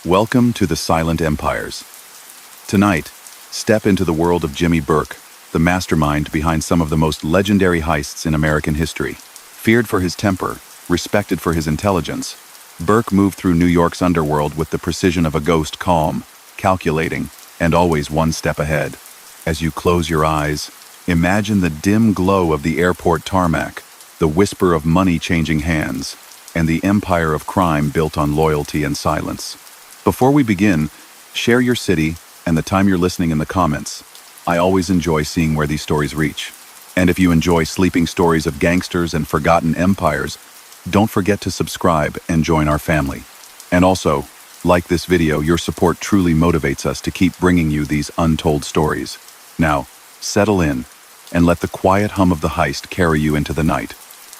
Welcome to the Silent Empires. Tonight, step into the world of Jimmy Burke, the mastermind behind some of the most legendary heists in American history. Feared for his temper, respected for his intelligence, Burke moved through New York's underworld with the precision of a ghost, calm, calculating, and always one step ahead. As you close your eyes, imagine the dim glow of the airport tarmac, the whisper of money changing hands, and the empire of crime built on loyalty and silence. Before we begin, share your city and the time you're listening in the comments. I always enjoy seeing where these stories reach. And if you enjoy sleeping stories of gangsters and forgotten empires, don't forget to subscribe and join our family. And also, like this video, your support truly motivates us to keep bringing you these untold stories. Now, settle in and let the quiet hum of the heist carry you into the night.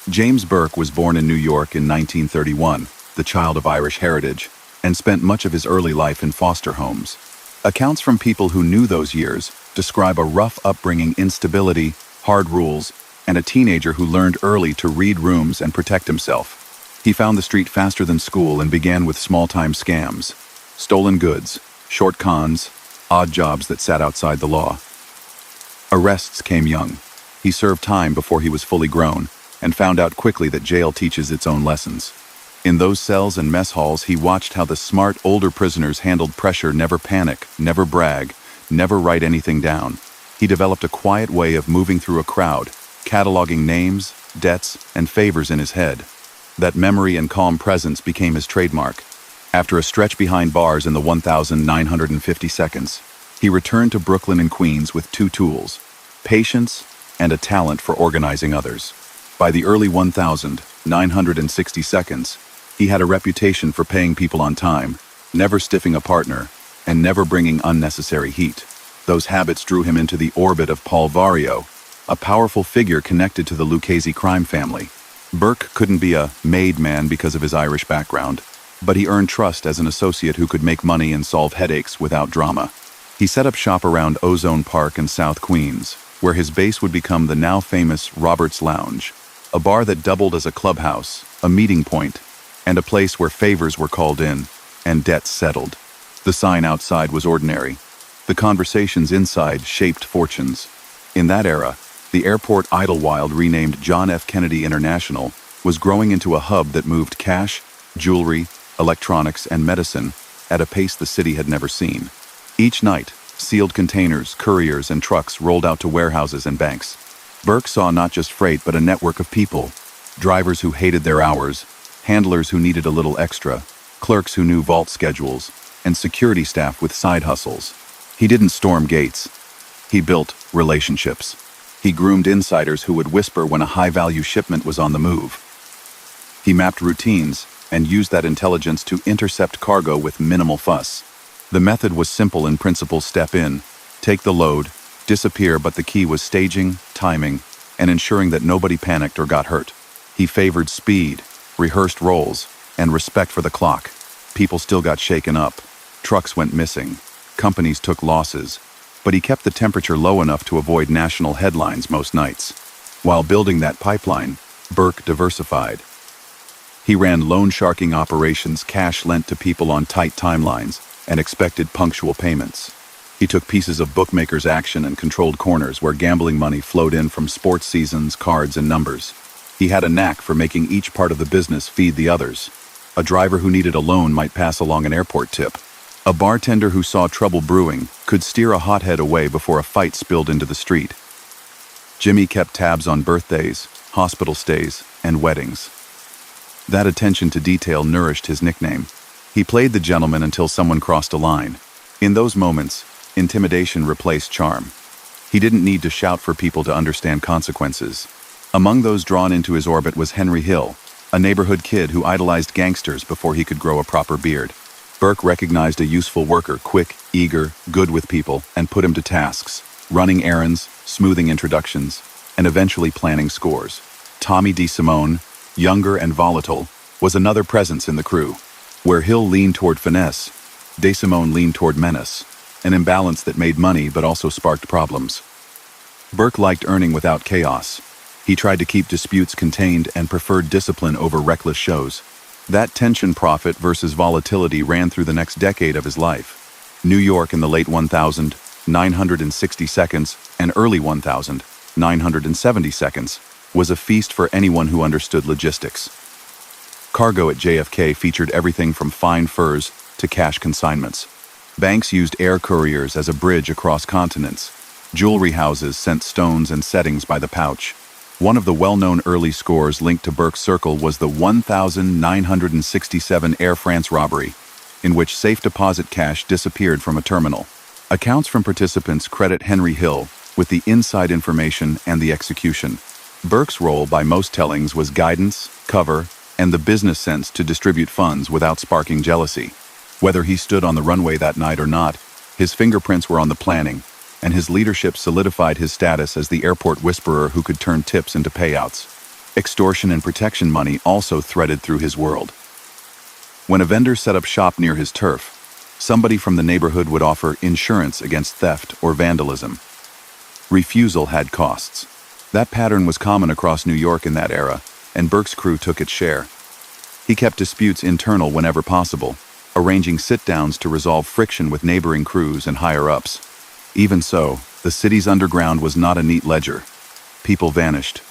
James Burke was born in New York in 1931, the child of Irish heritage, and spent much of his early life in foster homes. Accounts from people who knew those years describe a rough upbringing, instability, hard rules, and a teenager who learned early to read rooms and protect himself. He found the street faster than school and began with small-time scams, stolen goods, short cons, odd jobs that sat outside the law. Arrests came young. He served time before he was fully grown, and found out quickly that jail teaches its own lessons. In those cells and mess halls, he watched how the smart, older prisoners handled pressure, never panic, never brag, never write anything down. He developed a quiet way of moving through a crowd, cataloging names, debts, and favors in his head. That memory and calm presence became his trademark. After a stretch behind bars in the 1,950 seconds, he returned to Brooklyn and Queens with two tools: patience and a talent for organizing others. By the early 1,960 seconds, he had a reputation for paying people on time, never stiffing a partner, and never bringing unnecessary heat. Those habits drew him into the orbit of Paul Vario, a powerful figure connected to the Lucchese Crime Family. Burke couldn't be a made man because of his Irish background, but he earned trust as an associate who could make money and solve headaches without drama. He set up shop around Ozone Park in South Queens, where his base would become the now famous Robert's Lounge, a bar that doubled as a clubhouse, a meeting point, and a place where favors were called in and debts settled. The sign outside was ordinary. The conversations inside shaped fortunes. In that era, the airport Idlewild, renamed John F. Kennedy International, was growing into a hub that moved cash, jewelry, electronics, and medicine at a pace the city had never seen. Each night, sealed containers, couriers, and trucks rolled out to warehouses and banks. Burke saw not just freight, but a network of people: drivers who hated their hours, handlers who needed a little extra, clerks who knew vault schedules, and security staff with side hustles. He didn't storm gates. He built relationships. He groomed insiders who would whisper when a high-value shipment was on the move. He mapped routines and used that intelligence to intercept cargo with minimal fuss. The method was simple in principle: step in, take the load, disappear, but the key was staging, timing, and ensuring that nobody panicked or got hurt. He favored speed, rehearsed roles, and respect for the clock. People still got shaken up. Trucks went missing. Companies took losses. But he kept the temperature low enough to avoid national headlines most nights. While building that pipeline, Burke diversified. He ran loan sharking operations, cash lent to people on tight timelines, and expected punctual payments. He took pieces of bookmakers' action and controlled corners where gambling money flowed in from sports seasons, cards, and numbers. He had a knack for making each part of the business feed the others. A driver who needed a loan might pass along an airport tip. A bartender who saw trouble brewing could steer a hothead away before a fight spilled into the street. Jimmy kept tabs on birthdays, hospital stays, and weddings. That attention to detail nourished his nickname. He played the gentleman until someone crossed a line. In those moments, intimidation replaced charm. He didn't need to shout for people to understand consequences. Among those drawn into his orbit was Henry Hill, a neighborhood kid who idolized gangsters before he could grow a proper beard. Burke recognized a useful worker, quick, eager, good with people, and put him to tasks, running errands, smoothing introductions, and eventually planning scores. Tommy DeSimone, younger and volatile, was another presence in the crew. Where Hill leaned toward finesse, DeSimone leaned toward menace, an imbalance that made money but also sparked problems. Burke liked earning without chaos. He tried to keep disputes contained and preferred discipline over reckless shows. That tension, profit versus volatility, ran through the next decade of his life. New York in the late 1960 seconds and early 1970 seconds was a feast for anyone who understood logistics. Cargo at JFK featured everything from fine furs to cash consignments. Banks used air couriers as a bridge across continents. Jewelry houses sent stones and settings by the pouch. One of the well-known early scores linked to Burke's circle was the 1967 Air France robbery, in which safe deposit cash disappeared from a terminal. Accounts from participants credit Henry Hill with the inside information and the execution. Burke's role, by most tellings, was guidance, cover, and the business sense to distribute funds without sparking jealousy. Whether he stood on the runway that night or not, his fingerprints were on the planning, and his leadership solidified his status as the airport whisperer who could turn tips into payouts. Extortion and protection money also threaded through his world. When a vendor set up shop near his turf, somebody from the neighborhood would offer insurance against theft or vandalism. Refusal had costs. That pattern was common across New York in that era, and Burke's crew took its share. He kept disputes internal whenever possible, arranging sit-downs to resolve friction with neighboring crews and higher-ups. Even so, the city's underground was not a neat ledger. People vanished.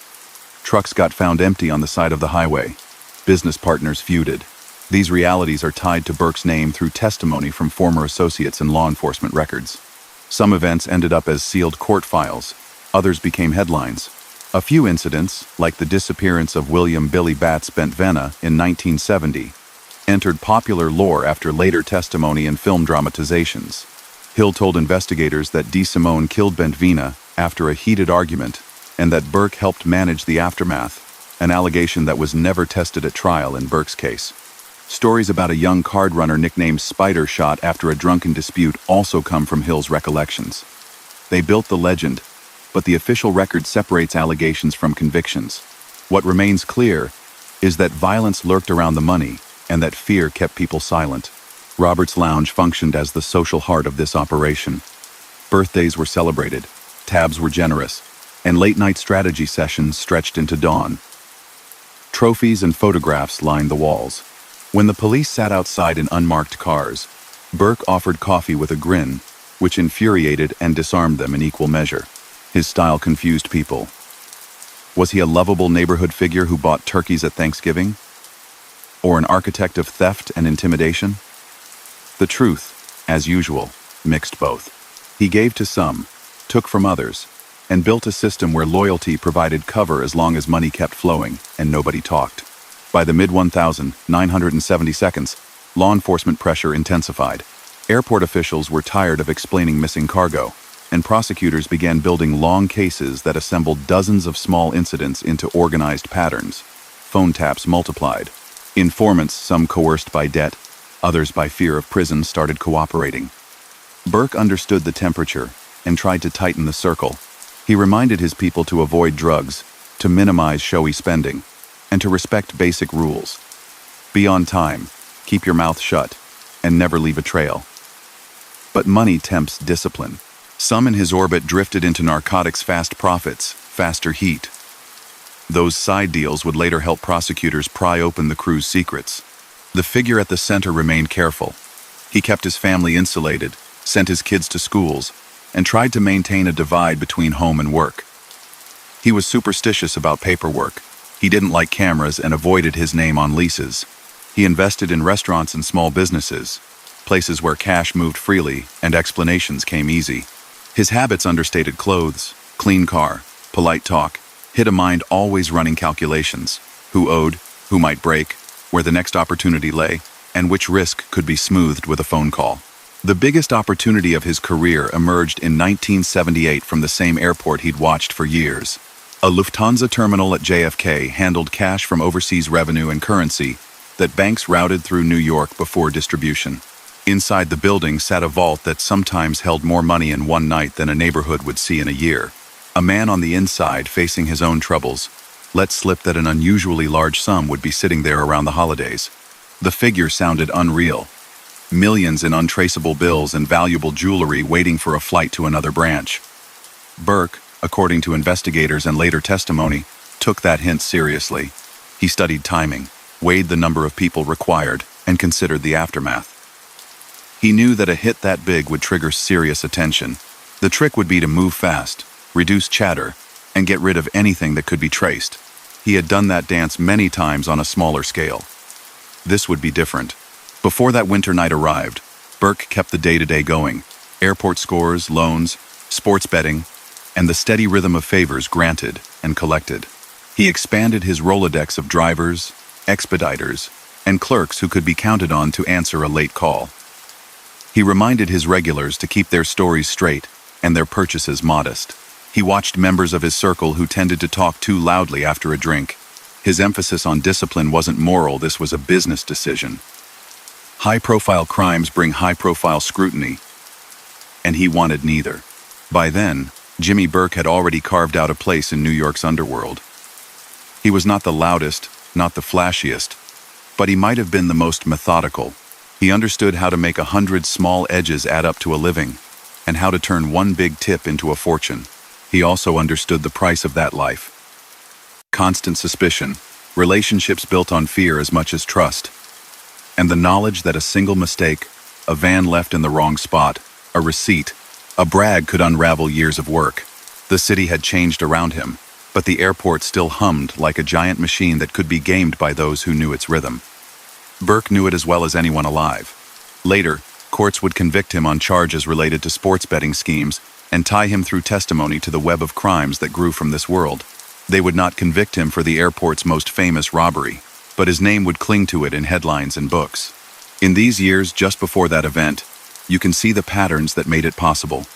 Trucks got found empty on the side of the highway. Business partners feuded. These realities are tied to Burke's name through testimony from former associates and law enforcement records. Some events ended up as sealed court files. Others became headlines. A few incidents, like the disappearance of William "Billy Bats" Bentvena in 1970, entered popular lore after later testimony and film dramatizations. Hill told investigators that DeSimone killed Bentvena after a heated argument and that Burke helped manage the aftermath, an allegation that was never tested at trial in Burke's case. Stories about a young card runner nicknamed Spider shot after a drunken dispute also come from Hill's recollections. They built the legend, but the official record separates allegations from convictions. What remains clear is that violence lurked around the money, and that fear kept people silent. Robert's Lounge functioned as the social heart of this operation. Birthdays were celebrated, tabs were generous, and late-night strategy sessions stretched into dawn. Trophies and photographs lined the walls. When the police sat outside in unmarked cars, Burke offered coffee with a grin, which infuriated and disarmed them in equal measure. His style confused people. Was he a lovable neighborhood figure who bought turkeys at Thanksgiving? Or an architect of theft and intimidation? The truth, as usual, mixed both. He gave to some, took from others, and built a system where loyalty provided cover as long as money kept flowing and nobody talked. By the mid-1970 seconds, law enforcement pressure intensified. Airport officials were tired of explaining missing cargo, and prosecutors began building long cases that assembled dozens of small incidents into organized patterns. Phone taps multiplied. Informants, some coerced by debt, others by fear of prison, started cooperating. Burke understood the temperature and tried to tighten the circle. He reminded his people to avoid drugs, to minimize showy spending, and to respect basic rules. Be on time, keep your mouth shut, and never leave a trail. But money tempts discipline. Some in his orbit drifted into narcotics, fast profits, faster heat. Those side deals would later help prosecutors pry open the crew's secrets. The figure at the center remained careful. He kept his family insulated, sent his kids to schools, and tried to maintain a divide between home and work. He was superstitious about paperwork. He didn't like cameras and avoided his name on leases. He invested in restaurants and small businesses, places where cash moved freely and explanations came easy. His habits understated clothes, clean car, polite talk, hid a mind always running calculations: who owed, who might break, where the next opportunity lay, and which risk could be smoothed with a phone call. The biggest opportunity of his career emerged in 1978 from the same airport he'd watched for years. A Lufthansa terminal at JFK handled cash from overseas revenue and currency that banks routed through New York before distribution. Inside the building sat a vault that sometimes held more money in one night than a neighborhood would see in a year. A man on the inside, facing his own troubles, let slip that an unusually large sum would be sitting there around the holidays. The figure sounded unreal. Millions in untraceable bills and valuable jewelry waiting for a flight to another branch. Burke, according to investigators and later testimony, took that hint seriously. He studied timing. weighed the number of people required, and considered the aftermath. He knew that a hit that big would trigger serious attention. The trick would be to move fast, reduce chatter, and get rid of anything that could be traced. He had done that dance many times on a smaller scale. This would be different. Before that winter night arrived, Burke kept the day-to-day going. Airport scores, loans, sports betting, and the steady rhythm of favors granted and collected. He expanded his Rolodex of drivers, expediters, and clerks who could be counted on to answer a late call. He reminded his regulars to keep their stories straight and their purchases modest. He watched members of his circle who tended to talk too loudly after a drink. His emphasis on discipline wasn't moral, this was a business decision. High-profile crimes bring high-profile scrutiny, and he wanted neither. By then, Jimmy Burke had already carved out a place in New York's underworld. He was not the loudest, not the flashiest, but he might have been the most methodical. He understood how to make 100 small edges add up to a living, and how to turn one big tip into a fortune. He also understood the price of that life. Constant suspicion, relationships built on fear as much as trust, and the knowledge that a single mistake, a van left in the wrong spot, a receipt, a brag could unravel years of work. The city had changed around him, but the airport still hummed like a giant machine that could be gamed by those who knew its rhythm. Burke knew it as well as anyone alive. Later, courts would convict him on charges related to sports betting schemes and tie him through testimony to the web of crimes that grew from this world. They would not convict him for the airport's most famous robbery, but his name would cling to it in headlines and books. In these years just before that event, you can see the patterns that made it possible.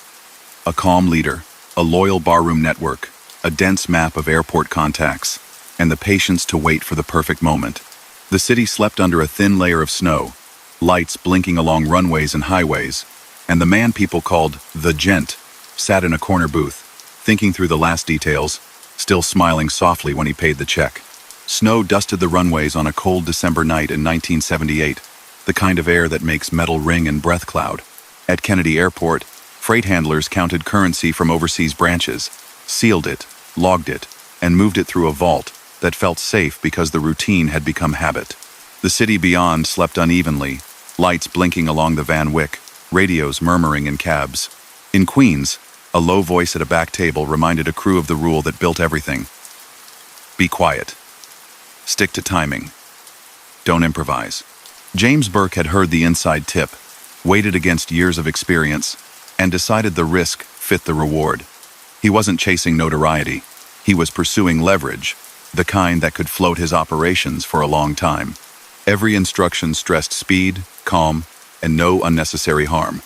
A calm leader, a loyal barroom network, a dense map of airport contacts, and the patience to wait for the perfect moment. The city slept under a thin layer of snow, lights blinking along runways and highways, and the man people called the Gent sat in a corner booth, thinking through the last details, still smiling softly when he paid the check. Snow dusted the runways on a cold December night in 1978, the kind of air that makes metal ring and breath cloud. At Kennedy Airport, freight handlers counted currency from overseas branches, sealed it, logged it, and moved it through a vault that felt safe because the routine had become habit. The city beyond slept unevenly, lights blinking along the Van Wyck, radios murmuring in cabs. In Queens, a low voice at a back table reminded a crew of the rule that built everything. Be quiet. Stick to timing. Don't improvise. James Burke had heard the inside tip, weighed it against years of experience, and decided the risk fit the reward. He wasn't chasing notoriety. He was pursuing leverage, the kind that could float his operations for a long time. Every instruction stressed speed, calm, and no unnecessary harm.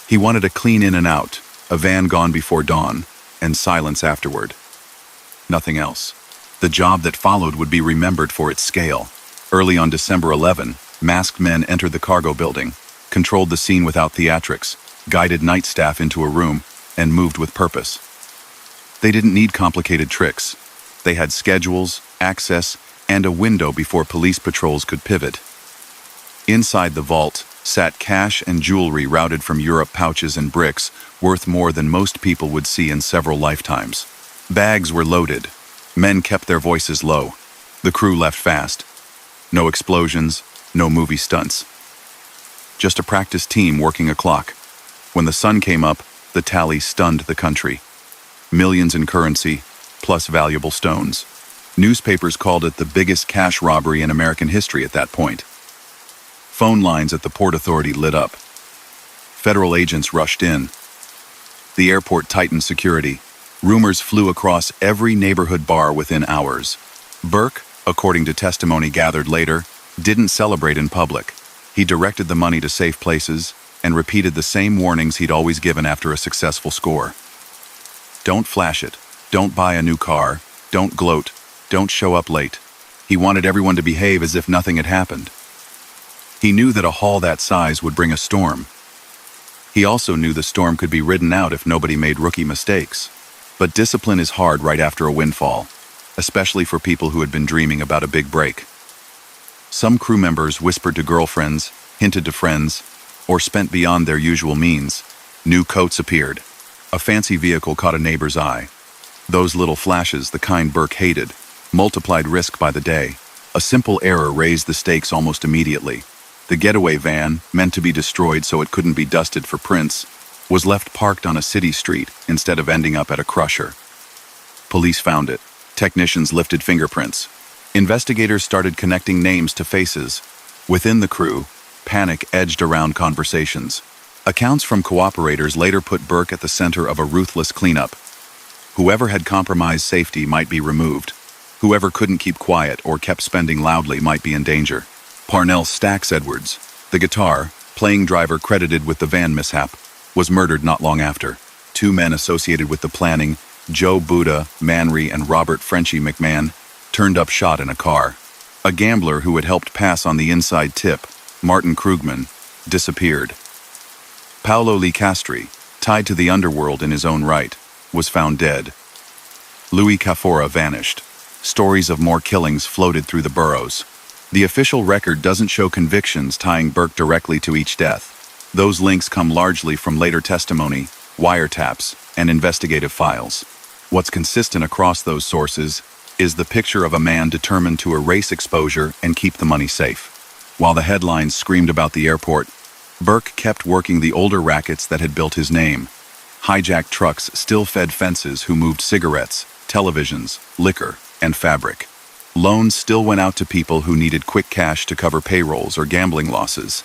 He wanted a clean in and out, a van gone before dawn, and silence afterward. Nothing else. The job that followed would be remembered for its scale. Early on December 11, masked men entered the cargo building, controlled the scene without theatrics, guided night staff into a room, and moved with purpose. They didn't need complicated tricks. They had schedules, access, and a window before police patrols could pivot. Inside the vault sat cash and jewelry routed from Europe, pouches and bricks, worth more than most people would see in several lifetimes. Bags were loaded. Men kept their voices low. The crew left fast. No explosions, no movie stunts. Just a practice team working a clock. When the sun came up, the tally stunned the country. Millions in currency, plus valuable stones. Newspapers called it the biggest cash robbery in American history at that point. Phone lines at the Port Authority lit up. Federal agents rushed in. The airport tightened security. Rumors flew across every neighborhood bar within hours. Burke, according to testimony gathered later, didn't celebrate in public. He directed the money to safe places and repeated the same warnings he'd always given after a successful score. Don't flash it. Don't buy a new car. Don't gloat. Don't show up late. He wanted everyone to behave as if nothing had happened. He knew that a haul that size would bring a storm. He also knew the storm could be ridden out if nobody made rookie mistakes. But discipline is hard right after a windfall, especially for people who had been dreaming about a big break. Some crew members whispered to girlfriends, hinted to friends, or spent beyond their usual means. New coats appeared. A fancy vehicle caught a neighbor's eye. Those little flashes, the kind Burke hated, multiplied risk by the day. A simple error raised the stakes almost immediately. The getaway van, meant to be destroyed so it couldn't be dusted for prints, was left parked on a city street instead of ending up at a crusher. Police found it. Technicians lifted fingerprints. Investigators started connecting names to faces. Within the crew, panic edged around conversations. Accounts from cooperators later put Burke at the center of a ruthless cleanup. Whoever had compromised safety might be removed. Whoever couldn't keep quiet or kept spending loudly might be in danger. Parnell Stax Edwards, the guitar, playing driver credited with the van mishap, was murdered not long after. Two men associated with the planning, Joe Buddha Manry and Robert Frenchie McMahon, turned up shot in a car. A gambler who had helped pass on the inside tip, Martin Krugman, disappeared. Paolo Lee Castri, tied to the underworld in his own right, was found dead. Louis Cafora vanished. Stories of more killings floated through the boroughs. The official record doesn't show convictions tying Burke directly to each death. Those links come largely from later testimony, wiretaps, and investigative files. What's consistent across those sources is the picture of a man determined to erase exposure and keep the money safe. While the headlines screamed about the airport, Burke kept working the older rackets that had built his name. Hijacked trucks still fed fences who moved cigarettes, televisions, liquor, and fabric. Loans still went out to people who needed quick cash to cover payrolls or gambling losses.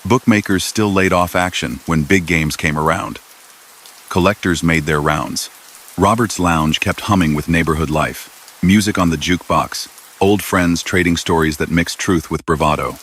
Bookmakers still laid off action when big games came around. Collectors made their rounds. Robert's Lounge kept humming with neighborhood life. Music on the jukebox, old friends trading stories that mixed truth with bravado.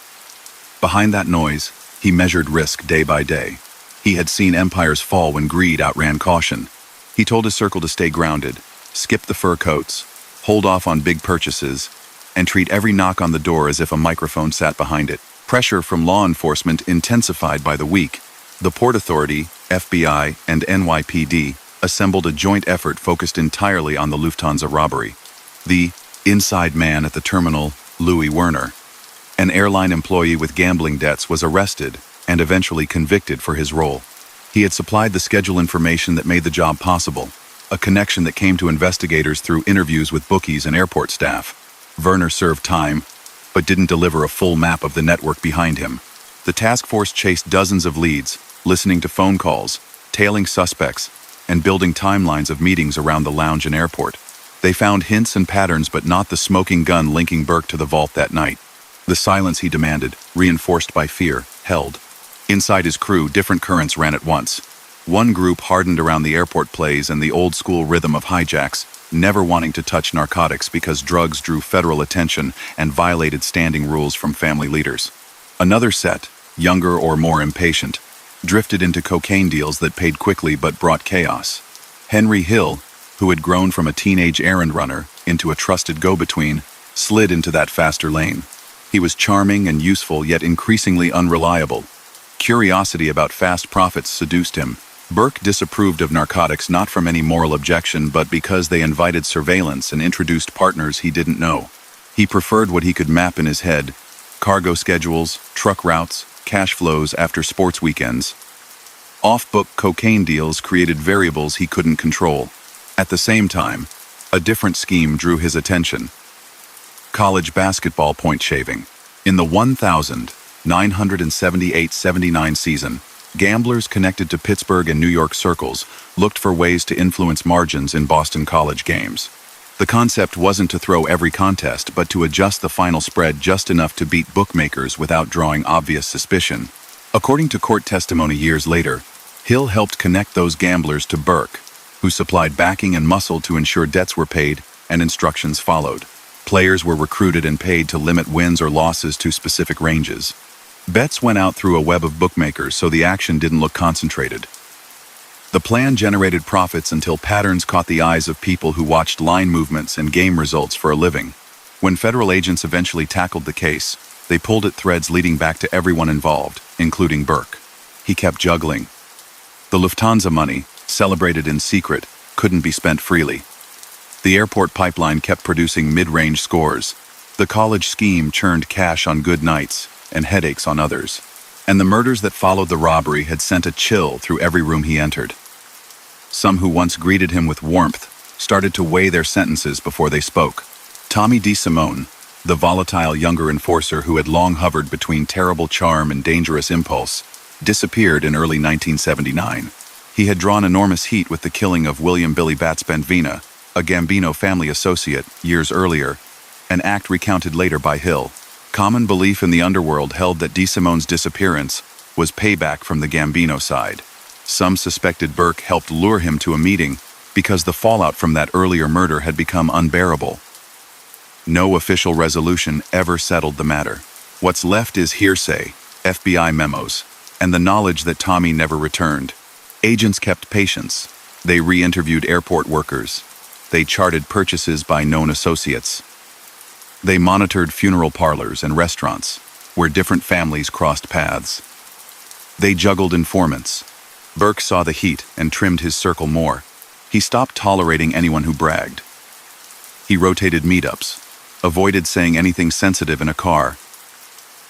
Behind that noise, he measured risk day by day. He had seen empires fall when greed outran caution. He told his circle to stay grounded, skip the fur coats, hold off on big purchases, and treat every knock on the door as if a microphone sat behind it. Pressure from law enforcement intensified by the week. The Port Authority, FBI, and NYPD assembled a joint effort focused entirely on the Lufthansa robbery. The inside man at the terminal, Louis Werner, an airline employee with gambling debts, was arrested and eventually convicted for his role. He had supplied the schedule information that made the job possible, a connection that came to investigators through interviews with bookies and airport staff. Werner served time, but didn't deliver a full map of the network behind him. The task force chased dozens of leads, listening to phone calls, tailing suspects, and building timelines of meetings around the lounge and airport. They found hints and patterns, but not the smoking gun linking Burke to the vault that night. The silence he demanded, reinforced by fear, held. Inside his crew, different currents ran at once. One group hardened around the airport plays and the old-school rhythm of hijacks, never wanting to touch narcotics because drugs drew federal attention and violated standing rules from family leaders. Another set, younger or more impatient, drifted into cocaine deals that paid quickly but brought chaos. Henry Hill, who had grown from a teenage errand runner into a trusted go-between, slid into that faster lane. He was charming and useful, yet increasingly unreliable. Curiosity about fast profits seduced him. Burke disapproved of narcotics not from any moral objection, but because they invited surveillance and introduced partners he didn't know. He preferred what he could map in his head: cargo schedules, truck routes, cash flows after sports weekends. Off-book cocaine deals created variables he couldn't control. At the same time, a different scheme drew his attention: college basketball point shaving. In the 1978-79 season, gamblers connected to Pittsburgh and New York circles looked for ways to influence margins in Boston college games. The concept wasn't to throw every contest, but to adjust the final spread just enough to beat bookmakers without drawing obvious suspicion. According to court testimony years later, Hill helped connect those gamblers to Burke, who supplied backing and muscle to ensure debts were paid and instructions followed. Players were recruited and paid to limit wins or losses to specific ranges. Bets went out through a web of bookmakers, so the action didn't look concentrated. The plan generated profits until patterns caught the eyes of people who watched line movements and game results for a living. When federal agents eventually tackled the case, they pulled at threads leading back to everyone involved, including Burke. He kept juggling. The Lufthansa money, celebrated in secret, couldn't be spent freely. The airport pipeline kept producing mid-range scores. The college scheme churned cash on good nights and headaches on others. And the murders that followed the robbery had sent a chill through every room he entered. Some who once greeted him with warmth started to weigh their sentences before they spoke. Tommy DeSimone, The volatile younger enforcer who had long hovered between terrible charm and dangerous impulse, disappeared in early 1979. He had drawn enormous heat with the killing of William Billy Bats Benvina, a Gambino family associate, years earlier, an act recounted later by Hill. Common belief in the underworld held that DeSimone's disappearance was payback from the Gambino side. Some suspected Burke helped lure him to a meeting because the fallout from that earlier murder had become unbearable. No official resolution ever settled the matter. What's left is hearsay, FBI memos, and the knowledge that Tommy never returned. Agents kept patience. They re-interviewed airport workers. They charted purchases by known associates. They monitored funeral parlors and restaurants where different families crossed paths. They juggled informants. Burke saw the heat and trimmed his circle more. He stopped tolerating anyone who bragged. He rotated meetups, avoided saying anything sensitive in a car,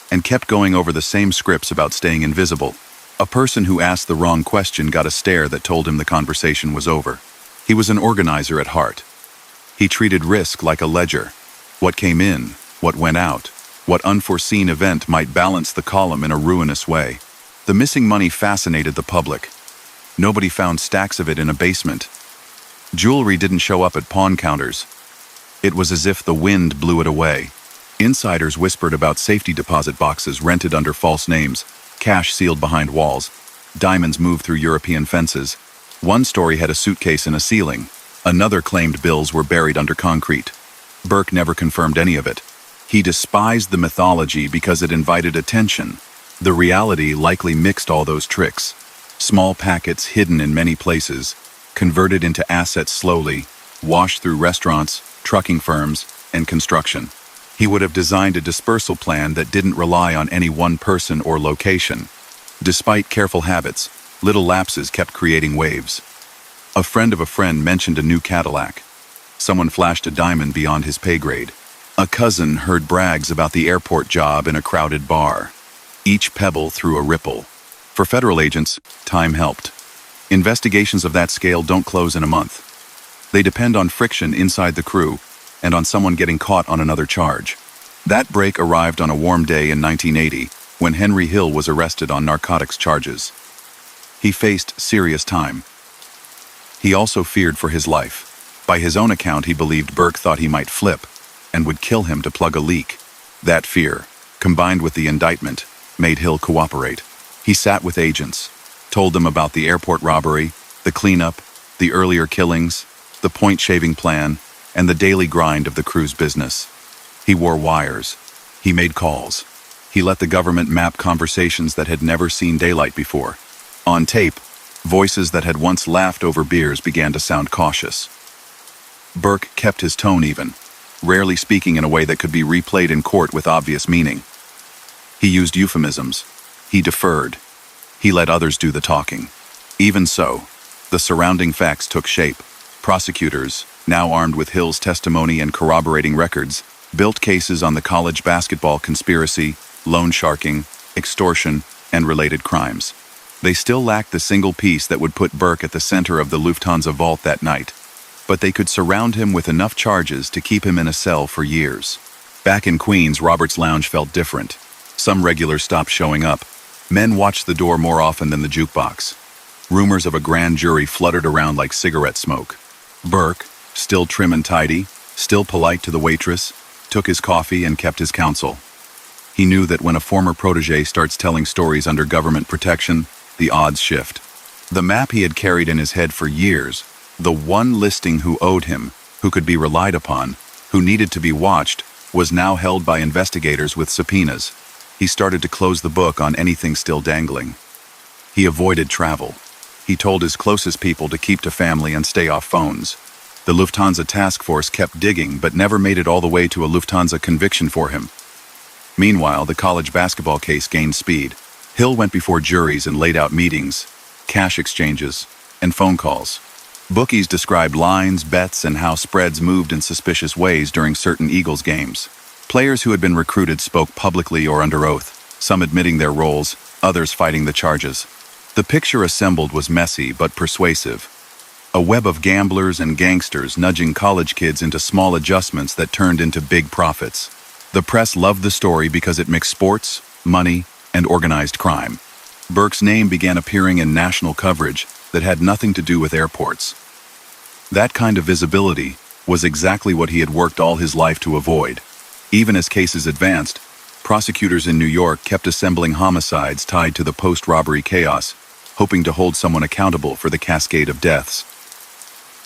and kept going over the same scripts about staying invisible. A person who asked the wrong question got a stare that told him the conversation was over. He was an organizer at heart. He treated risk like a ledger. What came in, what went out, what unforeseen event might balance the column in a ruinous way. The missing money fascinated the public. Nobody found stacks of it in a basement. Jewelry didn't show up at pawn counters. It was as if the wind blew it away. Insiders whispered about safety deposit boxes rented under false names, cash sealed behind walls, diamonds moved through European fences. One story had a suitcase in a ceiling. Another claimed bills were buried under concrete. Burke never confirmed any of it. He despised the mythology because it invited attention. The reality likely mixed all those tricks. Small packets hidden in many places, converted into assets slowly, washed through restaurants, trucking firms, and construction. He would have designed a dispersal plan that didn't rely on any one person or location. Despite careful habits, little lapses kept creating waves. A friend of a friend mentioned a new Cadillac. Someone flashed a diamond beyond his pay grade. A cousin heard brags about the airport job in a crowded bar. Each pebble threw a ripple. For federal agents, time helped. Investigations of that scale don't close in a month. They depend on friction inside the crew and on someone getting caught on another charge. That break arrived on a warm day in 1980 when Henry Hill was arrested on narcotics charges. He faced serious time. He also feared for his life. By his own account, he believed Burke thought he might flip and would kill him to plug a leak. That fear, combined with the indictment, made Hill cooperate. He sat with agents, told them about the airport robbery, the cleanup, the earlier killings, the point-shaving plan, and the daily grind of the crew's business. He wore wires. He made calls. He let the government map conversations that had never seen daylight before. On tape, voices that had once laughed over beers began to sound cautious. Burke kept his tone even, rarely speaking in a way that could be replayed in court with obvious meaning. He used euphemisms. He deferred. He let others do the talking. Even so, the surrounding facts took shape. Prosecutors, now armed with Hill's testimony and corroborating records, built cases on the college basketball conspiracy, loan sharking, extortion, and related crimes. They still lacked the single piece that would put Burke at the center of the Lufthansa vault that night, but they could surround him with enough charges to keep him in a cell for years. Back in Queens, Robert's Lounge felt different. Some regulars stopped showing up. Men watched the door more often than the jukebox. Rumors of a grand jury fluttered around like cigarette smoke. Burke, still trim and tidy, still polite to the waitress, took his coffee and kept his counsel. He knew that when a former protege starts telling stories under government protection, the odds shift. The map he had carried in his head for years, the one listing who owed him, who could be relied upon, who needed to be watched, was now held by investigators with subpoenas. He started to close the book on anything still dangling. He avoided travel. He told his closest people to keep to family and stay off phones. The Lufthansa task force kept digging but never made it all the way to a Lufthansa conviction for him. Meanwhile, the college basketball case gained speed. Hill went before juries and laid out meetings, cash exchanges, and phone calls. Bookies described lines, bets, and how spreads moved in suspicious ways during certain Eagles games. Players who had been recruited spoke publicly or under oath, some admitting their roles, others fighting the charges. The picture assembled was messy but persuasive. A web of gamblers and gangsters nudging college kids into small adjustments that turned into big profits. The press loved the story because it mixed sports, money, and organized crime. Burke's name began appearing in national coverage that had nothing to do with airports. That kind of visibility was exactly what he had worked all his life to avoid. Even as cases advanced, prosecutors in New York kept assembling homicides tied to the post-robbery chaos, hoping to hold someone accountable for the cascade of deaths.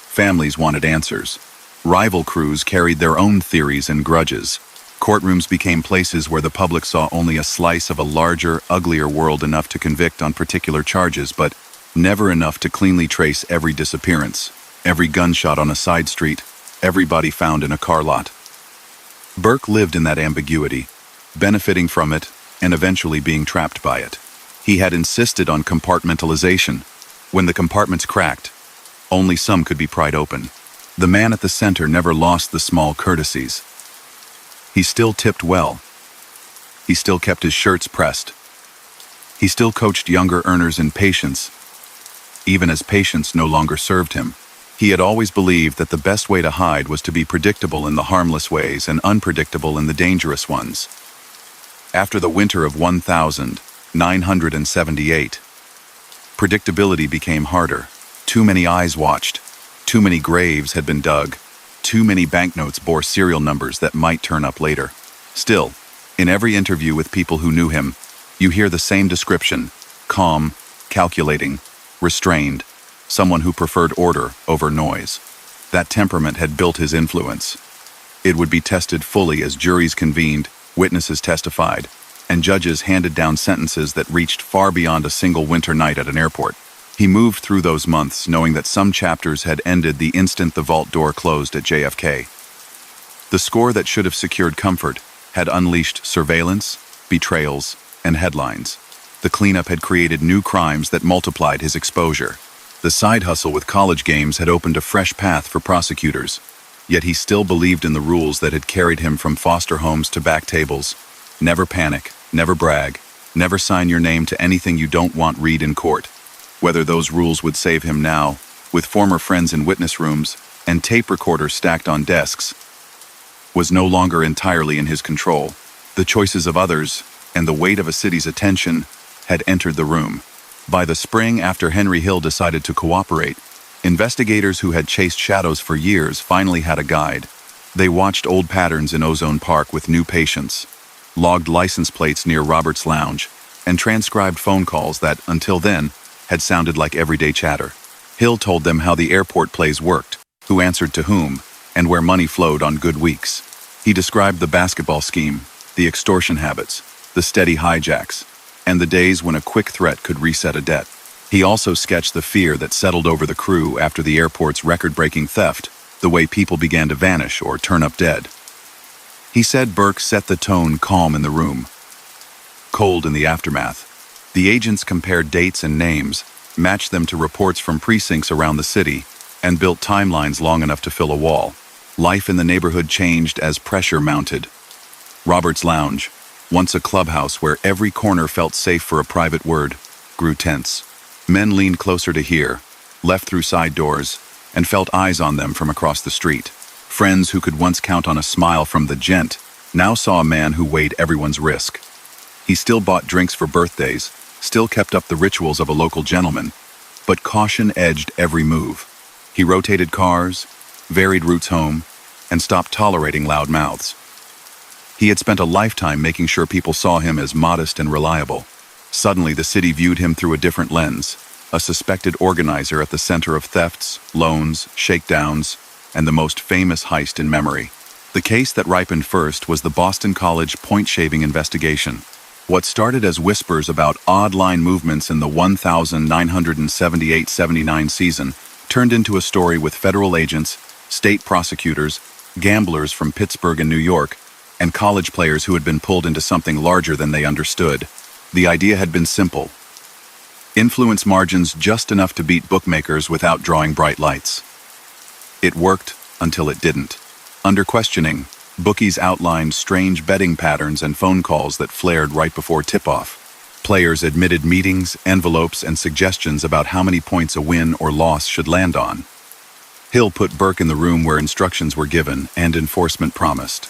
Families wanted answers. Rival crews carried their own theories and grudges. Courtrooms became places where the public saw only a slice of a larger, uglier world, enough to convict on particular charges, but never enough to cleanly trace every disappearance, every gunshot on a side street, every body found in a car lot. Burke lived in that ambiguity, benefiting from it and eventually being trapped by it. He had insisted on compartmentalization. When the compartments cracked, only some could be pried open. The man at the center never lost the small courtesies. He still tipped well. He still kept his shirts pressed. He still coached younger earners in patience, even as patience no longer served him. He had always believed that the best way to hide was to be predictable in the harmless ways and unpredictable in the dangerous ones. After the winter of 1978, predictability became harder. Too many eyes watched. Too many graves had been dug. Too many banknotes bore serial numbers that might turn up later. Still, in every interview with people who knew him, you hear the same description: calm, calculating, restrained, someone who preferred order over noise. That temperament had built his influence. It would be tested fully as juries convened, witnesses testified, and judges handed down sentences that reached far beyond a single winter night at an airport. He moved through those months knowing that some chapters had ended the instant the vault door closed at JFK. The score that should have secured comfort had unleashed surveillance, betrayals, and headlines. The cleanup had created new crimes that multiplied his exposure. The side hustle with college games had opened a fresh path for prosecutors, yet he still believed in the rules that had carried him from foster homes to back tables. Never panic, never brag, never sign your name to anything you don't want read in court. Whether those rules would save him now, with former friends in witness rooms and tape recorders stacked on desks, was no longer entirely in his control. The choices of others and the weight of a city's attention had entered the room. By the spring, after Henry Hill decided to cooperate, investigators who had chased shadows for years finally had a guide. They watched old patterns in Ozone Park with new patience, logged license plates near Robert's Lounge, and transcribed phone calls that, until then, had sounded like everyday chatter. Hill told them how the airport plays worked, who answered to whom, and where money flowed on good weeks. He described the basketball scheme, the extortion habits, the steady hijacks, and the days when a quick threat could reset a debt. He also sketched the fear that settled over the crew after the airport's record-breaking theft, the way people began to vanish or turn up dead. He said Burke set the tone calm in the room, cold in the aftermath. The agents compared dates and names, matched them to reports from precincts around the city, and built timelines long enough to fill a wall. Life in the neighborhood changed as pressure mounted. Robert's Lounge, once a clubhouse where every corner felt safe for a private word, grew tense. Men leaned closer to hear, left through side doors, and felt eyes on them from across the street. Friends who could once count on a smile from the gent now saw a man who weighed everyone's risk. He still bought drinks for birthdays, still kept up the rituals of a local gentleman, but caution edged every move. He rotated cars, varied routes home, and stopped tolerating loud mouths. He had spent a lifetime making sure people saw him as modest and reliable. Suddenly, the city viewed him through a different lens, a suspected organizer at the center of thefts, loans, shakedowns, and the most famous heist in memory. The case that ripened first was the Boston College point-shaving investigation. What started as whispers about odd line movements in the 1978-79 season turned into a story with federal agents, state prosecutors, gamblers from Pittsburgh and New York, and college players who had been pulled into something larger than they understood. The idea had been simple: influence margins just enough to beat bookmakers without drawing bright lights. It worked until it didn't. Under questioning, bookies outlined strange betting patterns and phone calls that flared right before tip-off. Players admitted meetings, envelopes, and suggestions about how many points a win or loss should land on. Hill put Burke in the room where instructions were given and enforcement promised.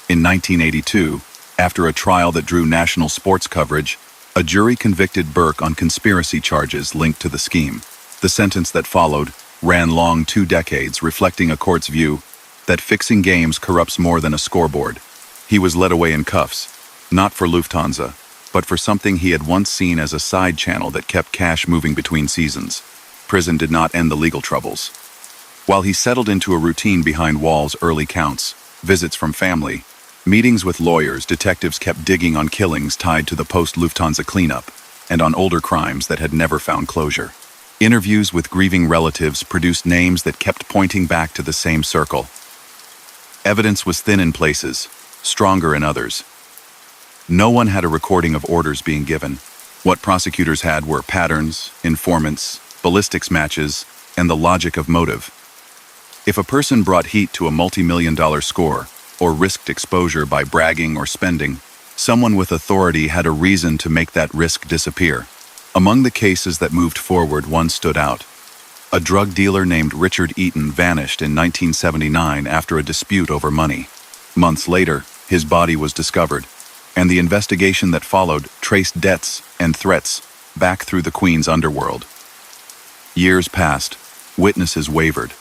In 1982, after a trial that drew national sports coverage, a jury convicted Burke on conspiracy charges linked to the scheme. The sentence that followed ran long 2 decades, reflecting a court's view that fixing games corrupts more than a scoreboard. He was led away in cuffs, not for Lufthansa, but for something he had once seen as a side channel that kept cash moving between seasons. Prison did not end the legal troubles. While he settled into a routine behind walls, early counts, visits from family, meetings with lawyers, detectives kept digging on killings tied to the post-Lufthansa cleanup and on older crimes that had never found closure. Interviews with grieving relatives produced names that kept pointing back to the same circle. Evidence was thin in places, stronger in others. No one had a recording of orders being given. What prosecutors had were patterns, informants, ballistics matches, and the logic of motive. If a person brought heat to a multi-million-dollar score, or risked exposure by bragging or spending, someone with authority had a reason to make that risk disappear. Among the cases that moved forward, one stood out. A drug dealer named Richard Eaton vanished in 1979 after a dispute over money. Months later, his body was discovered, and the investigation that followed traced debts and threats back through the Queen's underworld. Years passed. Witnesses wavered.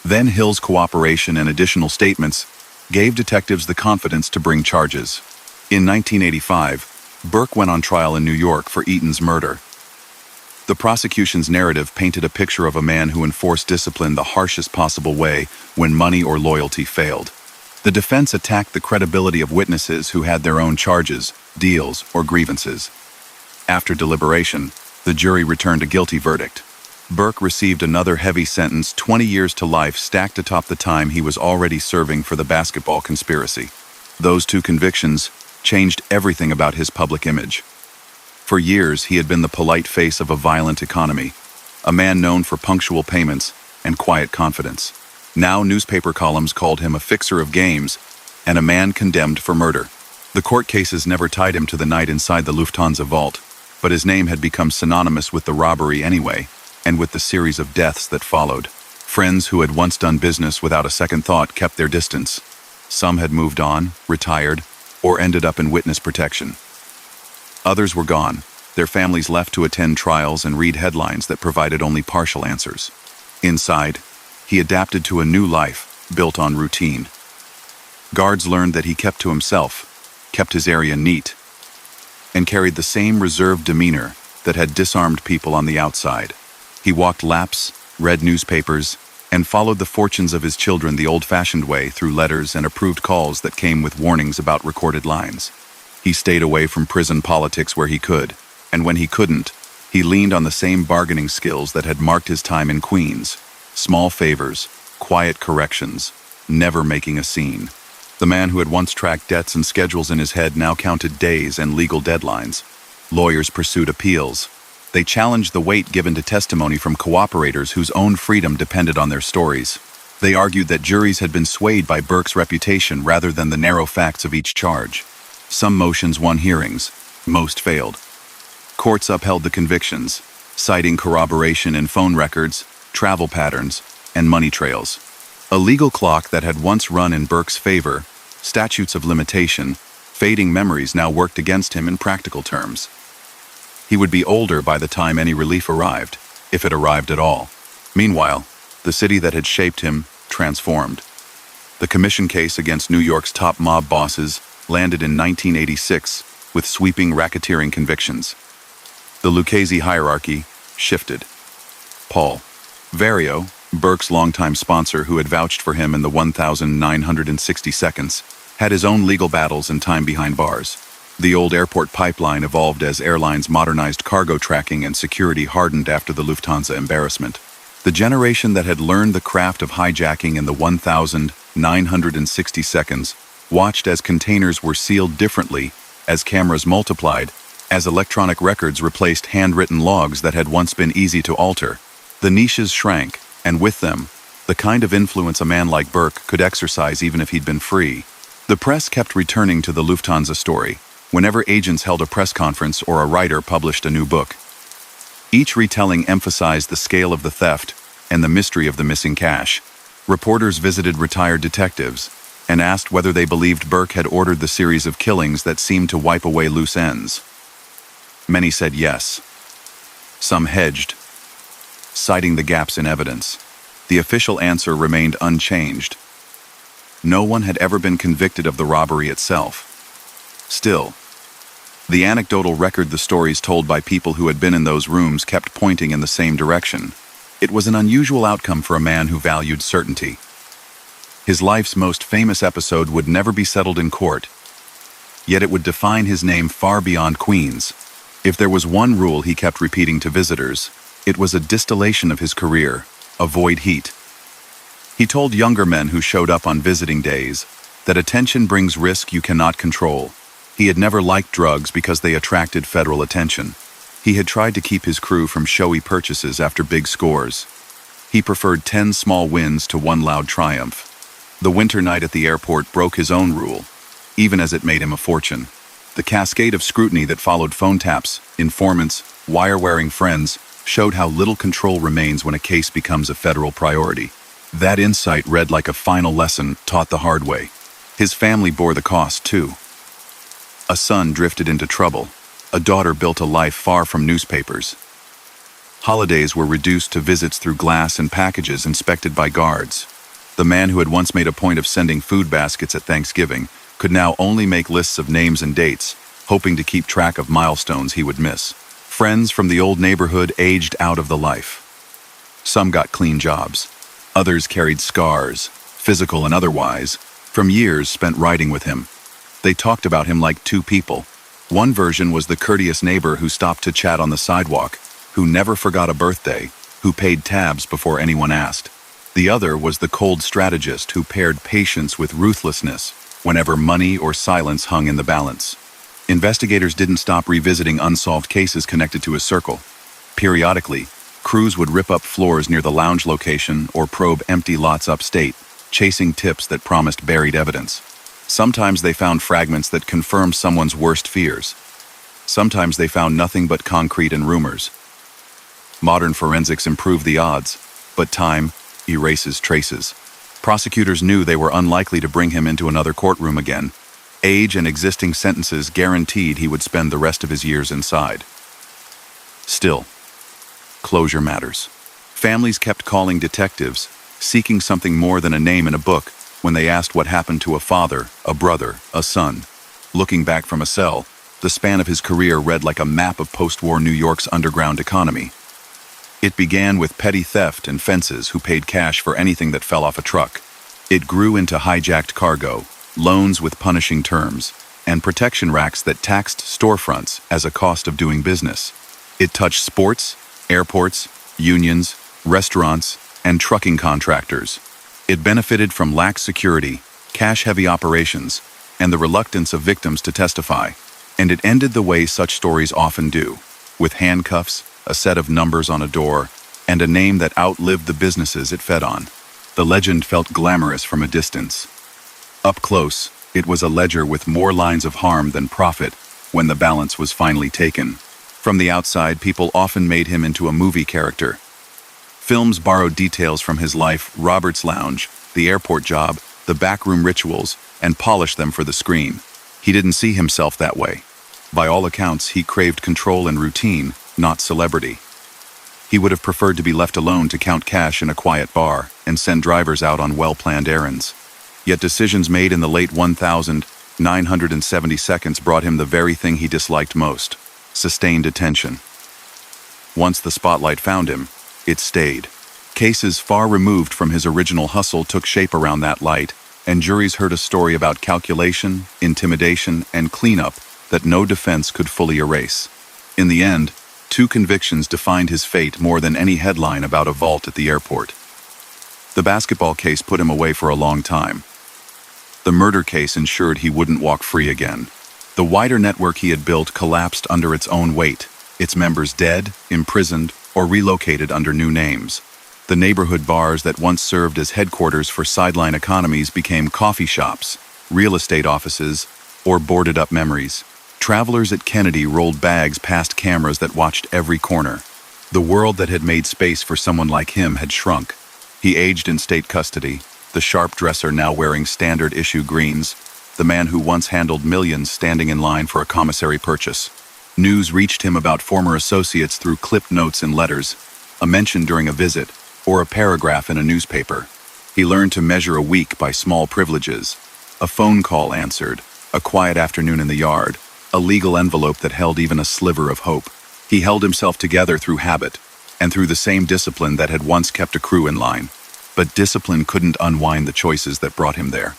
Then Hill's cooperation and additional statements gave detectives the confidence to bring charges. In 1985, Burke went on trial in New York for Eaton's murder. The prosecution's narrative painted a picture of a man who enforced discipline the harshest possible way when money or loyalty failed. The defense attacked the credibility of witnesses who had their own charges, deals, or grievances. After deliberation, the jury returned a guilty verdict. Burke received another heavy sentence, 20 years to life, stacked atop the time he was already serving for the basketball conspiracy. Those 2 convictions changed everything about his public image. For years, he had been the polite face of a violent economy, a man known for punctual payments and quiet confidence. Now newspaper columns called him a fixer of games and a man condemned for murder. The court cases never tied him to the night inside the Lufthansa vault, but his name had become synonymous with the robbery anyway, and with the series of deaths that followed. Friends who had once done business without a second thought kept their distance. Some had moved on, retired, or ended up in witness protection. Others were gone, their families left to attend trials and read headlines that provided only partial answers. Inside, he adapted to a new life, built on routine. Guards learned that he kept to himself, kept his area neat, and carried the same reserved demeanor that had disarmed people on the outside. He walked laps, read newspapers, and followed the fortunes of his children the old-fashioned way through letters and approved calls that came with warnings about recorded lines. He stayed away from prison politics where he could, and when he couldn't, he leaned on the same bargaining skills that had marked his time in Queens. Small favors, quiet corrections, never making a scene. The man who had once tracked debts and schedules in his head now counted days and legal deadlines. Lawyers pursued appeals. They challenged the weight given to testimony from cooperators whose own freedom depended on their stories. They argued that juries had been swayed by Burke's reputation rather than the narrow facts of each charge. Some motions won hearings, most failed. Courts upheld the convictions, citing corroboration in phone records, travel patterns, and money trails. A legal clock that had once run in Burke's favor, statutes of limitation, fading memories now worked against him in practical terms. He would be older by the time any relief arrived, if it arrived at all. Meanwhile, the city that had shaped him transformed. The commission case against New York's top mob bosses landed in 1986 with sweeping racketeering convictions. The Lucchese hierarchy shifted. Paul Vario, Burke's longtime sponsor who had vouched for him in the 1,960 seconds, had his own legal battles and time behind bars. The old airport pipeline evolved as airlines modernized cargo tracking and security hardened after the Lufthansa embarrassment. The generation that had learned the craft of hijacking in the 1,960 seconds watched as containers were sealed differently, as cameras multiplied, as electronic records replaced handwritten logs that had once been easy to alter. The niches shrank, and with them, the kind of influence a man like Burke could exercise even if he'd been free. The press kept returning to the Lufthansa story, whenever agents held a press conference or a writer published a new book. Each retelling emphasized the scale of the theft and the mystery of the missing cash. Reporters visited retired detectives, and asked whether they believed Burke had ordered the series of killings that seemed to wipe away loose ends. Many said yes. Some hedged, citing the gaps in evidence. The official answer remained unchanged. No one had ever been convicted of the robbery itself. Still, the anecdotal record, the stories told by people who had been in those rooms, kept pointing in the same direction. It was an unusual outcome for a man who valued certainty. His life's most famous episode would never be settled in court, yet it would define his name far beyond Queens. If there was one rule he kept repeating to visitors, it was a distillation of his career: avoid heat. He told younger men who showed up on visiting days that attention brings risk you cannot control. He had never liked drugs because they attracted federal attention. He had tried to keep his crew from showy purchases after big scores. He preferred 10 small wins to one loud triumph. The winter night at the airport broke his own rule, even as it made him a fortune. The cascade of scrutiny that followed phone taps, informants, wire-wearing friends, showed how little control remains when a case becomes a federal priority. That insight read like a final lesson taught the hard way. His family bore the cost, too. A son drifted into trouble. A daughter built a life far from newspapers. Holidays were reduced to visits through glass and packages inspected by guards. The man who had once made a point of sending food baskets at Thanksgiving could now only make lists of names and dates, hoping to keep track of milestones he would miss. Friends from the old neighborhood aged out of the life. Some got clean jobs. Others carried scars, physical and otherwise, from years spent riding with him. They talked about him like two people. One version was the courteous neighbor who stopped to chat on the sidewalk, who never forgot a birthday, who paid tabs before anyone asked. The other was the cold strategist who paired patience with ruthlessness whenever money or silence hung in the balance. Investigators didn't stop revisiting unsolved cases connected to his circle. Periodically, crews would rip up floors near the lounge location or probe empty lots upstate, chasing tips that promised buried evidence. Sometimes they found fragments that confirmed someone's worst fears. Sometimes they found nothing but concrete and rumors. Modern forensics improved the odds, but time erases traces. Prosecutors knew they were unlikely to bring him into another courtroom again. Age and existing sentences guaranteed he would spend the rest of his years inside. Still, closure matters. Families kept calling detectives, seeking something more than a name in a book when they asked what happened to a father, a brother, a son. Looking back from a cell, the span of his career read like a map of post-war New York's underground economy. It began with petty theft and fences who paid cash for anything that fell off a truck. It grew into hijacked cargo, loans with punishing terms, and protection racks that taxed storefronts as a cost of doing business. It touched sports, airports, unions, restaurants, and trucking contractors. It benefited from lax security, cash-heavy operations, and the reluctance of victims to testify. And it ended the way such stories often do, with handcuffs, a set of numbers on a door, and a name that outlived the businesses it fed on. The legend felt glamorous from a distance. Up close, it was a ledger with more lines of harm than profit when the balance was finally taken. From the outside, people often made him into a movie character. Films borrowed details from his life: Robert's Lounge, the airport job, the backroom rituals, and polished them for the screen. He didn't see himself that way. By all accounts, he craved control and routine, not celebrity. He would have preferred to be left alone to count cash in a quiet bar and send drivers out on well-planned errands. Yet decisions made in the late 1970 seconds brought him the very thing he disliked most: sustained attention. Once the spotlight found him, it stayed. Cases far removed from his original hustle took shape around that light, and juries heard a story about calculation, intimidation, and cleanup that no defense could fully erase. In the end, 2 convictions defined his fate more than any headline about a vault at the airport. The basketball case put him away for a long time. The murder case ensured he wouldn't walk free again. The wider network he had built collapsed under its own weight, its members dead, imprisoned, or relocated under new names. The neighborhood bars that once served as headquarters for sideline economies became coffee shops, real estate offices, or boarded-up memories. Travelers at Kennedy rolled bags past cameras that watched every corner. The world that had made space for someone like him had shrunk. He aged in state custody, the sharp dresser now wearing standard issue greens, the man who once handled millions standing in line for a commissary purchase. News reached him about former associates through clipped notes and letters, a mention during a visit, or a paragraph in a newspaper. He learned to measure a week by small privileges: a phone call answered, a quiet afternoon in the yard, a legal envelope that held even a sliver of hope. He held himself together through habit, and through the same discipline that had once kept a crew in line. But discipline couldn't unwind the choices that brought him there.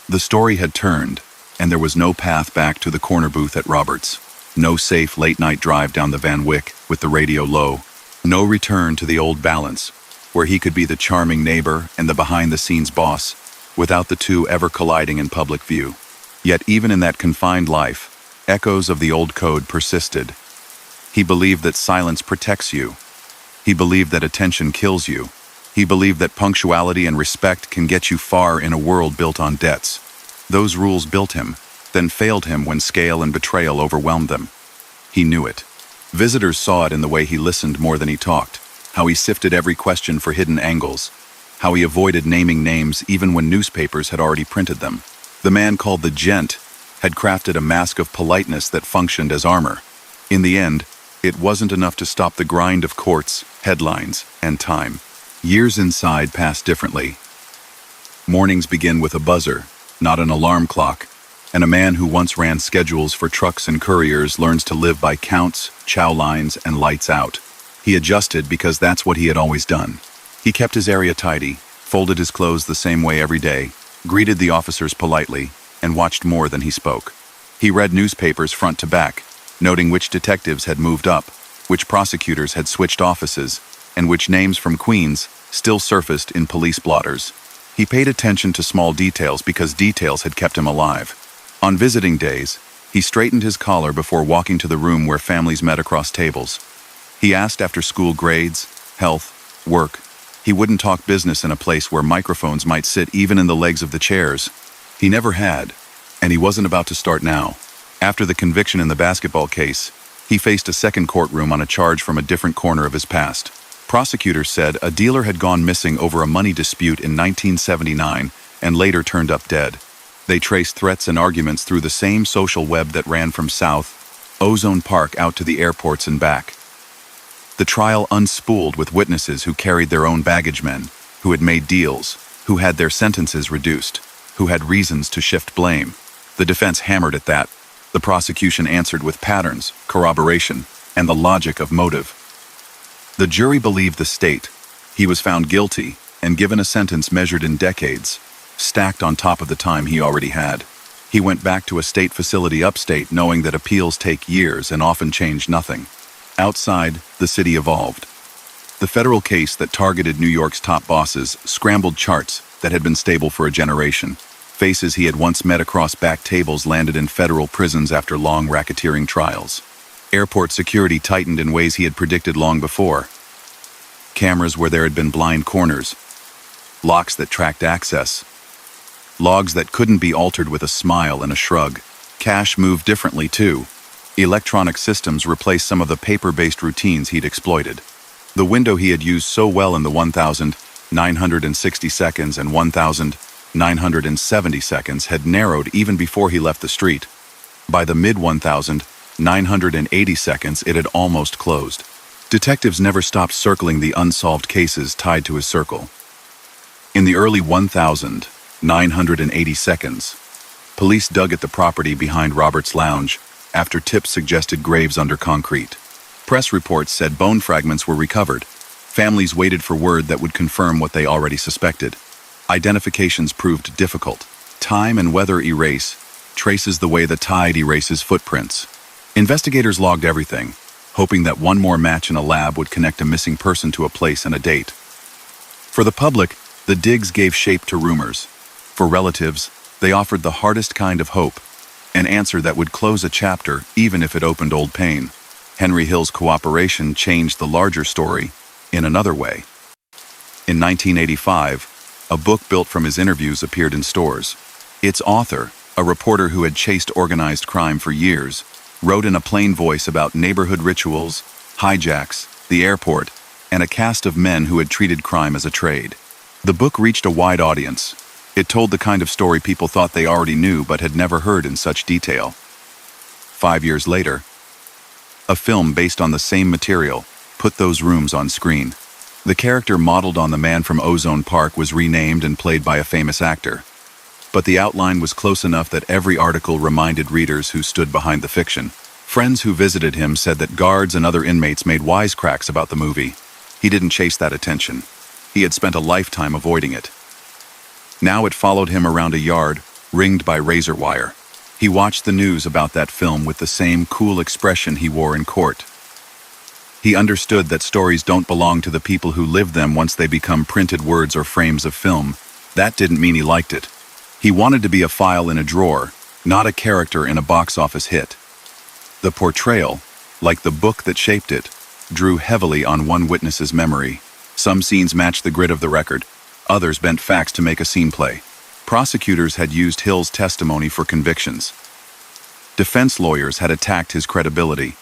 The story had turned, and there was no path back to the corner booth at Roberts. No safe late-night drive down the Van Wyck with the radio low. No return to the old balance, where he could be the charming neighbor and the behind-the-scenes boss, without the two ever colliding in public view. Yet even in that confined life, echoes of the old code persisted. He believed that silence protects you. He believed that attention kills you. He believed that punctuality and respect can get you far in a world built on debts. Those rules built him, then failed him when scale and betrayal overwhelmed them. He knew it. Visitors saw it in the way he listened more than he talked, how he sifted every question for hidden angles, how he avoided naming names even when newspapers had already printed them. The man called the Gent had crafted a mask of politeness that functioned as armor. In the end, it wasn't enough to stop the grind of courts, headlines, and time. Years inside pass differently. Mornings begin with a buzzer, not an alarm clock, and a man who once ran schedules for trucks and couriers learns to live by counts, chow lines, and lights out. He adjusted because that's what he had always done. He kept his area tidy, folded his clothes the same way every day, greeted the officers politely, and watched more than he spoke. He read newspapers front to back, noting which detectives had moved up, which prosecutors had switched offices, and which names from Queens still surfaced in police blotters. He paid attention to small details because details had kept him alive. On visiting days, he straightened his collar before walking to the room where families met across tables. He asked after school grades, health, work. He wouldn't talk business in a place where microphones might sit even in the legs of the chairs. He never had, and he wasn't about to start now. After the conviction in the basketball case, he faced a second courtroom on a charge from a different corner of his past. Prosecutors said a dealer had gone missing over a money dispute in 1979 and later turned up dead. They traced threats and arguments through the same social web that ran from South Ozone Park out to the airports and back. The trial unspooled with witnesses who carried their own baggage men, who had made deals, who had their sentences reduced, who had reasons to shift blame. The defense hammered at that. The prosecution answered with patterns, corroboration, and the logic of motive. The jury believed the state. He was found guilty and given a sentence measured in decades, stacked on top of the time he already had. He went back to a state facility upstate knowing that appeals take years and often change nothing. Outside, the city evolved. The federal case that targeted New York's top bosses scrambled charts that had been stable for a generation. Faces he had once met across back tables landed in federal prisons after long racketeering trials. Airport security tightened in ways he had predicted long before. Cameras where there had been blind corners. Locks that tracked access. Logs that couldn't be altered with a smile and a shrug. Cash moved differently, too. Electronic systems replaced some of the paper-based routines he'd exploited. The window he had used so well in the 1,960 seconds and 1,970 seconds had narrowed even before he left the street. By the mid-1,980 seconds, it had almost closed. Detectives never stopped circling the unsolved cases tied to his circle. In the early 1,980 seconds, police dug at the property behind Roberts' lounge after tips suggested graves under concrete. Press reports said bone fragments were recovered. Families waited for word that would confirm what they already suspected. Identifications proved difficult. Time and weather erase traces the way the tide erases footprints. Investigators logged everything, hoping that one more match in a lab would connect a missing person to a place and a date. For the public, the digs gave shape to rumors. For relatives, they offered the hardest kind of hope, an answer that would close a chapter even if it opened old pain. Henry Hill's cooperation changed the larger story in another way. In 1985, a book built from his interviews appeared in stores. Its author, a reporter who had chased organized crime for years, wrote in a plain voice about neighborhood rituals, hijacks, the airport, and a cast of men who had treated crime as a trade. The book reached a wide audience. It told the kind of story people thought they already knew but had never heard in such detail. 5 years later, a film based on the same material put those rooms on screen. The character modeled on the man from Ozone Park was renamed and played by a famous actor. But the outline was close enough that every article reminded readers who stood behind the fiction. Friends who visited him said that guards and other inmates made wisecracks about the movie. He didn't chase that attention. He had spent a lifetime avoiding it. Now it followed him around a yard, ringed by razor wire. He watched the news about that film with the same cool expression he wore in court. He understood that stories don't belong to the people who live them once they become printed words or frames of film. That didn't mean he liked it. He wanted to be a file in a drawer, not a character in a box office hit. The portrayal, like the book that shaped it, drew heavily on one witness's memory. Some scenes matched the grit of the record. Others bent facts to make a scene play. Prosecutors had used Hill's testimony for convictions. Defense lawyers had attacked his credibility.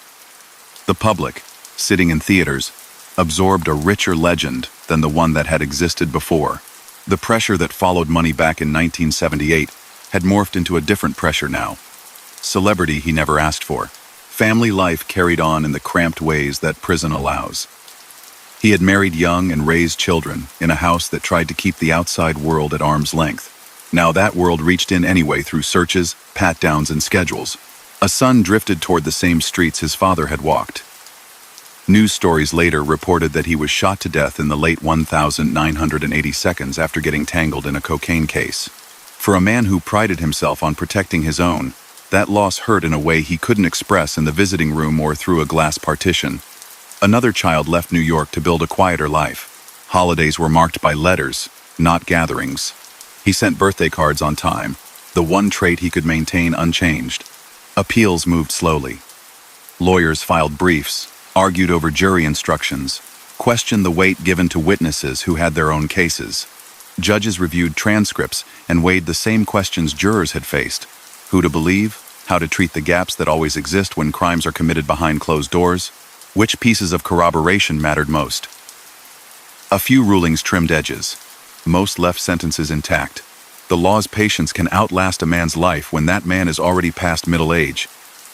The public, sitting in theaters, absorbed a richer legend than the one that had existed before. The pressure that followed Money back in 1978 had morphed into a different pressure now. Celebrity he never asked for. Family life carried on in the cramped ways that prison allows. He had married young and raised children in a house that tried to keep the outside world at arm's length. Now that world reached in anyway through searches, pat-downs, and schedules. A son drifted toward the same streets his father had walked. News stories later reported that he was shot to death in the late 1980 seconds after getting tangled in a cocaine case. For a man who prided himself on protecting his own, that loss hurt in a way he couldn't express in the visiting room or through a glass partition. Another child left New York to build a quieter life. Holidays were marked by letters, not gatherings. He sent birthday cards on time, the one trait he could maintain unchanged. Appeals moved slowly. Lawyers filed briefs, argued over jury instructions, questioned the weight given to witnesses who had their own cases. Judges reviewed transcripts and weighed the same questions jurors had faced: who to believe, how to treat the gaps that always exist when crimes are committed behind closed doors, which pieces of corroboration mattered most. A few rulings trimmed edges. Most left sentences intact. The law's patience can outlast a man's life when that man is already past middle age,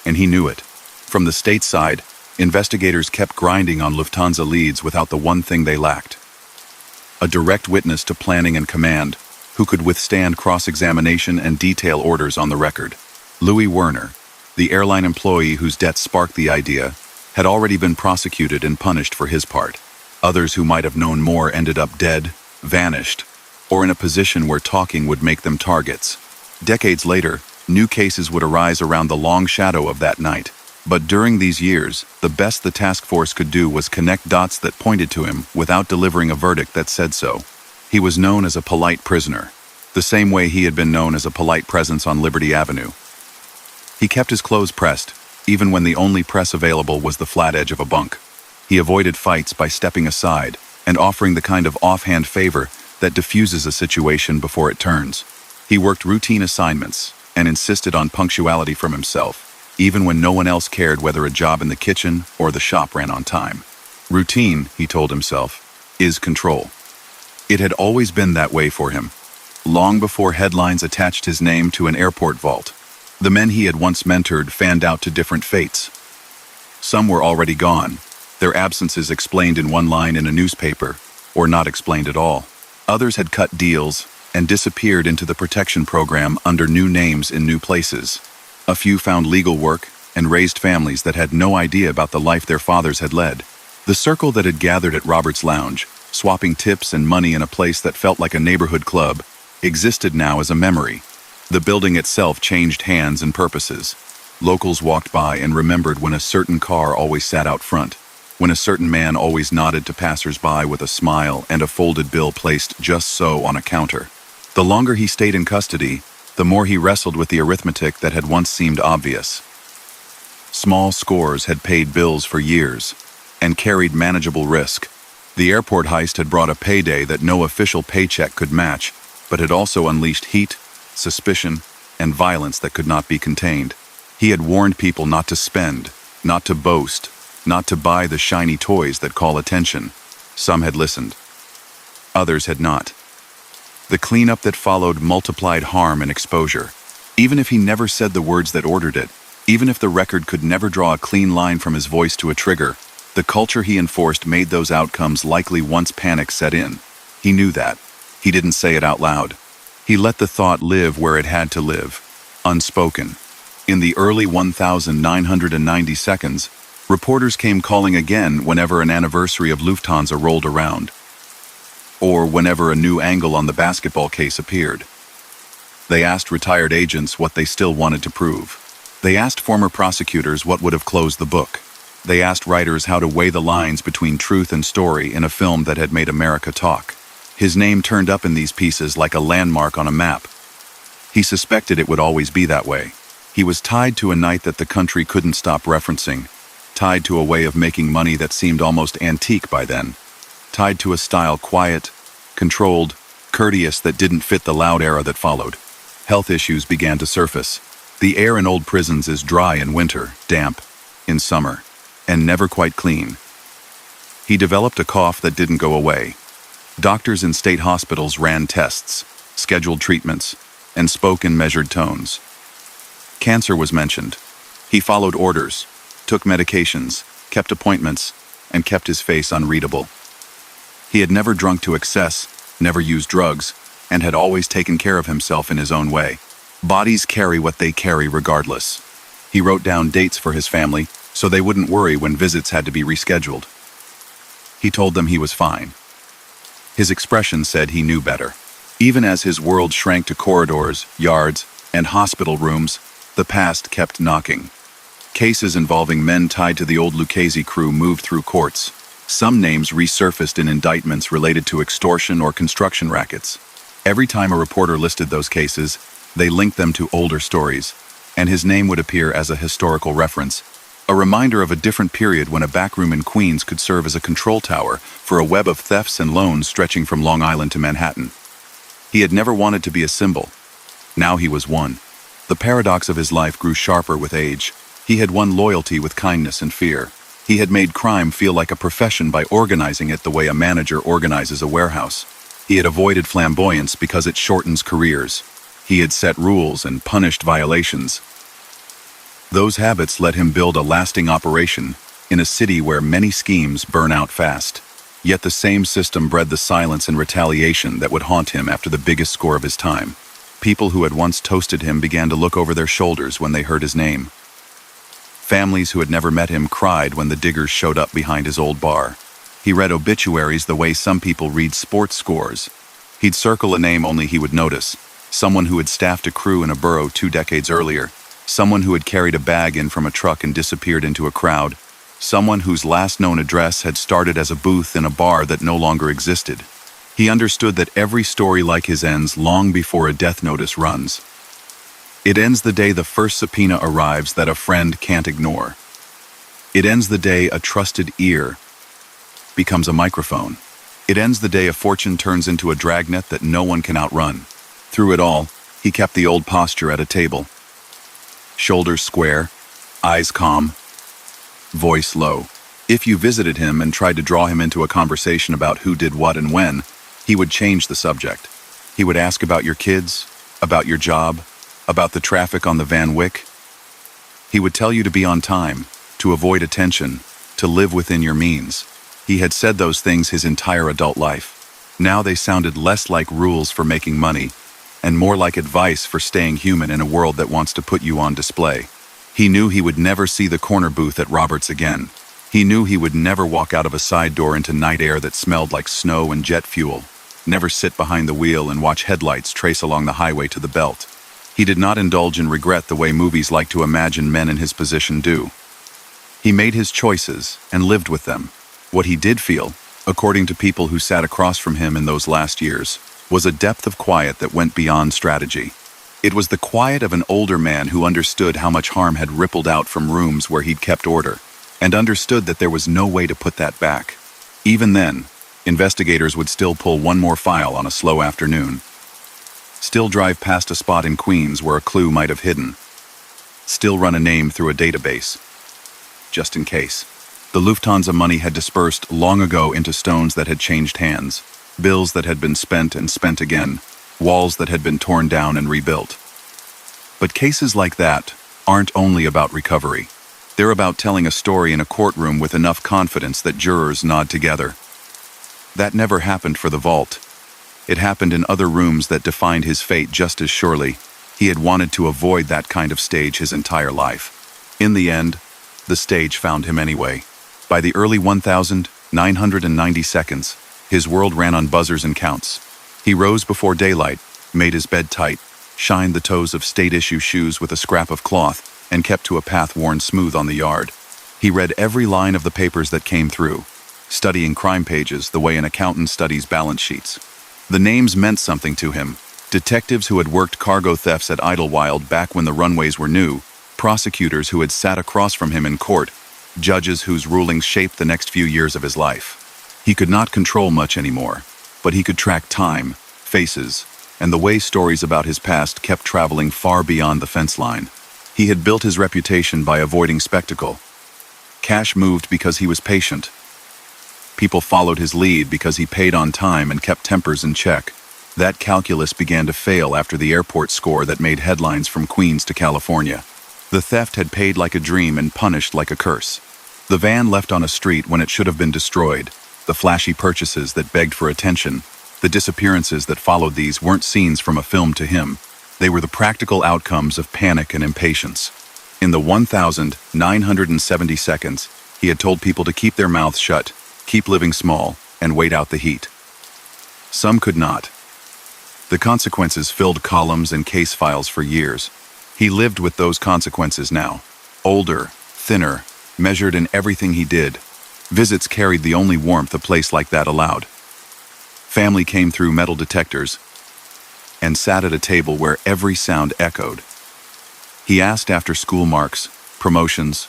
and he knew it. From the state side, investigators kept grinding on Lufthansa leads without the one thing they lacked: a direct witness to planning and command, who could withstand cross-examination and detail orders on the record. Louis Werner, the airline employee whose death sparked the idea, had already been prosecuted and punished for his part. Others who might have known more ended up dead, vanished, or in a position where talking would make them targets. Decades later, new cases would arise around the long shadow of that night. But during these years, the best the task force could do was connect dots that pointed to him without delivering a verdict that said so. He was known as a polite prisoner, the same way he had been known as a polite presence on Liberty Avenue. He kept his clothes pressed, even when the only press available was the flat edge of a bunk. He avoided fights by stepping aside and offering the kind of offhand favor that diffuses a situation before it turns. He worked routine assignments and insisted on punctuality from himself, even when no one else cared whether a job in the kitchen or the shop ran on time. Routine, he told himself, is control. It had always been that way for him, long before headlines attached his name to an airport vault. The men he had once mentored fanned out to different fates. Some were already gone, their absences explained in one line in a newspaper, or not explained at all. Others had cut deals and disappeared into the protection program under new names in new places. A few found legal work and raised families that had no idea about the life their fathers had led. The circle that had gathered at Robert's Lounge, swapping tips and money in a place that felt like a neighborhood club, existed now as a memory. The building itself changed hands and purposes. Locals walked by and remembered when a certain car always sat out front, when a certain man always nodded to passers-by with a smile and a folded bill placed just so on a counter. The longer he stayed in custody, the more he wrestled with the arithmetic that had once seemed obvious. Small scores had paid bills for years and carried manageable risk. The airport heist had brought a payday that no official paycheck could match, but had also unleashed heat, suspicion, and violence that could not be contained. He had warned people not to spend, not to boast, not to buy the shiny toys that call attention. Some had listened. Others had not. The cleanup that followed multiplied harm and exposure. Even if he never said the words that ordered it, even if the record could never draw a clean line from his voice to a trigger, the culture he enforced made those outcomes likely once panic set in. He knew that. He didn't say it out loud. He let the thought live where it had to live, unspoken. In the early 1990 seconds, reporters came calling again whenever an anniversary of Lufthansa rolled around, or whenever a new angle on the basketball case appeared. They asked retired agents what they still wanted to prove. They asked former prosecutors what would have closed the book. They asked writers how to weigh the lines between truth and story in a film that had made America talk. His name turned up in these pieces like a landmark on a map. He suspected it would always be that way. He was tied to a night that the country couldn't stop referencing, tied to a way of making money that seemed almost antique by then, tied to a style quiet, controlled, courteous that didn't fit the loud era that followed. Health issues began to surface. The air in old prisons is dry in winter, damp in summer, and never quite clean. He developed a cough that didn't go away. Doctors in state hospitals ran tests, scheduled treatments, and spoke in measured tones. Cancer was mentioned. He followed orders, took medications, kept appointments, and kept his face unreadable. He had never drunk to excess, never used drugs, and had always taken care of himself in his own way. Bodies carry what they carry regardless. He wrote down dates for his family so they wouldn't worry when visits had to be rescheduled. He told them he was fine. His expression said he knew better. Even as his world shrank to corridors, yards, and hospital rooms, the past kept knocking. Cases involving men tied to the old Lucchese crew moved through courts. Some names resurfaced in indictments related to extortion or construction rackets. Every time a reporter listed those cases, they linked them to older stories, and his name would appear as a historical reference, a reminder of a different period when a backroom in Queens could serve as a control tower for a web of thefts and loans stretching from Long Island to Manhattan. He had never wanted to be a symbol. Now he was one. The paradox of his life grew sharper with age. He had won loyalty with kindness and fear. He had made crime feel like a profession by organizing it the way a manager organizes a warehouse. He had avoided flamboyance because it shortens careers. He had set rules and punished violations. Those habits let him build a lasting operation in a city where many schemes burn out fast. Yet the same system bred the silence and retaliation that would haunt him after the biggest score of his time. People who had once toasted him began to look over their shoulders when they heard his name. Families who had never met him cried when the diggers showed up behind his old bar. He read obituaries the way some people read sports scores. He'd circle a name only he would notice. Someone who had staffed a crew in a borough 2 decades earlier. Someone who had carried a bag in from a truck and disappeared into a crowd. Someone whose last known address had started as a booth in a bar that no longer existed. He understood that every story like his ends long before a death notice runs. It ends the day the first subpoena arrives that a friend can't ignore. It ends the day a trusted ear becomes a microphone. It ends the day a fortune turns into a dragnet that no one can outrun. Through it all, he kept the old posture at a table. Shoulders square, eyes calm, voice low. If you visited him and tried to draw him into a conversation about who did what and when, he would change the subject. He would ask about your kids, about your job, about the traffic on the Van Wyck. He would tell you to be on time, to avoid attention, to live within your means. He had said those things his entire adult life. Now they sounded less like rules for making money, and more like advice for staying human in a world that wants to put you on display. He knew he would never see the corner booth at Roberts again. He knew he would never walk out of a side door into night air that smelled like snow and jet fuel, never sit behind the wheel and watch headlights trace along the highway to the belt. He did not indulge in regret the way movies like to imagine men in his position do. He made his choices and lived with them. What he did feel, according to people who sat across from him in those last years, was a depth of quiet that went beyond strategy. It was the quiet of an older man who understood how much harm had rippled out from rooms where he'd kept order, and understood that there was no way to put that back. Even then, investigators would still pull one more file on a slow afternoon. Still drive past a spot in Queens where a clue might have hidden. Still run a name through a database. Just in case. The Lufthansa money had dispersed long ago into stones that had changed hands, bills that had been spent and spent again, walls that had been torn down and rebuilt. But cases like that aren't only about recovery. They're about telling a story in a courtroom with enough confidence that jurors nod together. That never happened for the vault. It happened in other rooms that defined his fate just as surely. He had wanted to avoid that kind of stage his entire life. In the end, the stage found him anyway. By the early 1990 seconds, his world ran on buzzers and counts. He rose before daylight, made his bed tight, shined the toes of state-issue shoes with a scrap of cloth, and kept to a path worn smooth on the yard. He read every line of the papers that came through, studying crime pages the way an accountant studies balance sheets. The names meant something to him. Detectives who had worked cargo thefts at Idlewild back when the runways were new, prosecutors who had sat across from him in court, judges whose rulings shaped the next few years of his life. He could not control much anymore, but he could track time, faces, and the way stories about his past kept traveling far beyond the fence line. He had built his reputation by avoiding spectacle. Cash moved because he was patient. People followed his lead because he paid on time and kept tempers in check. That calculus began to fail after the airport score that made headlines from Queens to California. The theft had paid like a dream and punished like a curse. The van left on a street when it should have been destroyed. The flashy purchases that begged for attention, the disappearances that followed these weren't scenes from a film to him. They were the practical outcomes of panic and impatience. In the 1970 seconds, he had told people to keep their mouths shut, keep living small, and wait out the heat. Some could not. The consequences filled columns and case files for years. He lived with those consequences now. Older, thinner, measured in everything he did. Visits carried the only warmth a place like that allowed. Family came through metal detectors and sat at a table where every sound echoed. He asked after school marks, promotions,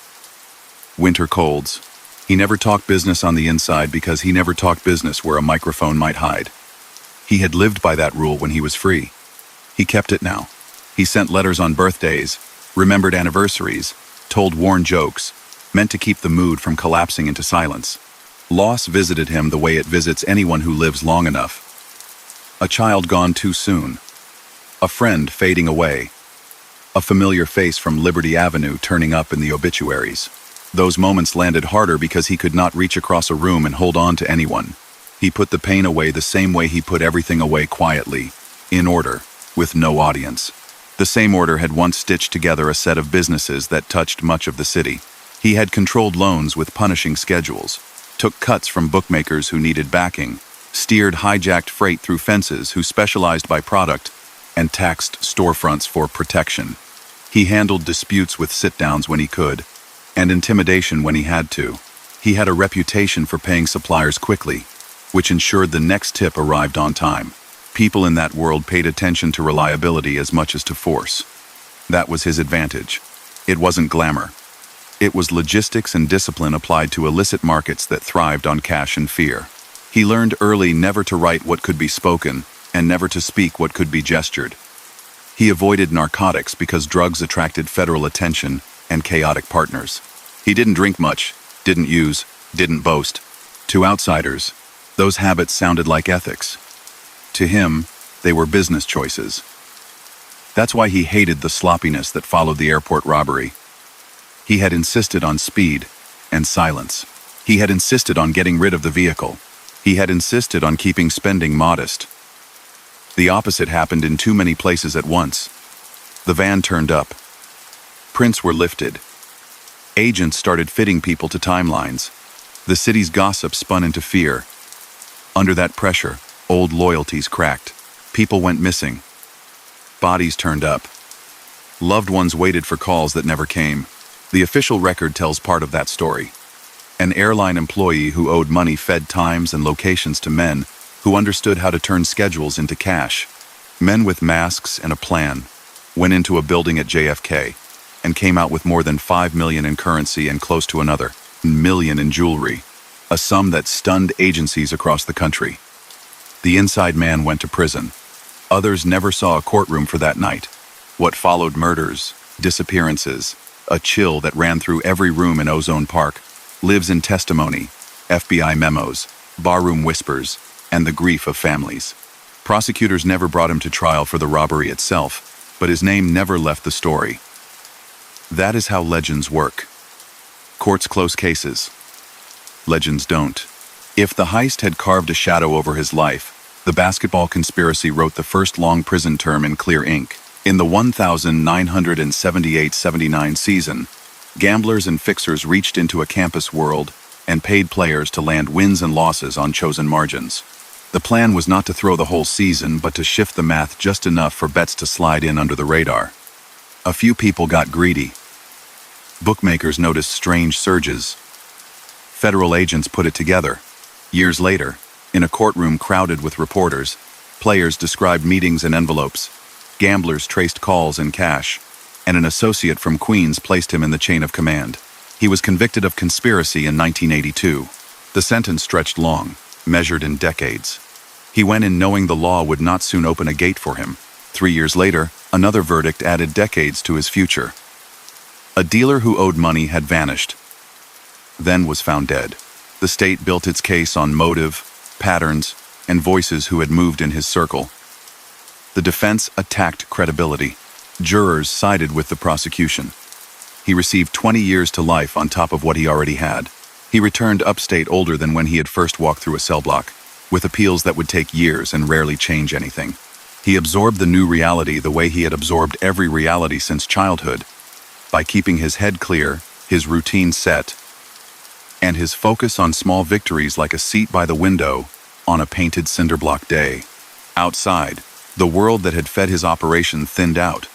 winter colds. He never talked business on the inside because he never talked business where a microphone might hide. He had lived by that rule when he was free. He kept it now. He sent letters on birthdays, remembered anniversaries, told worn jokes, meant to keep the mood from collapsing into silence. Loss visited him the way it visits anyone who lives long enough. A child gone too soon. A friend fading away. A familiar face from Liberty Avenue turning up in the obituaries. Those moments landed harder because he could not reach across a room and hold on to anyone. He put the pain away the same way he put everything away quietly, in order, with no audience. The same order had once stitched together a set of businesses that touched much of the city. He had controlled loans with punishing schedules, took cuts from bookmakers who needed backing, steered hijacked freight through fences who specialized by product, and taxed storefronts for protection. He handled disputes with sit-downs when he could, and intimidation when he had to. He had a reputation for paying suppliers quickly, which ensured the next tip arrived on time. People in that world paid attention to reliability as much as to force. That was his advantage. It wasn't glamour. It was logistics and discipline applied to illicit markets that thrived on cash and fear. He learned early never to write what could be spoken, and never to speak what could be gestured. He avoided narcotics because drugs attracted federal attention and chaotic partners. He didn't drink much, didn't use, didn't boast. To outsiders, those habits sounded like ethics. To him, they were business choices. That's why he hated the sloppiness that followed the airport robbery. He had insisted on speed and silence. He had insisted on getting rid of the vehicle. He had insisted on keeping spending modest. The opposite happened in too many places at once. The van turned up. Prints were lifted. Agents started fitting people to timelines. The city's gossip spun into fear. Under that pressure, old loyalties cracked. People went missing. Bodies turned up. Loved ones waited for calls that never came. The official record tells part of that story. An airline employee who owed money fed times and locations to men who understood how to turn schedules into cash. Men with masks and a plan went into a building at JFK and came out with more than $5 million in currency and close to another $1 million in jewelry, a sum that stunned agencies across the country. The inside man went to prison. Others never saw a courtroom for that night. What followed: murders, disappearances, a chill that ran through every room in Ozone Park, lives in testimony, FBI memos, barroom whispers, and the grief of families. Prosecutors never brought him to trial for the robbery itself, but his name never left the story. That is how legends work. Courts close cases. Legends don't. If the heist had carved a shadow over his life, the basketball conspiracy wrote the first long prison term in clear ink. In the 1978-79 season, gamblers and fixers reached into a campus world and paid players to land wins and losses on chosen margins. The plan was not to throw the whole season, but to shift the math just enough for bets to slide in under the radar. A few people got greedy. Bookmakers noticed strange surges. Federal agents put it together. Years later, in a courtroom crowded with reporters, players described meetings in envelopes, gamblers traced calls in cash, and an associate from Queens placed him in the chain of command. He was convicted of conspiracy in 1982. The sentence stretched long, measured in decades. He went in knowing the law would not soon open a gate for him. 3 years later, another verdict added decades to his future. A dealer who owed money had vanished, then was found dead. The state built its case on motive, patterns, and voices who had moved in his circle. The defense attacked credibility. Jurors sided with the prosecution. He received 20 years to life on top of what he already had. He returned upstate older than when he had first walked through a cell block, with appeals that would take years and rarely change anything. He absorbed the new reality the way he had absorbed every reality since childhood, by keeping his head clear, his routine set, and his focus on small victories like a seat by the window on a painted cinderblock day. Outside, the world that had fed his operation thinned out.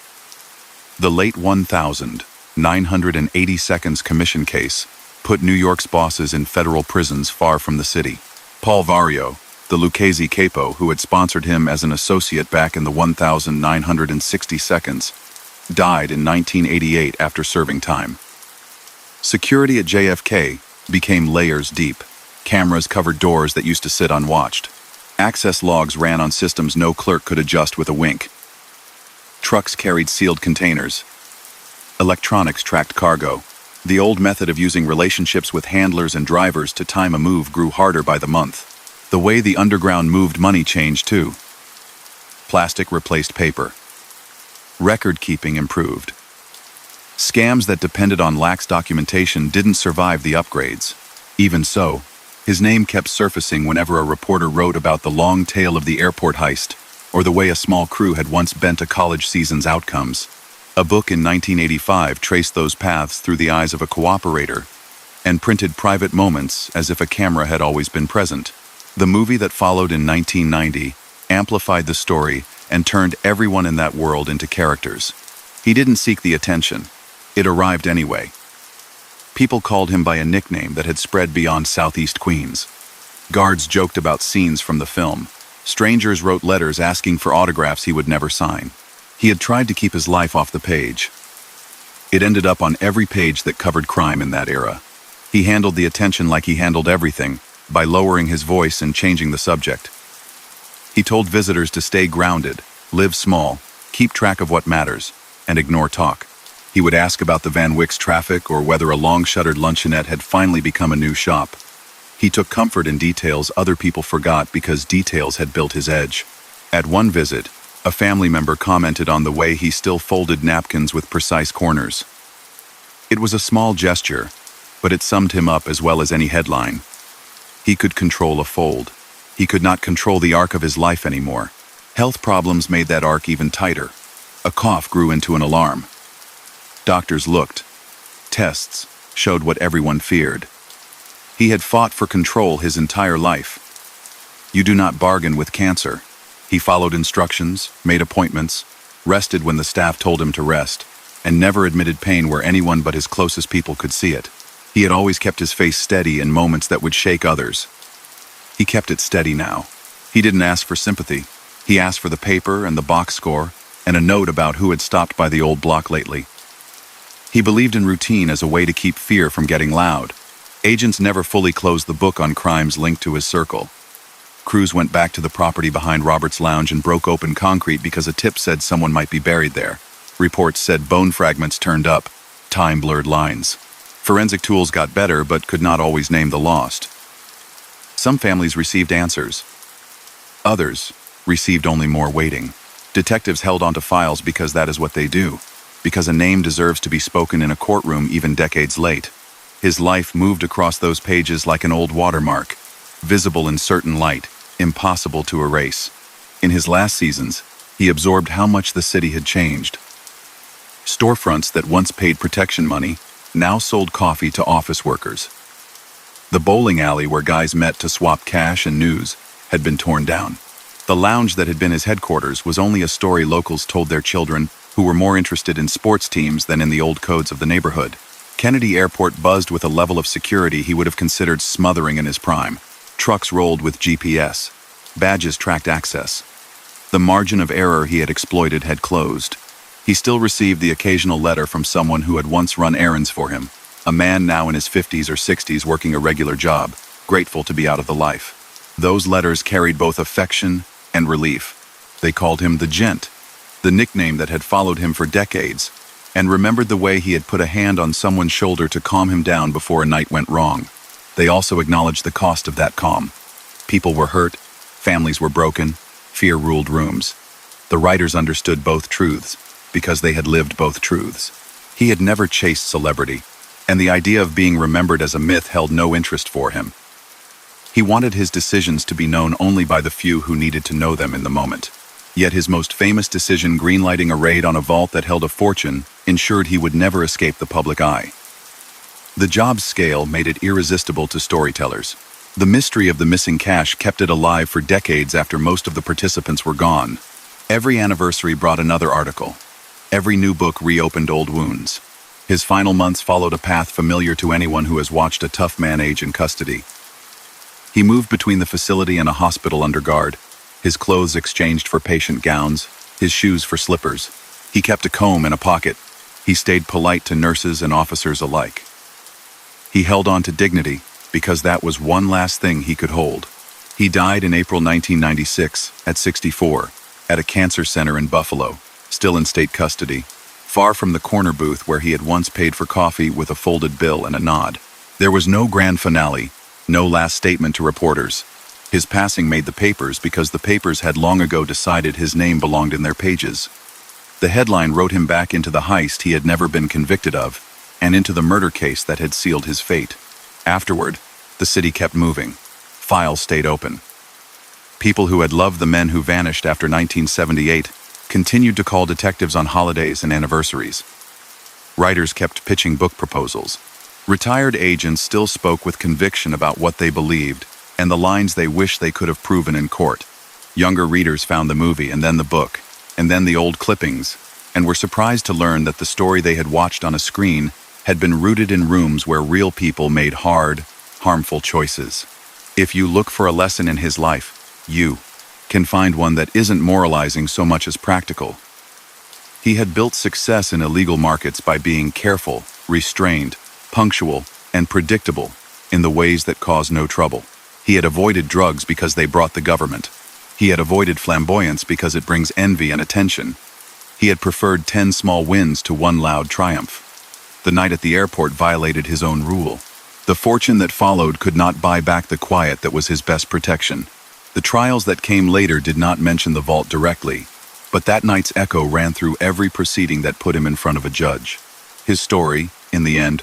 The late 1982 commission case put New York's bosses in federal prisons far from the city. Paul Vario, the Lucchese capo who had sponsored him as an associate back in the 1962, died in 1988 after serving time. Security at JFK became layers deep. Cameras covered doors that used to sit unwatched. Access logs ran on systems no clerk could adjust with a wink. Trucks carried sealed containers. Electronics tracked cargo. The old method of using relationships with handlers and drivers to time a move grew harder by the month. The way the underground moved money changed too. Plastic replaced paper. Record keeping improved. Scams that depended on lax documentation didn't survive the upgrades. Even so, his name kept surfacing whenever a reporter wrote about the long tale of the airport heist, or the way a small crew had once bent a college season's outcomes. A book in 1985 traced those paths through the eyes of a cooperator and printed private moments as if a camera had always been present. The movie that followed in 1990 amplified the story and turned everyone in that world into characters. He didn't seek the attention. It arrived anyway. People called him by a nickname that had spread beyond Southeast Queens. Guards joked about scenes from the film. Strangers wrote letters asking for autographs he would never sign. He had tried to keep his life off the page. It ended up on every page that covered crime in that era. He handled the attention like he handled everything, by lowering his voice and changing the subject. He told visitors to stay grounded, live small, keep track of what matters, and ignore talk. He would ask about the Van Wyck's traffic or whether a long-shuttered luncheonette had finally become a new shop. He took comfort in details other people forgot because details had built his edge. At one visit, a family member commented on the way he still folded napkins with precise corners. It was a small gesture, but it summed him up as well as any headline. He could control a fold. He could not control the arc of his life anymore. Health problems made that arc even tighter. A cough grew into an alarm. Doctors looked. Tests showed what everyone feared. He had fought for control his entire life. You do not bargain with cancer. He followed instructions, made appointments, rested when the staff told him to rest, and never admitted pain where anyone but his closest people could see it. He had always kept his face steady in moments that would shake others. He kept it steady now. He didn't ask for sympathy. He asked for the paper and the box score, and a note about who had stopped by the old block lately. He believed in routine as a way to keep fear from getting loud. Agents never fully closed the book on crimes linked to his circle. Crews went back to the property behind Robert's Lounge and broke open concrete because a tip said someone might be buried there. Reports said bone fragments turned up, time blurred lines. Forensic tools got better but could not always name the lost. Some families received answers. Others received only more waiting. Detectives held onto files because that is what they do, because a name deserves to be spoken in a courtroom even decades late. His life moved across those pages like an old watermark, visible in certain light, impossible to erase. In his last seasons, he absorbed how much the city had changed. Storefronts that once paid protection money now sold coffee to office workers. The bowling alley where guys met to swap cash and news had been torn down. The lounge that had been his headquarters was only a story locals told their children who were more interested in sports teams than in the old codes of the neighborhood. Kennedy Airport buzzed with a level of security he would have considered smothering in his prime. Trucks rolled with GPS. Badges tracked access. The margin of error he had exploited had closed. He still received the occasional letter from someone who had once run errands for him, a man now in his 50s or 60s working a regular job, grateful to be out of the life. Those letters carried both affection and relief. They called him the Gent, the nickname that had followed him for decades, and remembered the way he had put a hand on someone's shoulder to calm him down before a night went wrong. They also acknowledged the cost of that calm. People were hurt, families were broken, fear ruled rooms. The writers understood both truths, because they had lived both truths. He had never chased celebrity, and the idea of being remembered as a myth held no interest for him. He wanted his decisions to be known only by the few who needed to know them in the moment. Yet his most famous decision, greenlighting a raid on a vault that held a fortune, ensured he would never escape the public eye. The job's scale made it irresistible to storytellers. The mystery of the missing cash kept it alive for decades after most of the participants were gone. Every anniversary brought another article. Every new book reopened old wounds. His final months followed a path familiar to anyone who has watched a tough man age in custody. He moved between the facility and a hospital under guard, his clothes exchanged for patient gowns, his shoes for slippers. He kept a comb in a pocket. He stayed polite to nurses and officers alike. He held on to dignity because that was one last thing he could hold. He died in April 1996 at 64 at a cancer center in Buffalo, still in state custody, far from the corner booth where he had once paid for coffee with a folded bill and a nod. There was no grand finale, no last statement to reporters. His passing made the papers because the papers had long ago decided his name belonged in their pages. The headline wrote him back into the heist he had never been convicted of, and into the murder case that had sealed his fate. Afterward, the city kept moving. Files stayed open. People who had loved the men who vanished after 1978 continued to call detectives on holidays and anniversaries. Writers kept pitching book proposals. Retired agents still spoke with conviction about what they believed and the lines they wished they could have proven in court. Younger readers found the movie and then the book, and then the old clippings, and were surprised to learn that the story they had watched on a screen had been rooted in rooms where real people made hard, harmful choices. If you look for a lesson in his life, you can find one that isn't moralizing so much as practical. He had built success in illegal markets by being careful, restrained, punctual, and predictable in the ways that cause no trouble. He had avoided drugs because they brought the government. He had avoided flamboyance because it brings envy and attention. He had preferred 10 small wins to one loud triumph. The night at the airport violated his own rule. The fortune that followed could not buy back the quiet that was his best protection. The trials that came later did not mention the vault directly, but that night's echo ran through every proceeding that put him in front of a judge. His story, in the end,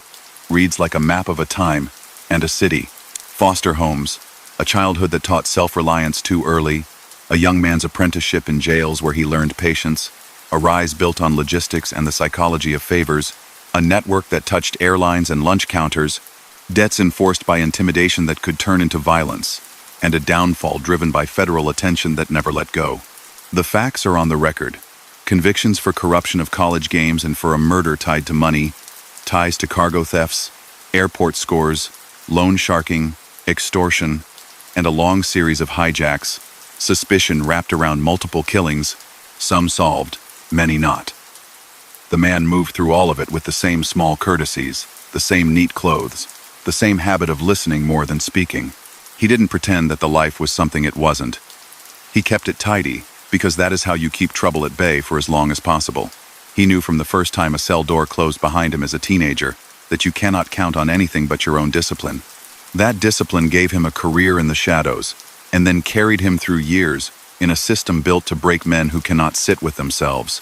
reads like a map of a time and a city. Foster homes, a childhood that taught self-reliance too early, a young man's apprenticeship in jails where he learned patience, a rise built on logistics and the psychology of favors, a network that touched airlines and lunch counters, debts enforced by intimidation that could turn into violence, and a downfall driven by federal attention that never let go. The facts are on the record. Convictions for corruption of college games and for a murder tied to money, ties to cargo thefts, airport scores, loan sharking, extortion, and a long series of hijacks, suspicion wrapped around multiple killings, some solved, many not. The man moved through all of it with the same small courtesies, the same neat clothes, the same habit of listening more than speaking. He didn't pretend that the life was something it wasn't. He kept it tidy, because that is how you keep trouble at bay for as long as possible. He knew from the first time a cell door closed behind him as a teenager that you cannot count on anything but your own discipline. That discipline gave him a career in the shadows, and then carried him through years in a system built to break men who cannot sit with themselves.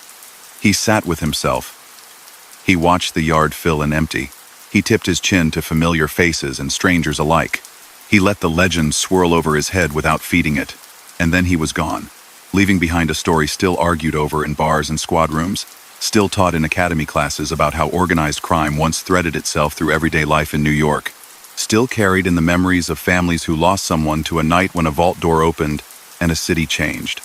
He sat with himself. He watched the yard fill and empty. He tipped his chin to familiar faces and strangers alike. He let the legend swirl over his head without feeding it. And then he was gone, leaving behind a story still argued over in bars and squad rooms, still taught in academy classes about how organized crime once threaded itself through everyday life in New York, still carried in the memories of families who lost someone to a night when a vault door opened and a city changed.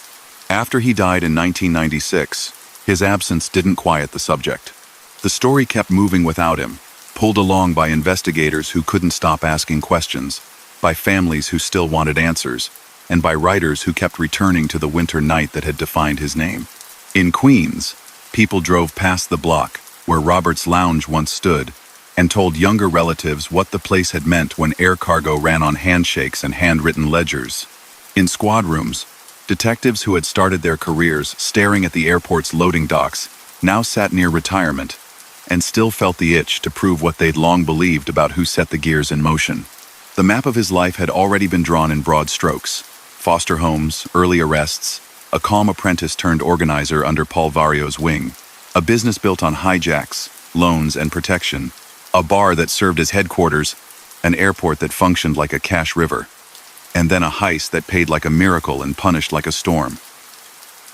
After he died in 1996, his absence didn't quiet the subject. The story kept moving without him, pulled along by investigators who couldn't stop asking questions, by families who still wanted answers, and by writers who kept returning to the winter night that had defined his name. In Queens, people drove past the block where Robert's Lounge once stood and told younger relatives what the place had meant when air cargo ran on handshakes and handwritten ledgers. In squad rooms, detectives who had started their careers staring at the airport's loading docks now sat near retirement and still felt the itch to prove what they'd long believed about who set the gears in motion. The map of his life had already been drawn in broad strokes: foster homes, early arrests, a calm apprentice turned organizer under Paul Vario's wing, a business built on hijacks, loans, and protection, a bar that served as headquarters, an airport that functioned like a cash river, and then a heist that paid like a miracle and punished like a storm.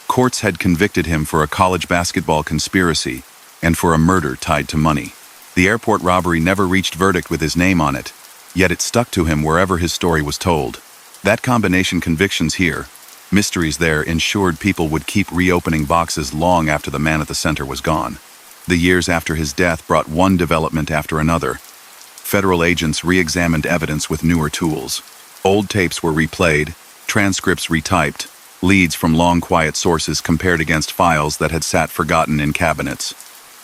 Courts had convicted him for a college basketball conspiracy and for a murder tied to money. The airport robbery never reached verdict with his name on it, yet it stuck to him wherever his story was told. That combination, convictions here, mysteries there, ensured people would keep reopening boxes long after the man at the center was gone. The years after his death brought one development after another. Federal agents re-examined evidence with newer tools. Old tapes were replayed, transcripts retyped, leads from long quiet sources compared against files that had sat forgotten in cabinets.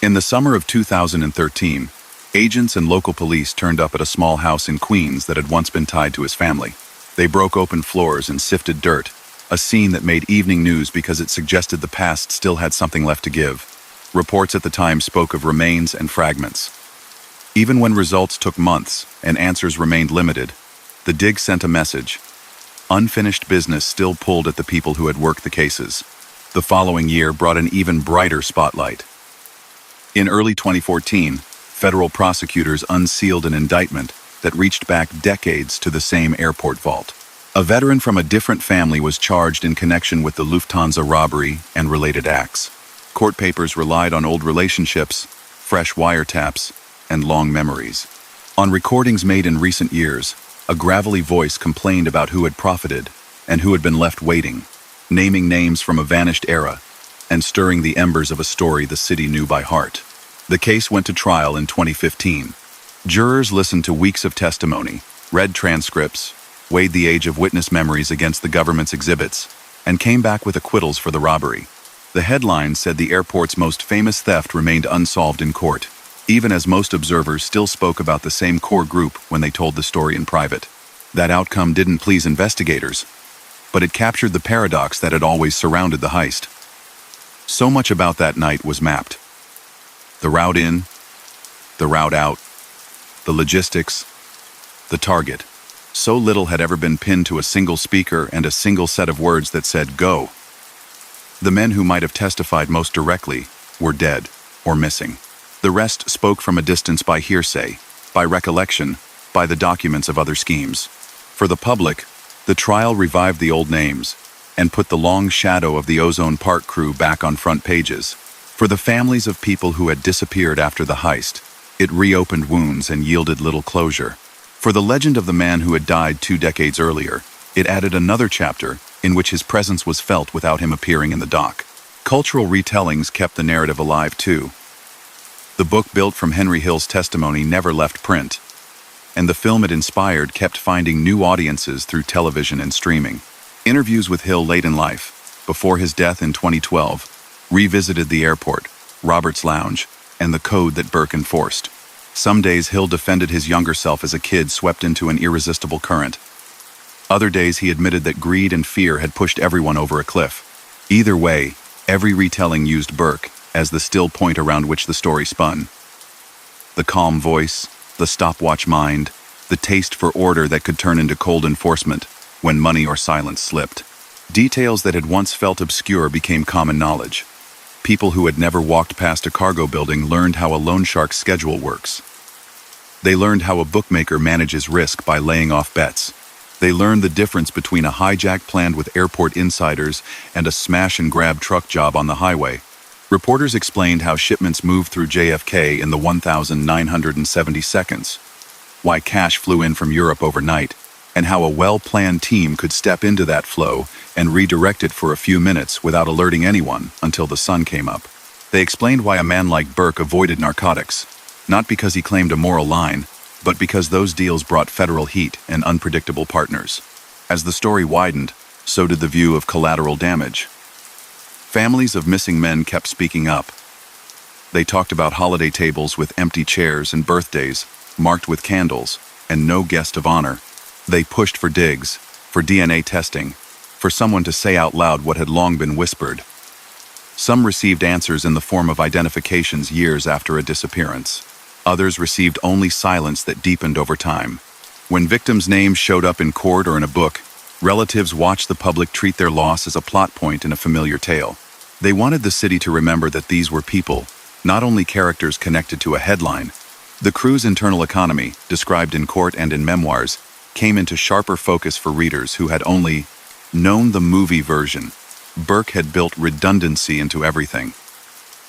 In the summer of 2013, agents and local police turned up at a small house in Queens that had once been tied to his family. They broke open floors and sifted dirt, a scene that made evening news because it suggested the past still had something left to give. Reports at the time spoke of remains and fragments. Even when results took months and answers remained limited, the dig sent a message. Unfinished business still pulled at the people who had worked the cases. The following year brought an even brighter spotlight. In early 2014, federal prosecutors unsealed an indictment that reached back decades to the same airport vault. A veteran from a different family was charged in connection with the Lufthansa robbery and related acts. Court papers relied on old relationships, fresh wiretaps, and long memories. On recordings made in recent years, a gravelly voice complained about who had profited and who had been left waiting, naming names from a vanished era and stirring the embers of a story the city knew by heart. The case went to trial in 2015. Jurors listened to weeks of testimony, read transcripts, weighed the age of witness memories against the government's exhibits, and came back with acquittals for the robbery. The headline said the airport's most famous theft remained unsolved in court, even as most observers still spoke about the same core group when they told the story in private. That outcome didn't please investigators, but it captured the paradox that had always surrounded the heist. So much about that night was mapped. The route in, the route out, the logistics, the target. So little had ever been pinned to a single speaker and a single set of words that said, "Go." The men who might have testified most directly were dead or missing. The rest spoke from a distance by hearsay, by recollection, by the documents of other schemes. For the public, the trial revived the old names and put the long shadow of the Ozone Park crew back on front pages. For the families of people who had disappeared after the heist, it reopened wounds and yielded little closure. For the legend of the man who had died 2 decades earlier, it added another chapter in which his presence was felt without him appearing in the dock. Cultural retellings kept the narrative alive too. The book built from Henry Hill's testimony never left print, and the film it inspired kept finding new audiences through television and streaming. Interviews with Hill late in life, before his death in 2012, revisited the airport, Robert's Lounge, and the code that Burke enforced. Some days Hill defended his younger self as a kid swept into an irresistible current. Other days he admitted that greed and fear had pushed everyone over a cliff. Either way, every retelling used Burke as the still point around which the story spun. The calm voice, the stopwatch mind, the taste for order that could turn into cold enforcement when money or silence slipped. Details that had once felt obscure became common knowledge. People who had never walked past a cargo building learned how a loan shark's schedule works. They learned how a bookmaker manages risk by laying off bets. They learned the difference between a hijack planned with airport insiders and a smash-and-grab truck job on the highway. Reporters explained how shipments moved through JFK in the 1,970 seconds, why cash flew in from Europe overnight, and how a well-planned team could step into that flow and redirect it for a few minutes without alerting anyone until the sun came up. They explained why a man like Burke avoided narcotics, not because he claimed a moral line, but because those deals brought federal heat and unpredictable partners. As the story widened, so did the view of collateral damage. Families of missing men kept speaking up. They talked about holiday tables with empty chairs and birthdays marked with candles and no guest of honor. They pushed for digs, for DNA testing, for someone to say out loud what had long been whispered. Some received answers in the form of identifications years after a disappearance. Others received only silence that deepened over time. When victims' names showed up in court or in a book, relatives watched the public treat their loss as a plot point in a familiar tale. They wanted the city to remember that these were people, not only characters connected to a headline. The crew's internal economy, described in court and in memoirs, came into sharper focus for readers who had only known the movie version. Burke had built redundancy into everything.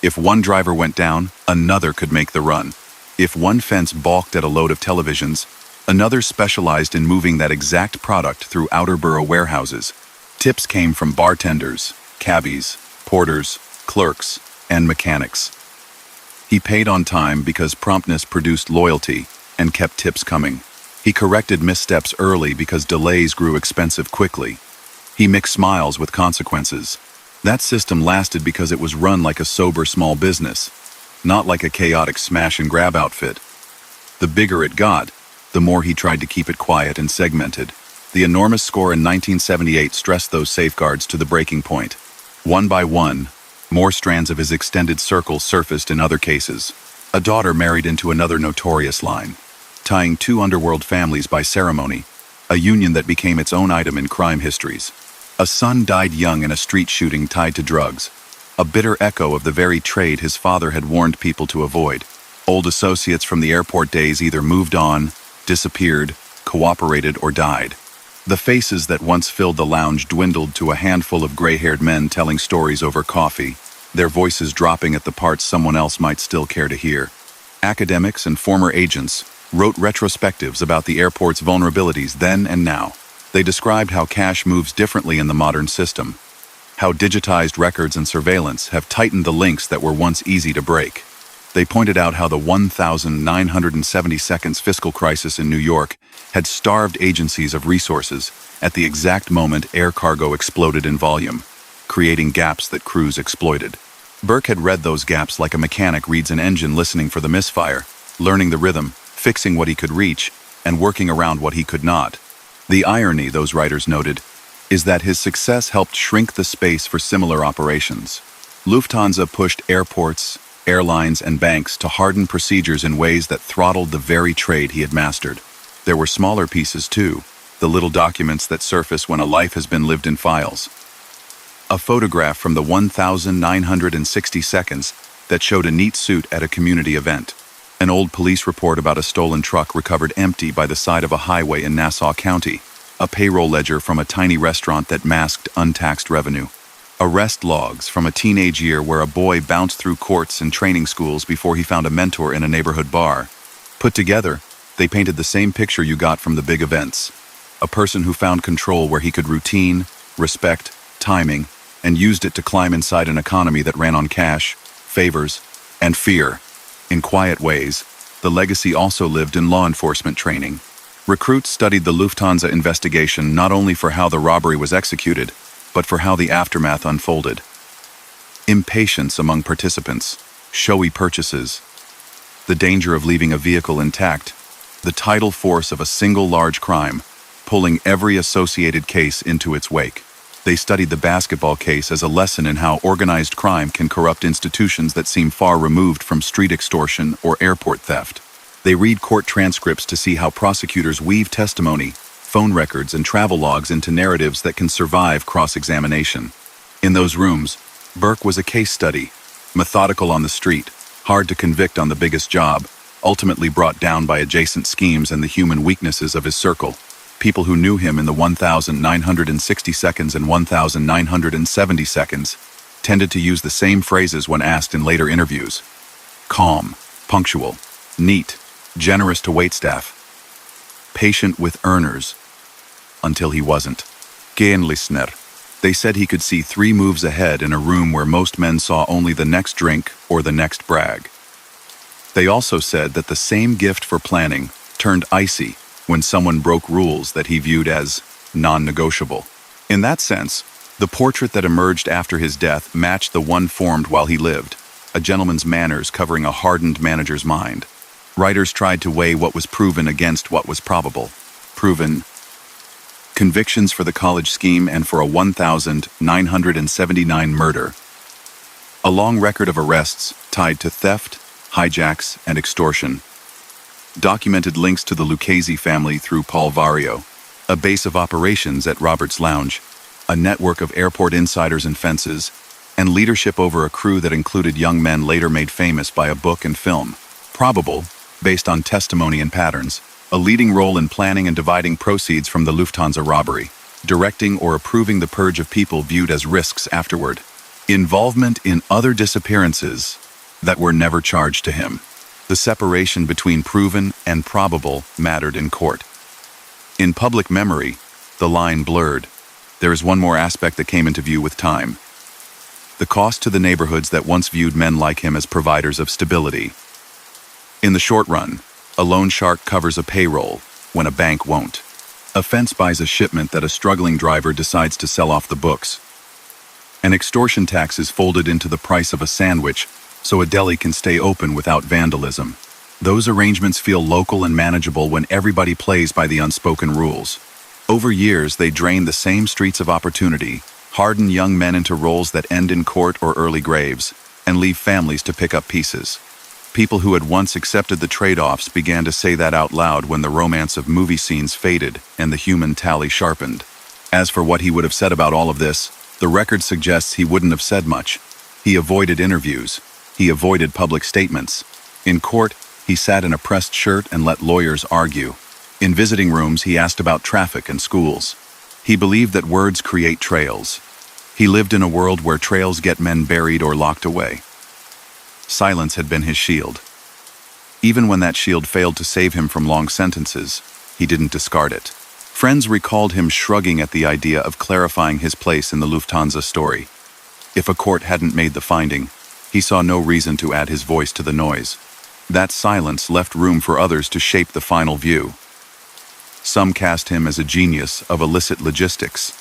If one driver went down, another could make the run. If one fence balked at a load of televisions, another specialized in moving that exact product through outer borough warehouses. Tips came from bartenders, cabbies, porters, clerks, and mechanics. He paid on time because promptness produced loyalty and kept tips coming. He corrected missteps early because delays grew expensive quickly. He mixed smiles with consequences. That system lasted because it was run like a sober small business, not like a chaotic smash-and-grab outfit. The bigger it got, the more he tried to keep it quiet and segmented. The enormous score in 1978 stressed those safeguards to the breaking point. One by one, more strands of his extended circle surfaced in other cases. A daughter married into another notorious line, tying two underworld families by ceremony, a union that became its own item in crime histories. A son died young in a street shooting tied to drugs, a bitter echo of the very trade his father had warned people to avoid. Old associates from the airport days either moved on, disappeared, cooperated, or died. The faces that once filled the lounge dwindled to a handful of gray-haired men telling stories over coffee, their voices dropping at the parts someone else might still care to hear. Academics and former agents wrote retrospectives about the airport's vulnerabilities then and now. They described how cash moves differently in the modern system, how digitized records and surveillance have tightened the links that were once easy to break. They pointed out how the 1,970 seconds fiscal crisis in New York had starved agencies of resources at the exact moment air cargo exploded in volume, creating gaps that crews exploited. Burke had read those gaps like a mechanic reads an engine listening for the misfire, learning the rhythm, fixing what he could reach, and working around what he could not. The irony, those writers noted, is that his success helped shrink the space for similar operations. Lufthansa pushed airports, airlines, and banks to harden procedures in ways that throttled the very trade he had mastered. There were smaller pieces too, the little documents that surface when a life has been lived in files. A photograph from the 1,960 seconds that showed a neat suit at a community event. An old police report about a stolen truck recovered empty by the side of a highway in Nassau County. A payroll ledger from a tiny restaurant that masked untaxed revenue. Arrest logs from a teenage year where a boy bounced through courts and training schools before he found a mentor in a neighborhood bar. Put together, they painted the same picture you got from the big events. A person who found control where he could routine, respect, timing, and used it to climb inside an economy that ran on cash, favors, and fear. In quiet ways, the legacy also lived in law enforcement training. Recruits studied the Lufthansa investigation not only for how the robbery was executed, but for how the aftermath unfolded. Impatience among participants, showy purchases, the danger of leaving a vehicle intact, the tidal force of a single large crime, pulling every associated case into its wake. They studied the basketball case as a lesson in how organized crime can corrupt institutions that seem far removed from street extortion or airport theft. They read court transcripts to see how prosecutors weave testimony, phone records, and travel logs into narratives that can survive cross-examination. In those rooms, Burke was a case study, methodical on the street, hard to convict on the biggest job, ultimately brought down by adjacent schemes and the human weaknesses of his circle. People who knew him in the 1,960 seconds and 1,970 seconds tended to use the same phrases when asked in later interviews. Calm, punctual, neat, generous to waitstaff, patient with earners, until he wasn't. Gen listener. They said he could see 3 moves ahead in a room where most men saw only the next drink or the next brag. They also said that the same gift for planning turned icy when someone broke rules that he viewed as non-negotiable. In that sense, the portrait that emerged after his death matched the one formed while he lived, a gentleman's manners covering a hardened manager's mind. Writers tried to weigh what was proven against what was probable. Proven convictions for the college scheme and for a 1,979 murder. A long record of arrests tied to theft, hijacks, and extortion. Documented links to the Lucchese family through Paul Vario, a base of operations at Robert's Lounge, a network of airport insiders and fences, and leadership over a crew that included young men later made famous by a book and film. Probable, based on testimony and patterns, a leading role in planning and dividing proceeds from the Lufthansa robbery, directing or approving the purge of people viewed as risks afterward. Involvement in other disappearances that were never charged to him. The separation between proven and probable mattered in court. In public memory, the line blurred. There is one more aspect that came into view with time. The cost to the neighborhoods that once viewed men like him as providers of stability. In the short run, a loan shark covers a payroll when a bank won't. A fence buys a shipment that a struggling driver decides to sell off the books. An extortion tax is folded into the price of a sandwich so a deli can stay open without vandalism. Those arrangements feel local and manageable when everybody plays by the unspoken rules. Over years, they drain the same streets of opportunity, harden young men into roles that end in court or early graves, and leave families to pick up pieces. People who had once accepted the trade-offs began to say that out loud when the romance of movie scenes faded and the human tally sharpened. As for what he would have said about all of this, the record suggests he wouldn't have said much. He avoided interviews. He avoided public statements. In court, he sat in a pressed shirt and let lawyers argue. In visiting rooms, he asked about traffic and schools. He believed that words create trails. He lived in a world where trails get men buried or locked away. Silence had been his shield. Even when that shield failed to save him from long sentences, he didn't discard it. Friends recalled him shrugging at the idea of clarifying his place in the Lufthansa story. If a court hadn't made the finding, he saw no reason to add his voice to the noise. That silence left room for others to shape the final view. Some cast him as a genius of illicit logistics.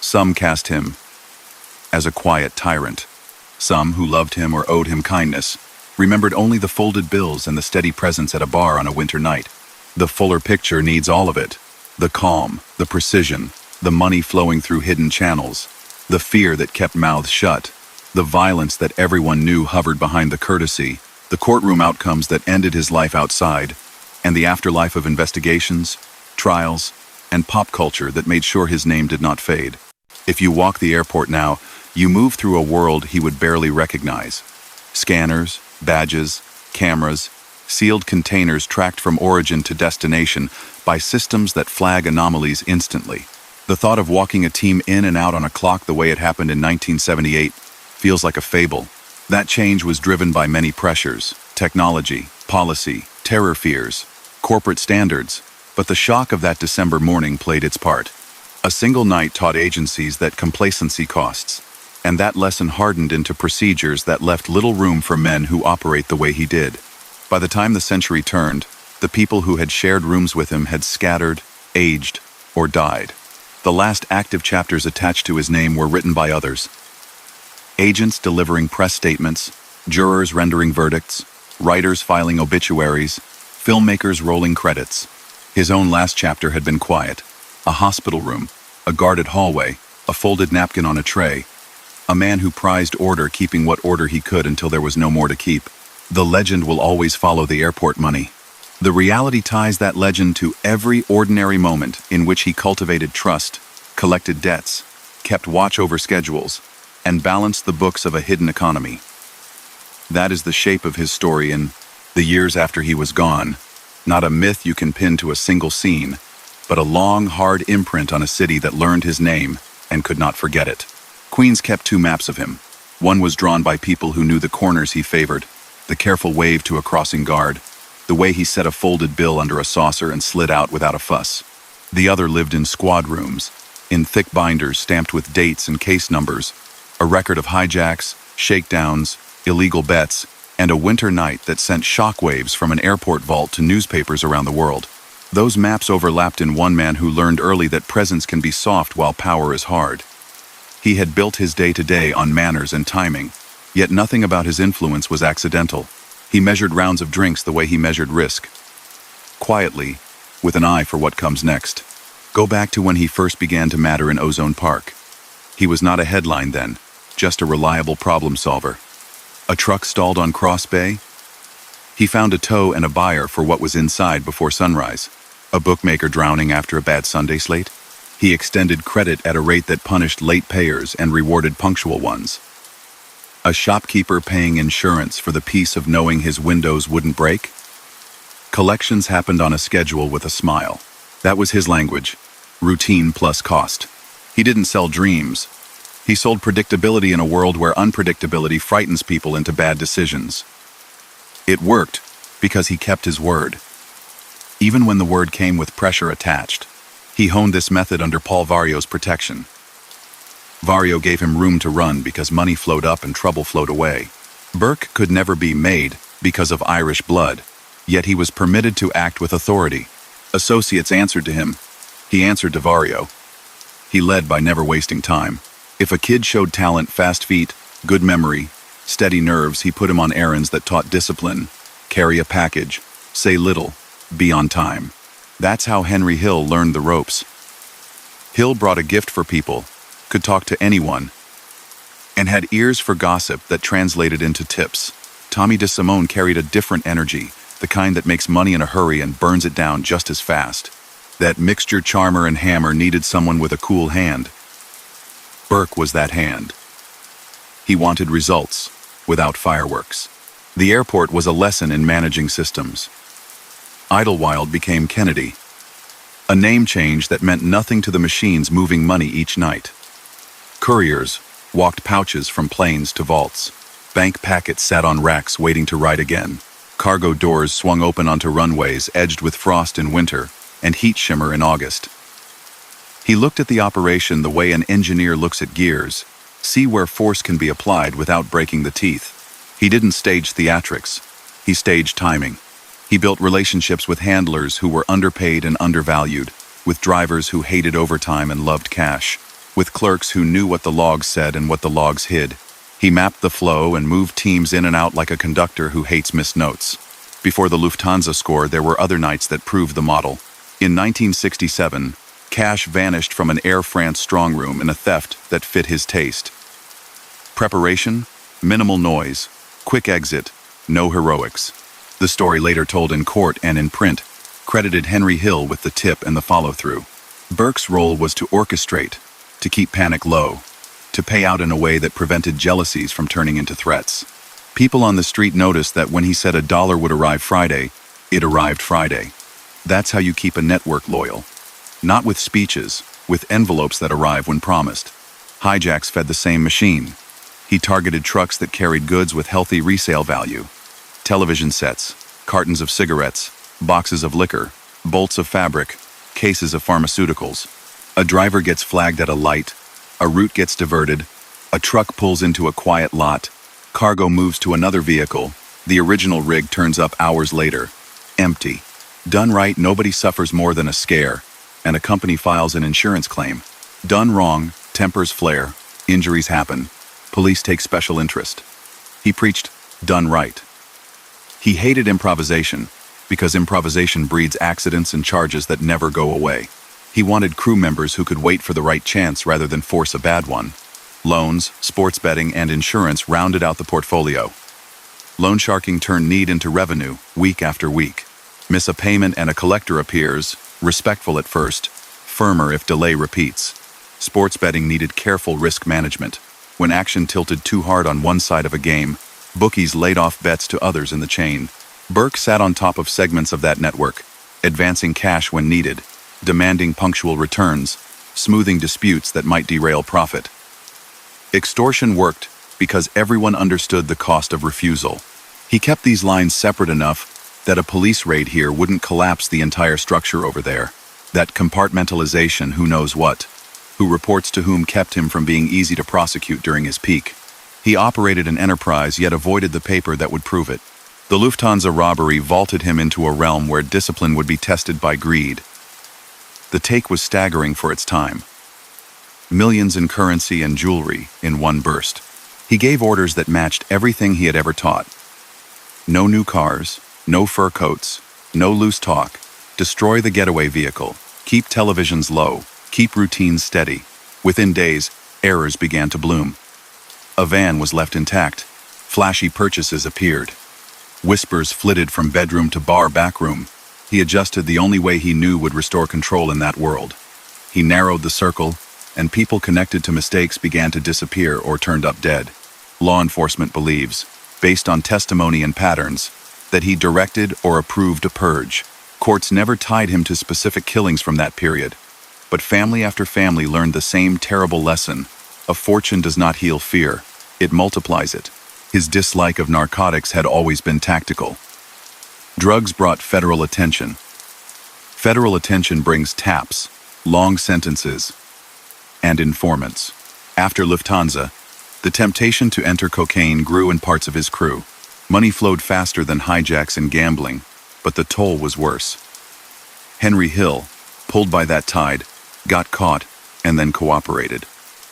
Some cast him as a quiet tyrant. Some who loved him or owed him kindness remembered only the folded bills and the steady presence at a bar on a winter night. The fuller picture needs all of it. The calm, the precision, the money flowing through hidden channels, the fear that kept mouths shut, the violence that everyone knew hovered behind the courtesy, the courtroom outcomes that ended his life outside, and the afterlife of investigations, trials, and pop culture that made sure his name did not fade. If you walk the airport now, you move through a world he would barely recognize. Scanners, badges, cameras, sealed containers tracked from origin to destination by systems that flag anomalies instantly. The thought of walking a team in and out on a clock the way it happened in 1978 feels like a fable. That change was driven by many pressures: technology, policy, terror fears, corporate standards, but the shock of that December morning played its part. A single night taught agencies that complacency costs, and that lesson hardened into procedures that left little room for men who operate the way he did. By the time the century turned, the people who had shared rooms with him had scattered, aged, or died. The last active chapters attached to his name were written by others. Agents delivering press statements, jurors rendering verdicts, writers filing obituaries, filmmakers rolling credits. His own last chapter had been quiet. A hospital room, a guarded hallway, a folded napkin on a tray. A man who prized order, keeping what order he could until there was no more to keep. The legend will always follow the airport money. The reality ties that legend to every ordinary moment in which he cultivated trust, collected debts, kept watch over schedules, and balanced the books of a hidden economy. That is the shape of his story in the years after he was gone. Not a myth you can pin to a single scene, but a long, hard imprint on a city that learned his name and could not forget it. Queens kept 2 maps of him. One was drawn by people who knew the corners he favored, the careful wave to a crossing guard, the way he set a folded bill under a saucer and slid out without a fuss. The other lived in squad rooms, in thick binders stamped with dates and case numbers, a record of hijacks, shakedowns, illegal bets, and a winter night that sent shockwaves from an airport vault to newspapers around the world. Those maps overlapped in one man who learned early that presence can be soft while power is hard. He had built his day-to-day on manners and timing, yet nothing about his influence was accidental. He measured rounds of drinks the way he measured risk. Quietly, with an eye for what comes next. Go back to when he first began to matter in Ozone Park. He was not a headline then, just a reliable problem solver. A truck stalled on Cross Bay? He found a tow and a buyer for what was inside before sunrise. A bookmaker drowning after a bad Sunday slate? He extended credit at a rate that punished late payers and rewarded punctual ones. A shopkeeper paying insurance for the peace of knowing his windows wouldn't break? Collections happened on a schedule with a smile. That was his language. Routine plus cost. He didn't sell dreams. He sold predictability in a world where unpredictability frightens people into bad decisions. It worked because he kept his word. Even when the word came with pressure attached, he honed this method under Paul Vario's protection. Vario gave him room to run because money flowed up and trouble flowed away. Burke could never be made because of Irish blood, yet he was permitted to act with authority. Associates answered to him. He answered to Vario. He led by never wasting time. If a kid showed talent, fast feet, good memory, steady nerves, he put him on errands that taught discipline, carry a package, say little, be on time. That's how Henry Hill learned the ropes. Hill brought a gift for people, could talk to anyone, and had ears for gossip that translated into tips. Tommy DeSimone carried a different energy, the kind that makes money in a hurry and burns it down just as fast. That mixture charmer and hammer needed someone with a cool hand. Burke was that hand. He wanted results, without fireworks. The airport was a lesson in managing systems. Idlewild became Kennedy. A name change that meant nothing to the machines moving money each night. Couriers walked pouches from planes to vaults. Bank packets sat on racks waiting to ride again. Cargo doors swung open onto runways edged with frost in winter and heat shimmer in August. He looked at the operation the way an engineer looks at gears, see where force can be applied without breaking the teeth. He didn't stage theatrics. He staged timing. He built relationships with handlers who were underpaid and undervalued, with drivers who hated overtime and loved cash, with clerks who knew what the logs said and what the logs hid. He mapped the flow and moved teams in and out like a conductor who hates missed notes. Before the Lufthansa score, there were other nights that proved the model. In 1967, cash vanished from an Air France strongroom in a theft that fit his taste. Preparation, minimal noise, quick exit, no heroics. The story later told in court and in print credited Henry Hill with the tip and the follow-through. Burke's role was to orchestrate, to keep panic low, to pay out in a way that prevented jealousies from turning into threats. People on the street noticed that when he said $1 would arrive Friday, it arrived Friday. That's how you keep a network loyal. Not with speeches, with envelopes that arrive when promised. Hijacks fed the same machine. He targeted trucks that carried goods with healthy resale value. Television sets, cartons of cigarettes, boxes of liquor, bolts of fabric, cases of pharmaceuticals. A driver gets flagged at a light, a route gets diverted, a truck pulls into a quiet lot, cargo moves to another vehicle, the original rig turns up hours later, empty. Done right, nobody suffers more than a scare, and a company files an insurance claim. Done wrong, tempers flare, injuries happen, police take special interest. He preached, done right. He hated improvisation, because improvisation breeds accidents and charges that never go away. He wanted crew members who could wait for the right chance rather than force a bad one. Loans, sports betting, and insurance rounded out the portfolio. Loan sharking turned need into revenue, week after week. Miss a payment and a collector appears, respectful at first, firmer if delay repeats. Sports betting needed careful risk management. When action tilted too hard on one side of a game, bookies laid off bets to others in the chain. Burke sat on top of segments of that network, advancing cash when needed, demanding punctual returns, smoothing disputes that might derail profit. Extortion worked because everyone understood the cost of refusal. He kept these lines separate enough that a police raid here wouldn't collapse the entire structure over there. That compartmentalization, who knows what, who reports to whom, kept him from being easy to prosecute during his peak. He operated an enterprise yet avoided the paper that would prove it. The Lufthansa robbery vaulted him into a realm where discipline would be tested by greed. The take was staggering for its time. Millions in currency and jewelry in one burst. He gave orders that matched everything he had ever taught. No new cars, no fur coats, no loose talk. Destroy the getaway vehicle. Keep televisions low. Keep routines steady. Within days, errors began to bloom. A van was left intact. Flashy purchases appeared. Whispers flitted from bedroom to bar backroom. He adjusted the only way he knew would restore control in that world. He narrowed the circle, and people connected to mistakes began to disappear or turned up dead. Law enforcement believes, based on testimony and patterns, that he directed or approved a purge. Courts never tied him to specific killings from that period. But family after family learned the same terrible lesson. A fortune does not heal fear, it multiplies it. His dislike of narcotics had always been tactical. Drugs brought federal attention. Federal attention brings taps, long sentences, and informants. After Lufthansa, the temptation to enter cocaine grew in parts of his crew. Money flowed faster than hijacks and gambling, but the toll was worse. Henry Hill, pulled by that tide, got caught and then cooperated.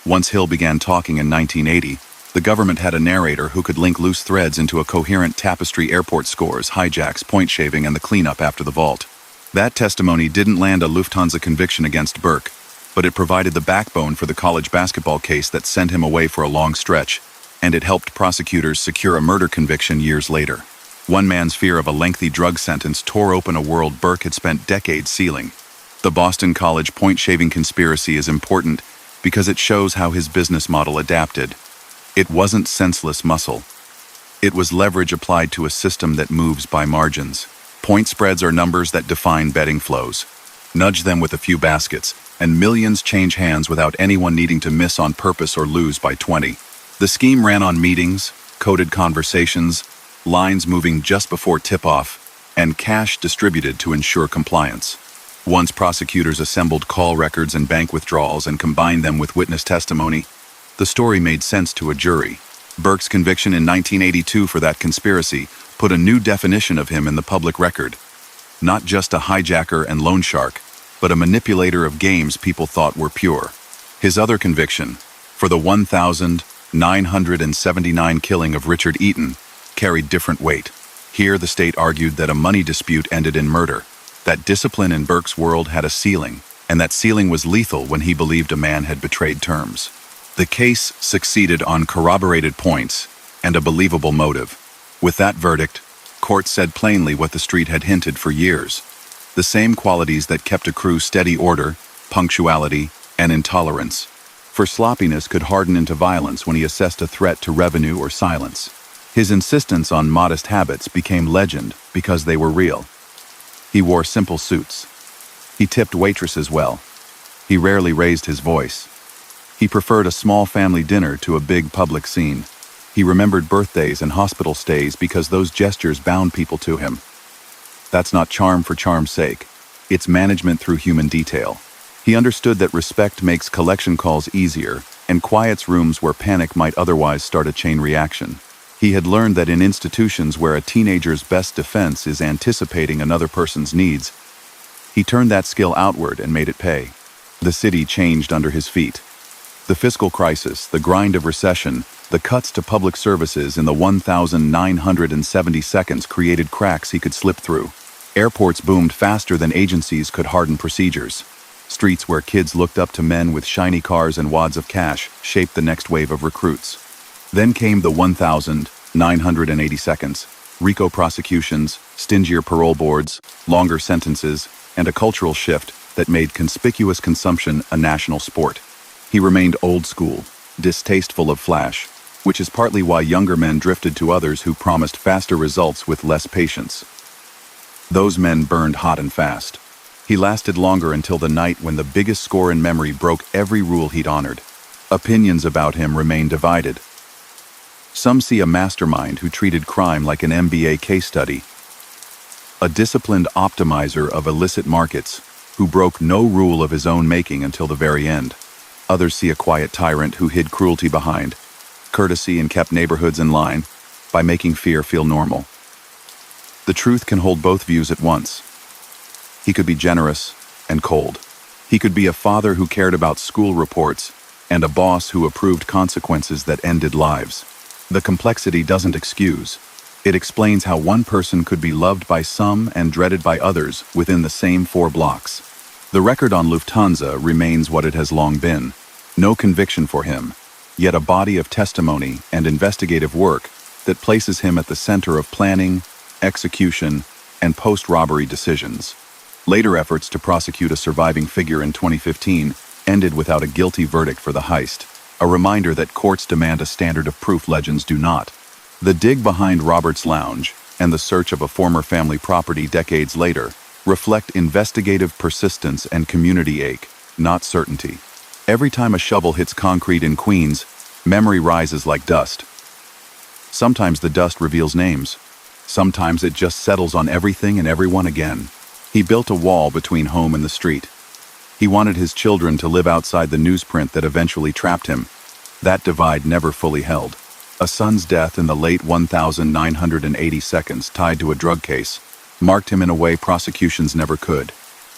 Once Hill began talking in 1980, the government had a narrator who could link loose threads into a coherent tapestry: airport scores, hijacks, point shaving, and the cleanup after the vault. That testimony didn't land a Lufthansa conviction against Burke, but it provided the backbone for the college basketball case that sent him away for a long stretch, and it helped prosecutors secure a murder conviction years later. One man's fear of a lengthy drug sentence tore open a world Burke had spent decades sealing. The Boston College point-shaving conspiracy is important because it shows how his business model adapted. It wasn't senseless muscle. It was leverage applied to a system that moves by margins. Point spreads are numbers that define betting flows. Nudge them with a few baskets, and millions change hands without anyone needing to miss on purpose or lose by 20. The scheme ran on meetings, coded conversations, lines moving just before tip-off, and cash distributed to ensure compliance. Once prosecutors assembled call records and bank withdrawals and combined them with witness testimony, the story made sense to a jury. Burke's conviction in 1982 for that conspiracy put a new definition of him in the public record. Not just a hijacker and loan shark, but a manipulator of games people thought were pure. His other conviction, for the 1,979 killing of Richard Eaton, carried different weight. Here the state argued that a money dispute ended in murder, that discipline in Burke's world had a ceiling, and that ceiling was lethal when he believed a man had betrayed terms. The case succeeded on corroborated points and a believable motive. With that verdict, court said plainly what the street had hinted for years. The same qualities that kept a crew steady: order, punctuality, and intolerance. For sloppiness could harden into violence when he assessed a threat to revenue or silence. His insistence on modest habits became legend because they were real. He wore simple suits. He tipped waitresses well. He rarely raised his voice. He preferred a small family dinner to a big public scene. He remembered birthdays and hospital stays because those gestures bound people to him. That's not charm for charm's sake. It's management through human detail. He understood that respect makes collection calls easier and quiets rooms where panic might otherwise start a chain reaction. He had learned that in institutions where a teenager's best defense is anticipating another person's needs, he turned that skill outward and made it pay. The city changed under his feet. The fiscal crisis, the grind of recession, the cuts to public services in the 1,970 seconds created cracks he could slip through. Airports boomed faster than agencies could harden procedures. Streets where kids looked up to men with shiny cars and wads of cash shaped the next wave of recruits. Then came the 1,980 seconds. RICO prosecutions, stingier parole boards, longer sentences, and a cultural shift that made conspicuous consumption a national sport. He remained old school, distasteful of flash, which is partly why younger men drifted to others who promised faster results with less patience. Those men burned hot and fast. He lasted longer until the night when the biggest score in memory broke every rule he'd honored. Opinions about him remain divided. Some see a mastermind who treated crime like an MBA case study, a disciplined optimizer of illicit markets who broke no rule of his own making until the very end. Others see a quiet tyrant who hid cruelty behind courtesy and kept neighborhoods in line by making fear feel normal. The truth can hold both views at once. He could be generous and cold. He could be a father who cared about school reports and a boss who approved consequences that ended lives. The complexity doesn't excuse. It explains how one person could be loved by some and dreaded by others within the same 4 blocks. The record on Lufthansa remains what it has long been. No conviction for him, yet a body of testimony and investigative work that places him at the center of planning, execution, and post-robbery decisions. Later efforts to prosecute a surviving figure in 2015 ended without a guilty verdict for the heist, a reminder that courts demand a standard of proof legends do not. The dig behind Robert's Lounge and the search of a former family property decades later reflect investigative persistence and community ache, not certainty. Every time a shovel hits concrete in Queens, memory rises like dust. Sometimes the dust reveals names. Sometimes it just settles on everything and everyone again. He built a wall between home and the street. He wanted his children to live outside the newsprint that eventually trapped him. That divide never fully held. A son's death in the late 1980 seconds tied to a drug case marked him in a way prosecutions never could.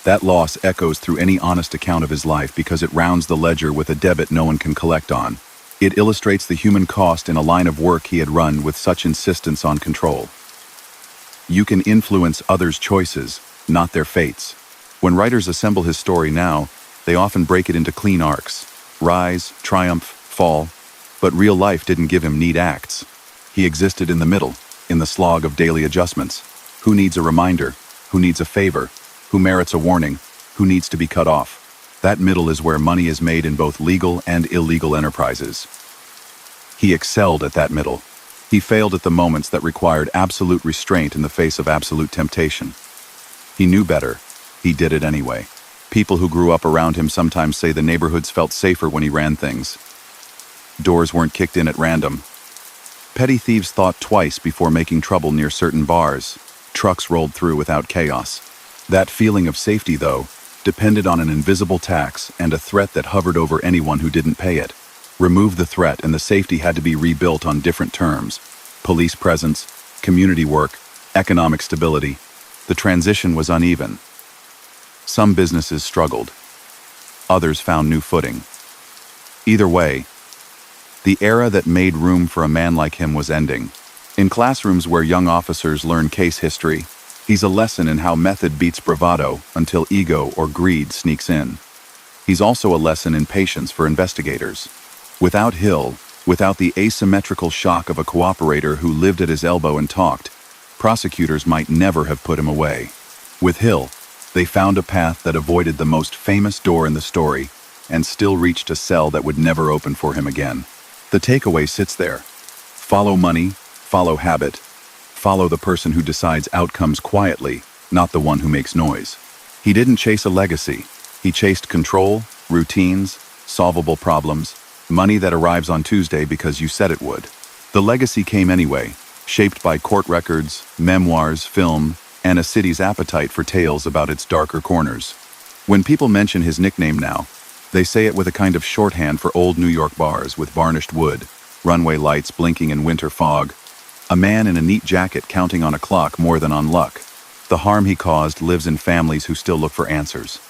That loss echoes through any honest account of his life because it rounds the ledger with a debit no one can collect on. It illustrates the human cost in a line of work he had run with such insistence on control. You can influence others' choices, not their fates. When writers assemble his story now, they often break it into clean arcs. Rise, triumph, fall. But real life didn't give him neat acts. He existed in the middle, in the slog of daily adjustments. Who needs a reminder? Who needs a favor? Who merits a warning? Who needs to be cut off? That middle is where money is made in both legal and illegal enterprises. He excelled at that middle. He failed at the moments that required absolute restraint in the face of absolute temptation. He knew better. He did it anyway. People who grew up around him sometimes say the neighborhoods felt safer when he ran things. Doors weren't kicked in at random. Petty thieves thought twice before making trouble near certain bars. Trucks rolled through without chaos. That feeling of safety, though, depended on an invisible tax and a threat that hovered over anyone who didn't pay it. Remove the threat and the safety had to be rebuilt on different terms. Police presence, community work, economic stability. The transition was uneven. Some businesses struggled. Others found new footing. Either way, the era that made room for a man like him was ending. In classrooms where young officers learn case history, he's a lesson in how method beats bravado until ego or greed sneaks in. He's also a lesson in patience for investigators. Without Hill, without the asymmetrical shock of a cooperator who lived at his elbow and talked, prosecutors might never have put him away. With Hill, they found a path that avoided the most famous door in the story and still reached a cell that would never open for him again. The takeaway sits there. Follow money, follow habit, follow the person who decides outcomes quietly, not the one who makes noise. He didn't chase a legacy. He chased control, routines, solvable problems, money that arrives on Tuesday because you said it would. The legacy came anyway, shaped by court records, memoirs, film, and a city's appetite for tales about its darker corners. When people mention his nickname now, they say it with a kind of shorthand for old New York bars with varnished wood, runway lights blinking in winter fog, a man in a neat jacket counting on a clock more than on luck. The harm he caused lives in families who still look for answers.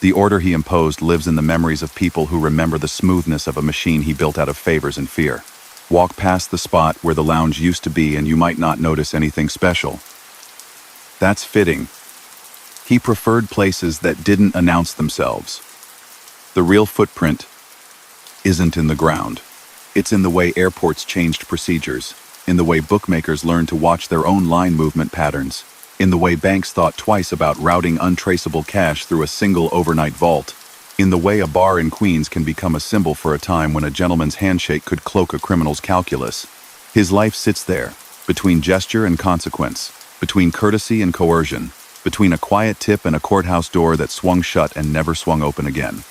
The order he imposed lives in the memories of people who remember the smoothness of a machine he built out of favors and fear. Walk past the spot where the lounge used to be and you might not notice anything special. That's fitting. He preferred places that didn't announce themselves. The real footprint isn't in the ground. It's in the way airports changed procedures, in the way bookmakers learned to watch their own line movement patterns, in the way banks thought twice about routing untraceable cash through a single overnight vault, in the way a bar in Queens can become a symbol for a time when a gentleman's handshake could cloak a criminal's calculus. His life sits there, between gesture and consequence, between courtesy and coercion, between a quiet tip and a courthouse door that swung shut and never swung open again.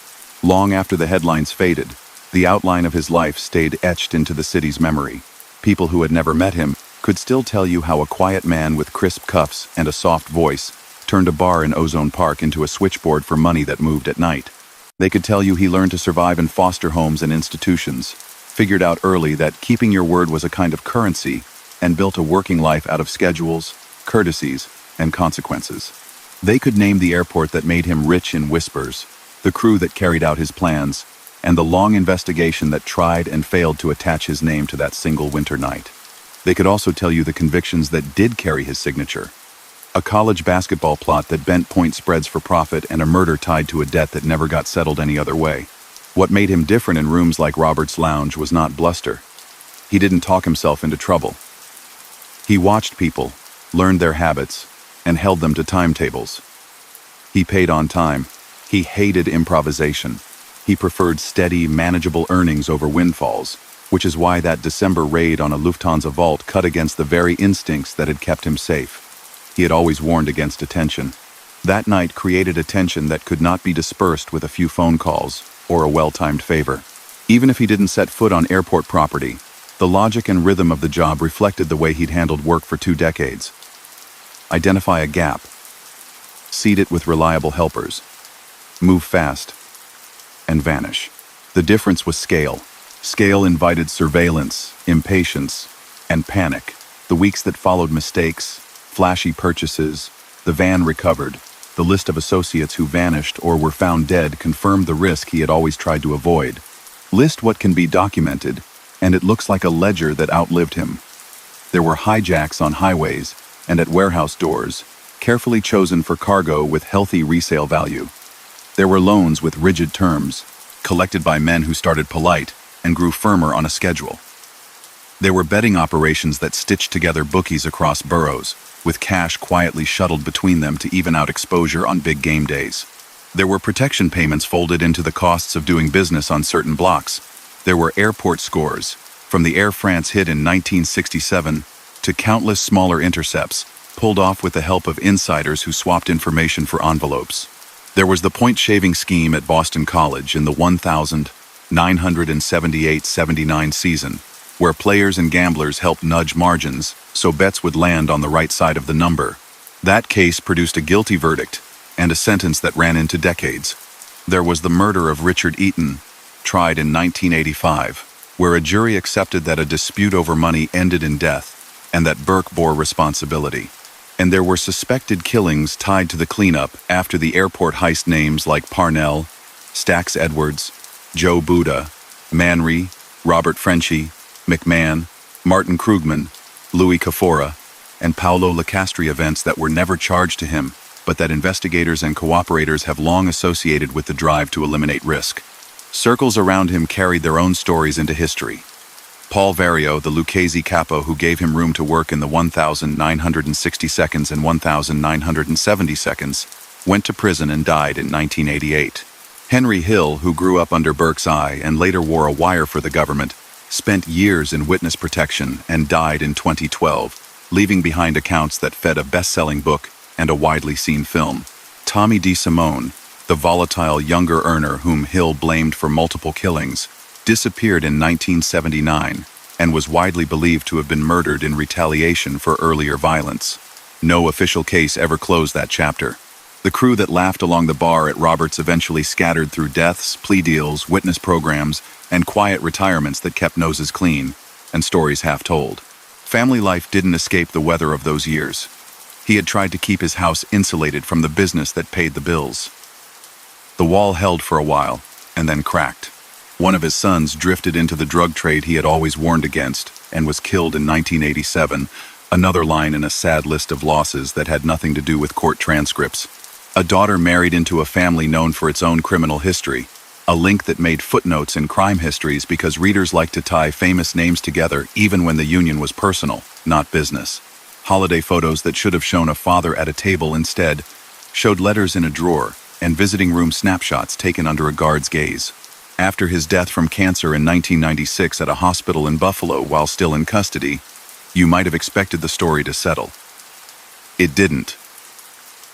Long after the headlines faded, the outline of his life stayed etched into the city's memory. People who had never met him could still tell you how a quiet man with crisp cuffs and a soft voice turned a bar in Ozone Park into a switchboard for money that moved at night. They could tell you he learned to survive in foster homes and institutions, figured out early that keeping your word was a kind of currency, and built a working life out of schedules, courtesies, and consequences. They could name the airport that made him rich in whispers, the crew that carried out his plans, and the long investigation that tried and failed to attach his name to that single winter night. They could also tell you the convictions that did carry his signature. A college basketball plot that bent point spreads for profit and a murder tied to a debt that never got settled any other way. What made him different in rooms like Robert's Lounge was not bluster. He didn't talk himself into trouble. He watched people, learned their habits, and held them to timetables. He paid on time. He hated improvisation. He preferred steady, manageable earnings over windfalls, which is why that December raid on a Lufthansa vault cut against the very instincts that had kept him safe. He had always warned against attention. That night created a tension that could not be dispersed with a few phone calls or a well-timed favor. Even if he didn't set foot on airport property, the logic and rhythm of the job reflected the way he'd handled work for 2 decades. Identify a gap. Seed it with reliable helpers. Move fast. And vanish. The difference was scale. Scale invited surveillance, impatience, and panic. The weeks that followed mistakes, flashy purchases, the van recovered, the list of associates who vanished or were found dead confirmed the risk he had always tried to avoid. List what can be documented, and it looks like a ledger that outlived him. There were hijacks on highways and at warehouse doors, carefully chosen for cargo with healthy resale value. There were loans with rigid terms, collected by men who started polite and grew firmer on a schedule. There were betting operations that stitched together bookies across boroughs, with cash quietly shuttled between them to even out exposure on big game days. There were protection payments folded into the costs of doing business on certain blocks. There were airport scores, from the Air France hit in 1967 to countless smaller intercepts, pulled off with the help of insiders who swapped information for envelopes. There was the point-shaving scheme at Boston College in the 1978-79 season, where players and gamblers helped nudge margins so bets would land on the right side of the number. That case produced a guilty verdict and a sentence that ran into decades. There was the murder of Richard Eaton, tried in 1985, where a jury accepted that a dispute over money ended in death and that Burke bore responsibility. And there were suspected killings tied to the cleanup after the airport heist names like Parnell, Stax Edwards, Joe Buda, Manry, Robert Frenchie, McMahon, Martin Krugman, Louis Cafora, and Paolo Lacastri events that were never charged to him, but that investigators and cooperators have long associated with the drive to eliminate risk. Circles around him carried their own stories into history. Paul Vario, the Lucchese capo who gave him room to work in the 1,960 seconds and 1,970 seconds, went to prison and died in 1988. Henry Hill, who grew up under Burke's eye and later wore a wire for the government, spent years in witness protection and died in 2012, leaving behind accounts that fed a best-selling book and a widely seen film. Tommy DeSimone, the volatile younger earner whom Hill blamed for multiple killings, disappeared in 1979 and was widely believed to have been murdered in retaliation for earlier violence. No official case ever closed that chapter. The crew that laughed along the bar at Roberts eventually scattered through deaths, plea deals, witness programs, and quiet retirements that kept noses clean, and stories half told. Family life didn't escape the weather of those years. He had tried to keep his house insulated from the business that paid the bills. The wall held for a while, and then cracked. One of his sons drifted into the drug trade he had always warned against, and was killed in 1987, another line in a sad list of losses that had nothing to do with court transcripts. A daughter married into a family known for its own criminal history, A link that made footnotes in crime histories because readers like to tie famous names together even when the union was personal, not business. Holiday photos that should have shown a father at a table instead showed letters in a drawer and visiting room snapshots taken under a guard's gaze. After his death from cancer in 1996 at a hospital in Buffalo while still in custody, you might have expected the story to settle. It didn't.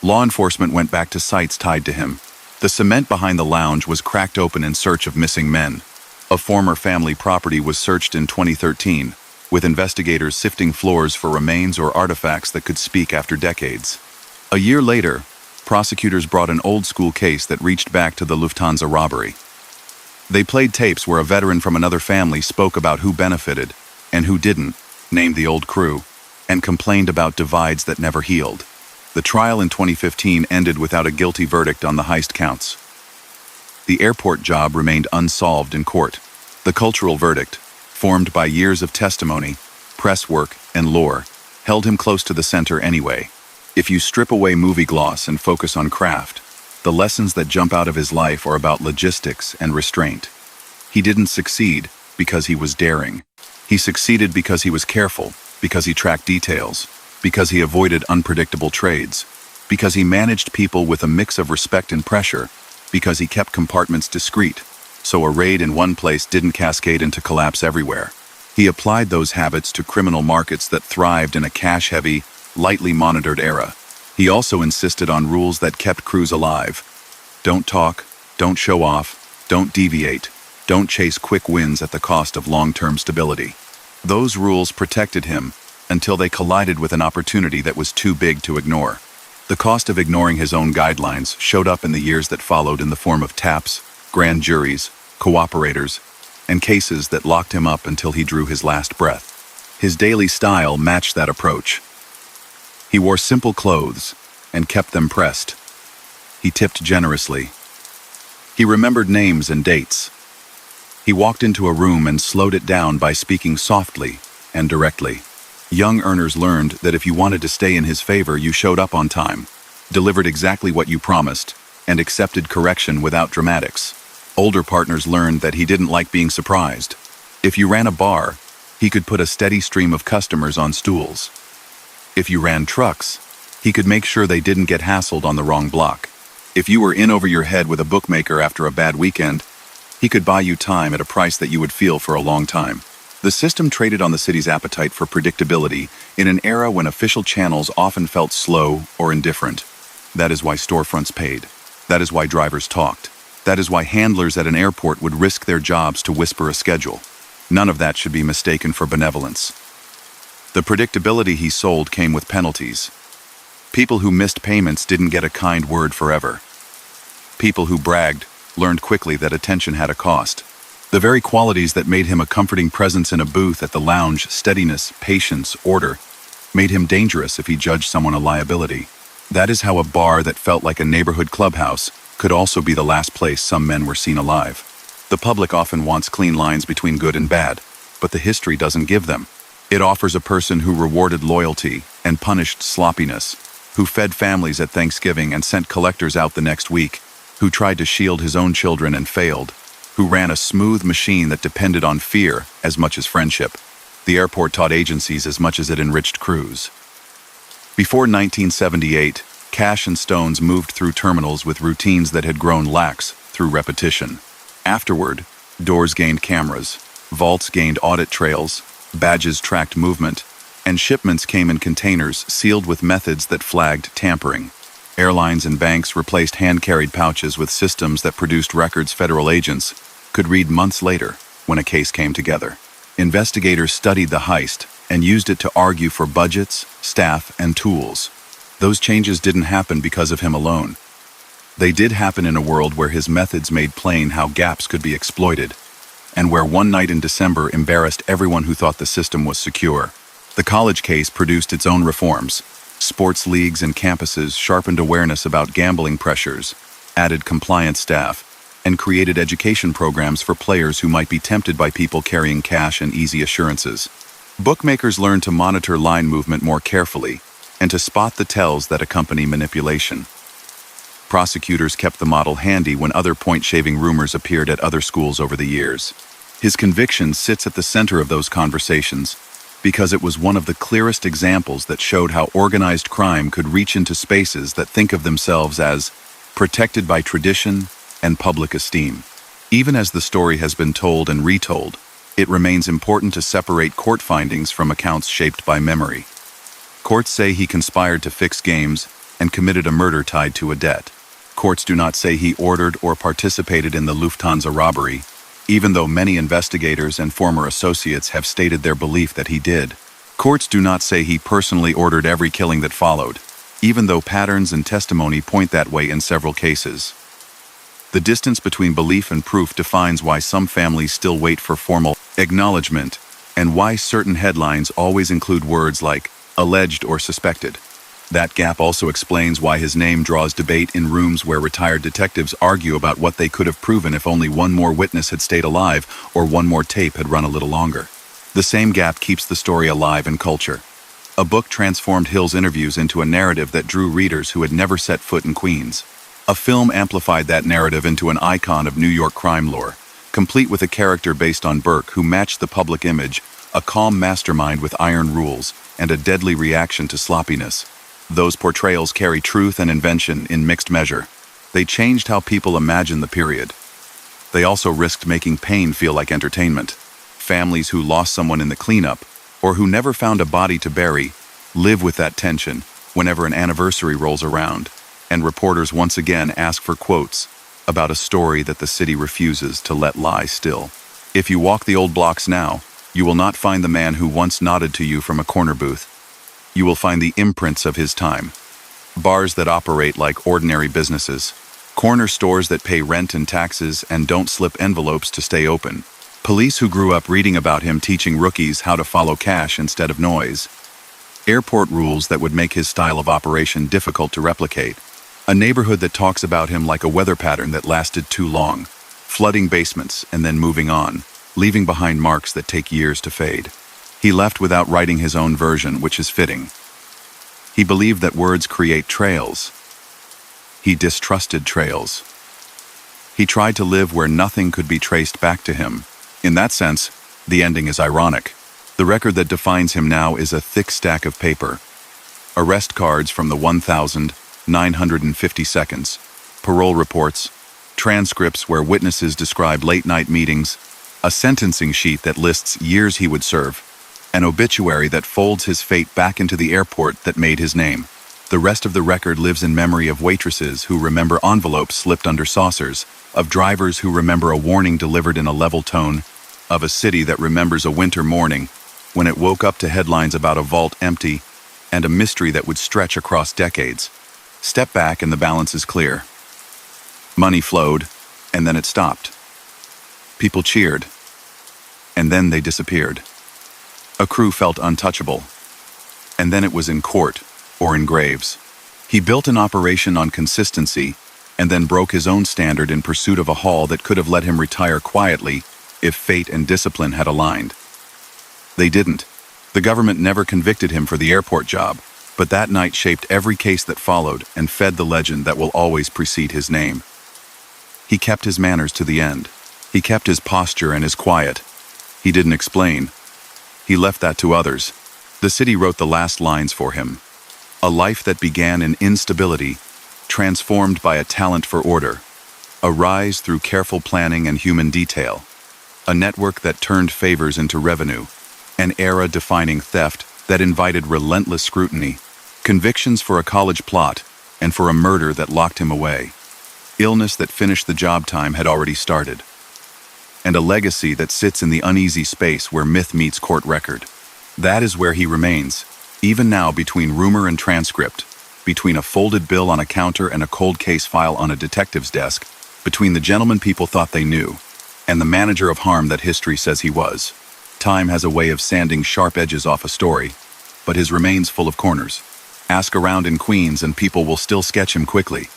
Law enforcement went back to sites tied to him. The cement behind the lounge was cracked open in search of missing men. A former family property was searched in 2013, with investigators sifting floors for remains or artifacts that could speak after decades. A year later, prosecutors brought an old-school case that reached back to the Lufthansa robbery. They played tapes where a veteran from another family spoke about who benefited and who didn't, named the old crew, and complained about divides that never healed. The trial in 2015 ended without a guilty verdict on the heist counts. The airport job remained unsolved in court. The cultural verdict, formed by years of testimony, press work, and lore, held him close to the center anyway. If you strip away movie gloss and focus on craft, the lessons that jump out of his life are about logistics and restraint. He didn't succeed because he was daring. He succeeded because he was careful, because he tracked details, because he avoided unpredictable trades, because he managed people with a mix of respect and pressure, because he kept compartments discreet, so a raid in one place didn't cascade into collapse everywhere. He applied those habits to criminal markets that thrived in a cash-heavy, lightly monitored era. He also insisted on rules that kept crews alive. Don't talk, don't show off, don't deviate, don't chase quick wins at the cost of long-term stability. Those rules protected him until they collided with an opportunity that was too big to ignore. The cost of ignoring his own guidelines showed up in the years that followed in the form of taps, grand juries, cooperators, and cases that locked him up until he drew his last breath. His daily style matched that approach. He wore simple clothes and kept them pressed. He tipped generously. He remembered names and dates. He walked into a room and slowed it down by speaking softly and directly. Young earners learned that if you wanted to stay in his favor, you showed up on time, delivered exactly what you promised, and accepted correction without dramatics. Older partners learned that he didn't like being surprised. If you ran a bar, he could put a steady stream of customers on stools. If you ran trucks, he could make sure they didn't get hassled on the wrong block. If you were in over your head with a bookmaker after a bad weekend, he could buy you time at a price that you would feel for a long time. The system traded on the city's appetite for predictability in an era when official channels often felt slow or indifferent. That is why storefronts paid. That is why drivers talked. That is why handlers at an airport would risk their jobs to whisper a schedule. None of that should be mistaken for benevolence. The predictability he sold came with penalties. People who missed payments didn't get a kind word forever. People who bragged learned quickly that attention had a cost. The very qualities that made him a comforting presence in a booth at the lounge, steadiness, patience, order, made him dangerous if he judged someone a liability. That is how a bar that felt like a neighborhood clubhouse could also be the last place some men were seen alive. The public often wants clean lines between good and bad, but the history doesn't give them. It offers a person who rewarded loyalty and punished sloppiness, who fed families at Thanksgiving and sent collectors out the next week, who tried to shield his own children and failed, who ran a smooth machine that depended on fear as much as friendship. The airport taught agencies as much as it enriched crews. Before 1978, cash and stones moved through terminals with routines that had grown lax through repetition. Afterward, doors gained cameras, vaults gained audit trails, badges tracked movement, and shipments came in containers sealed with methods that flagged tampering. Airlines and banks replaced hand-carried pouches with systems that produced records federal agents could read months later when a case came together. Investigators studied the heist and used it to argue for budgets, staff, and tools. Those changes didn't happen because of him alone. They did happen in a world where his methods made plain how gaps could be exploited, and where one night in December embarrassed everyone who thought the system was secure. The college case produced its own reforms. Sports leagues and campuses sharpened awareness about gambling pressures, added compliance staff, and created education programs for players who might be tempted by people carrying cash and easy assurances. Bookmakers learned to monitor line movement more carefully and to spot the tells that accompany manipulation. Prosecutors kept the model handy when other point-shaving rumors appeared at other schools over the years. His conviction sits at the center of those conversations because it was one of the clearest examples that showed how organized crime could reach into spaces that think of themselves as protected by tradition and public esteem. Even as the story has been told and retold, it remains important to separate court findings from accounts shaped by memory. Courts say he conspired to fix games and committed a murder tied to a debt. Courts do not say he ordered or participated in the Lufthansa robbery, even though many investigators and former associates have stated their belief that he did. Courts do not say he personally ordered every killing that followed, even though patterns and testimony point that way in several cases. The distance between belief and proof defines why some families still wait for formal acknowledgement, and why certain headlines always include words like alleged or suspected. That gap also explains why his name draws debate in rooms where retired detectives argue about what they could have proven if only one more witness had stayed alive or one more tape had run a little longer. The same gap keeps the story alive in culture. A book transformed Hill's interviews into a narrative that drew readers who had never set foot in Queens. A film amplified that narrative into an icon of New York crime lore, complete with a character based on Burke who matched the public image, a calm mastermind with iron rules, and a deadly reaction to sloppiness. Those portrayals carry truth and invention in mixed measure. They changed how people imagine the period. They also risked making pain feel like entertainment. Families who lost someone in the cleanup, or who never found a body to bury, live with that tension whenever an anniversary rolls around, and reporters once again ask for quotes about a story that the city refuses to let lie still. If you walk the old blocks now, you will not find the man who once nodded to you from a corner booth. You will find the imprints of his time. Bars that operate like ordinary businesses. Corner stores that pay rent and taxes and don't slip envelopes to stay open. Police who grew up reading about him teaching rookies how to follow cash instead of noise. Airport rules that would make his style of operation difficult to replicate. A neighborhood that talks about him like a weather pattern that lasted too long. Flooding basements and then moving on, leaving behind marks that take years to fade. He left without writing his own version, which is fitting. He believed that words create trails. He distrusted trails. He tried to live where nothing could be traced back to him. In that sense, the ending is ironic. The record that defines him now is a thick stack of paper. Arrest cards from the 1,950 seconds, parole reports, transcripts where witnesses describe late-night meetings, a sentencing sheet that lists years he would serve, an obituary that folds his fate back into the airport that made his name. The rest of the record lives in memory of waitresses who remember envelopes slipped under saucers, of drivers who remember a warning delivered in a level tone, of a city that remembers a winter morning when it woke up to headlines about a vault empty and a mystery that would stretch across decades. Step back and the balance is clear. Money flowed, and then it stopped. People cheered, and then they disappeared. A crew felt untouchable, and then it was in court or in graves. He built an operation on consistency and then broke his own standard in pursuit of a haul that could have let him retire quietly if fate and discipline had aligned. They didn't. The government never convicted him for the airport job, but that night shaped every case that followed and fed the legend that will always precede his name. He kept his manners to the end. He kept his posture and his quiet. He didn't explain. He left that to others. The city wrote the last lines for him. A life that began in instability, transformed by a talent for order. A rise through careful planning and human detail. A network that turned favors into revenue. An era-defining theft that invited relentless scrutiny. Convictions for a college plot and for a murder that locked him away. Illness that finished the job time had already started. And a legacy that sits in the uneasy space where myth meets court record. That is where he remains, even now between rumor and transcript, between a folded bill on a counter and a cold case file on a detective's desk, between the gentleman people thought they knew, and the manager of harm that history says he was. Time has a way of sanding sharp edges off a story, but his remains full of corners. Ask around in Queens and people will still sketch him quickly.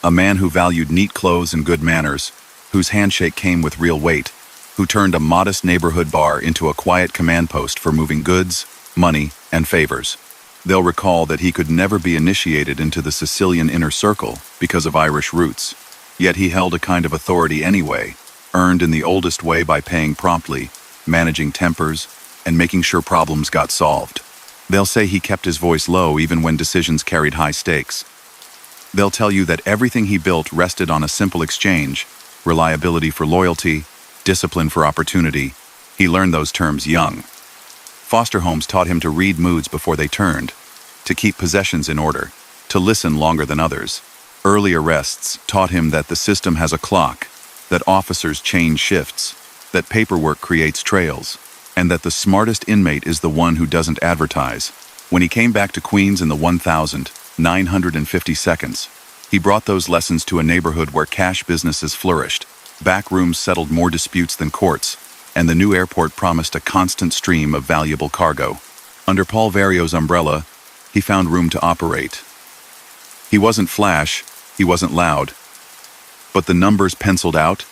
A man who valued neat clothes and good manners, whose handshake came with real weight, who turned a modest neighborhood bar into a quiet command post for moving goods, money, and favors. They'll recall that he could never be initiated into the Sicilian inner circle because of Irish roots. Yet he held a kind of authority anyway, earned in the oldest way by paying promptly, managing tempers, and making sure problems got solved. They'll say he kept his voice low even when decisions carried high stakes. They'll tell you that everything he built rested on a simple exchange: reliability for loyalty, discipline for opportunity. He learned those terms young. Foster homes taught him to read moods before they turned, to keep possessions in order, to listen longer than others. Early arrests taught him that the system has a clock, that officers change shifts, that paperwork creates trails, and that the smartest inmate is the one who doesn't advertise. When he came back to Queens in the 1,950 seconds, he brought those lessons to a neighborhood where cash businesses flourished, back rooms settled more disputes than courts, and the new airport promised a constant stream of valuable cargo. Under Paul Vario's umbrella, he found room to operate. He wasn't flash, he wasn't loud, but the numbers penciled out,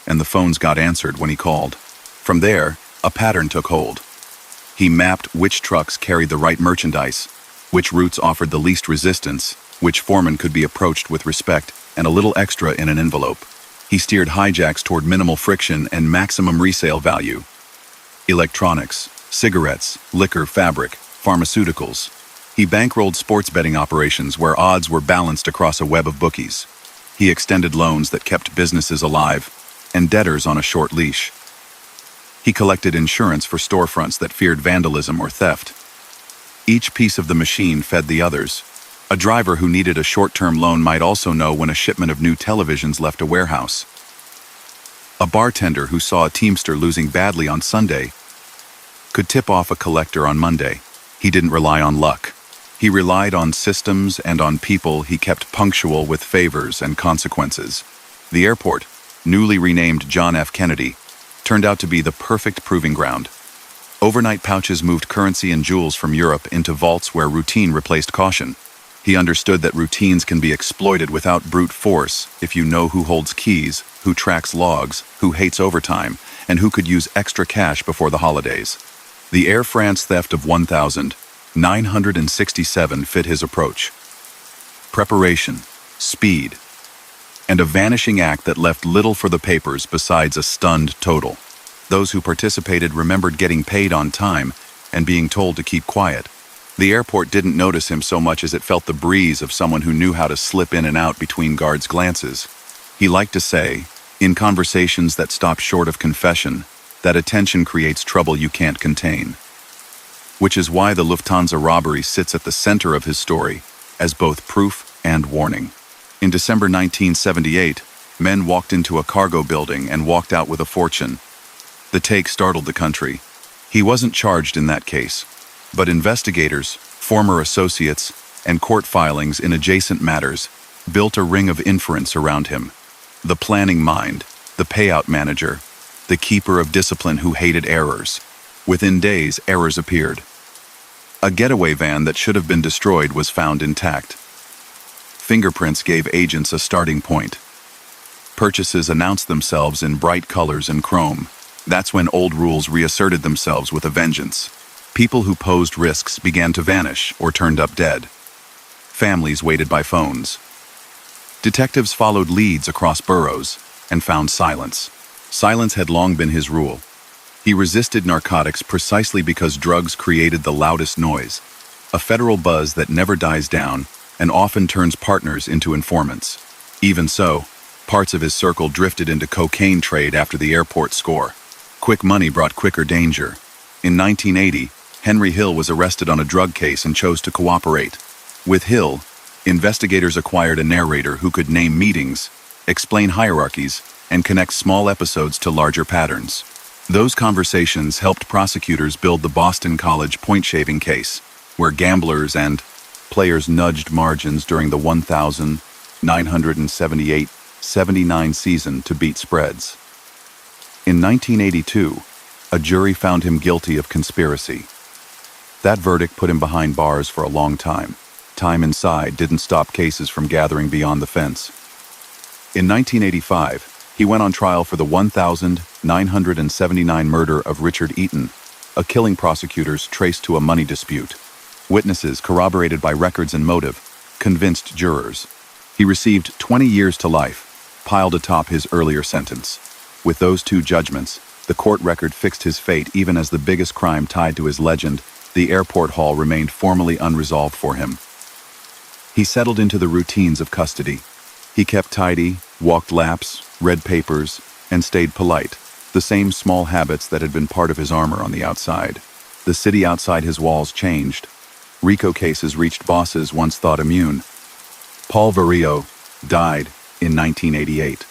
and the phones got answered when he called. From there, a pattern took hold. He mapped which trucks carried the right merchandise, which routes offered the least resistance, which foreman could be approached with respect and a little extra in an envelope. He steered hijacks toward minimal friction and maximum resale value. Electronics, cigarettes, liquor, fabric, pharmaceuticals. He bankrolled sports betting operations where odds were balanced across a web of bookies. He extended loans that kept businesses alive and debtors on a short leash. He collected insurance for storefronts that feared vandalism or theft. Each piece of the machine fed the others. A driver who needed a short-term loan might also know when a shipment of new televisions left a warehouse. A bartender who saw a teamster losing badly on Sunday could tip off a collector on Monday. He didn't rely on luck. He relied on systems and on people he kept punctual with favors and consequences. The airport, newly renamed John F. Kennedy, turned out to be the perfect proving ground. Overnight pouches moved currency and jewels from Europe into vaults where routine replaced caution. He understood that routines can be exploited without brute force if you know who holds keys, who tracks logs, who hates overtime, and who could use extra cash before the holidays. The Air France theft of 1,967 fit his approach. Preparation, speed, and a vanishing act that left little for the papers besides a stunned total. Those who participated remembered getting paid on time and being told to keep quiet. The airport didn't notice him so much as it felt the breeze of someone who knew how to slip in and out between guards' glances. He liked to say, in conversations that stop short of confession, that attention creates trouble you can't contain. Which is why the Lufthansa robbery sits at the center of his story, as both proof and warning. In December 1978, men walked into a cargo building and walked out with a fortune. The take startled the country. He wasn't charged in that case, but investigators, former associates, and court filings in adjacent matters built a ring of inference around him. The planning mind, the payout manager, the keeper of discipline who hated errors. Within days, errors appeared. A getaway van that should have been destroyed was found intact. Fingerprints gave agents a starting point. Purchases announced themselves in bright colors and chrome. That's when old rules reasserted themselves with a vengeance. People who posed risks began to vanish or turned up dead. Families waited by phones. Detectives followed leads across boroughs and found silence. Silence had long been his rule. He resisted narcotics precisely because drugs created the loudest noise, a federal buzz that never dies down and often turns partners into informants. Even so, parts of his circle drifted into cocaine trade after the airport score. Quick money brought quicker danger. In 1980, Henry Hill was arrested on a drug case and chose to cooperate. With Hill, investigators acquired a narrator who could name meetings, explain hierarchies, and connect small episodes to larger patterns. Those conversations helped prosecutors build the Boston College point-shaving case, where gamblers and players nudged margins during the 1978-79 season to beat spreads. In 1982, a jury found him guilty of conspiracy. That verdict put him behind bars for a long time. Time inside didn't stop cases from gathering beyond the fence. In 1985, he went on trial for the 1979 murder of Richard Eaton, a killing prosecutors traced to a money dispute. Witnesses, corroborated by records and motive, convinced jurors. He received 20 years to life, piled atop his earlier sentence. With those two judgments, the court record fixed his fate even as the biggest crime tied to his legend, the airport haul, remained formally unresolved for him. He settled into the routines of custody. He kept tidy, walked laps, read papers, and stayed polite, the same small habits that had been part of his armor on the outside. The city outside his walls changed. RICO cases reached bosses once thought immune. Paul Varillo died in 1988.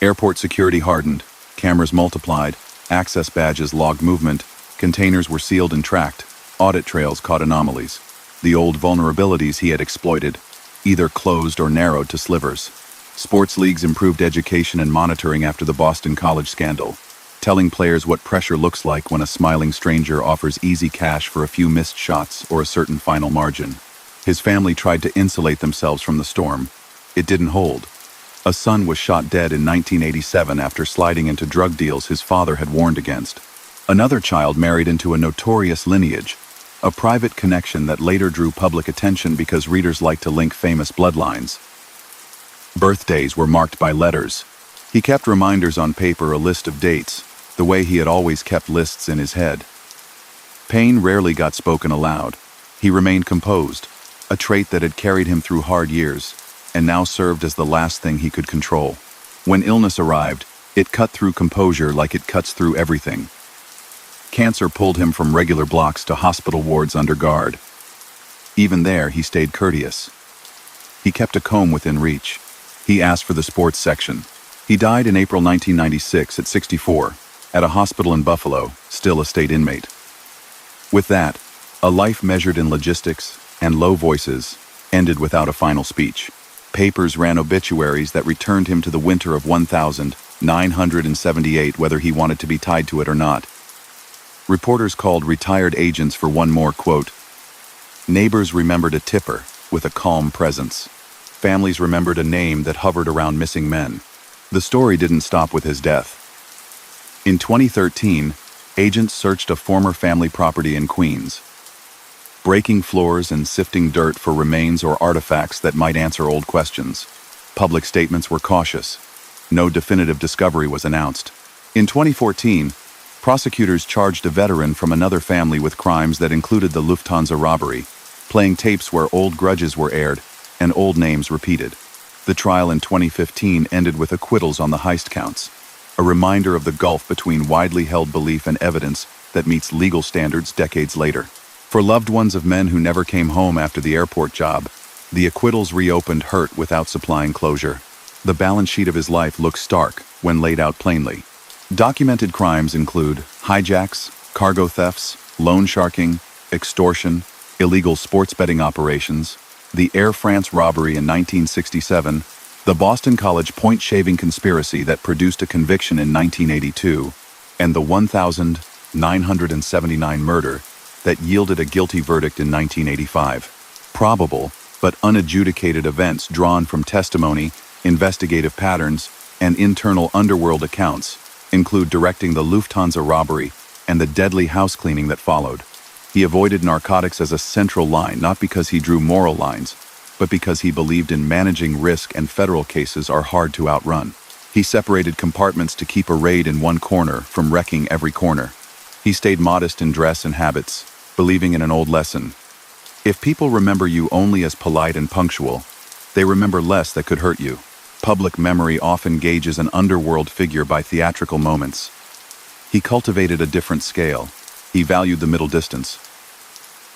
Airport security hardened, cameras multiplied, access badges logged movement, containers were sealed and tracked, audit trails caught anomalies. The old vulnerabilities he had exploited, either closed or narrowed to slivers. Sports leagues improved education and monitoring after the Boston College scandal, telling players what pressure looks like when a smiling stranger offers easy cash for a few missed shots or a certain final margin. His family tried to insulate themselves from the storm. It didn't hold. A son was shot dead in 1987 after sliding into drug deals his father had warned against. Another child married into a notorious lineage, a private connection that later drew public attention because readers liked to link famous bloodlines. Birthdays were marked by letters. He kept reminders on paper, a list of dates, the way he had always kept lists in his head. Pain rarely got spoken aloud. He remained composed, a trait that had carried him through hard years, and now served as the last thing he could control. When illness arrived, it cut through composure like it cuts through everything. Cancer pulled him from regular blocks to hospital wards under guard. Even there, he stayed courteous. He kept a comb within reach. He asked for the sports section. He died in April 1996 at 64, at a hospital in Buffalo, still a state inmate. With that, a life measured in logistics and low voices ended without a final speech. Papers ran obituaries that returned him to the winter of 1978, whether he wanted to be tied to it or not. Reporters called retired agents for one more quote. Neighbors remembered a tipper with a calm presence. Families remembered a name that hovered around missing men. The story didn't stop with his death. In 2013, agents searched a former family property in Queens, breaking floors and sifting dirt for remains or artifacts that might answer old questions. Public statements were cautious. No definitive discovery was announced. In 2014, prosecutors charged a veteran from another family with crimes that included the Lufthansa robbery, playing tapes where old grudges were aired and old names repeated. The trial in 2015 ended with acquittals on the heist counts, a reminder of the gulf between widely held belief and evidence that meets legal standards decades later. For loved ones of men who never came home after the airport job, the acquittals reopened hurt without supplying closure. The balance sheet of his life looks stark when laid out plainly. Documented crimes include hijacks, cargo thefts, loan sharking, extortion, illegal sports betting operations, the Air France robbery in 1967, the Boston College point-shaving conspiracy that produced a conviction in 1982, and the 1,979 murder that yielded a guilty verdict in 1985. Probable, but unadjudicated events drawn from testimony, investigative patterns, and internal underworld accounts include directing the Lufthansa robbery and the deadly house cleaning that followed. He avoided narcotics as a central line, not because he drew moral lines, but because he believed in managing risk, and federal cases are hard to outrun. He separated compartments to keep a raid in one corner from wrecking every corner. He stayed modest in dress and habits, believing in an old lesson. If people remember you only as polite and punctual, they remember less that could hurt you. Public memory often gauges an underworld figure by theatrical moments. He cultivated a different scale. He valued the middle distance.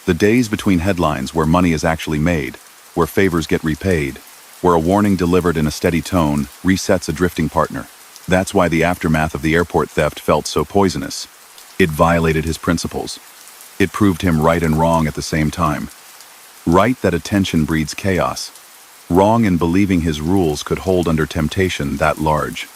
The days between headlines where money is actually made, where favors get repaid, where a warning delivered in a steady tone resets a drifting partner. That's why the aftermath of the airport theft felt so poisonous. It violated his principles. It proved him right and wrong at the same time. Right that attention breeds chaos. Wrong in believing his rules could hold under temptation that large.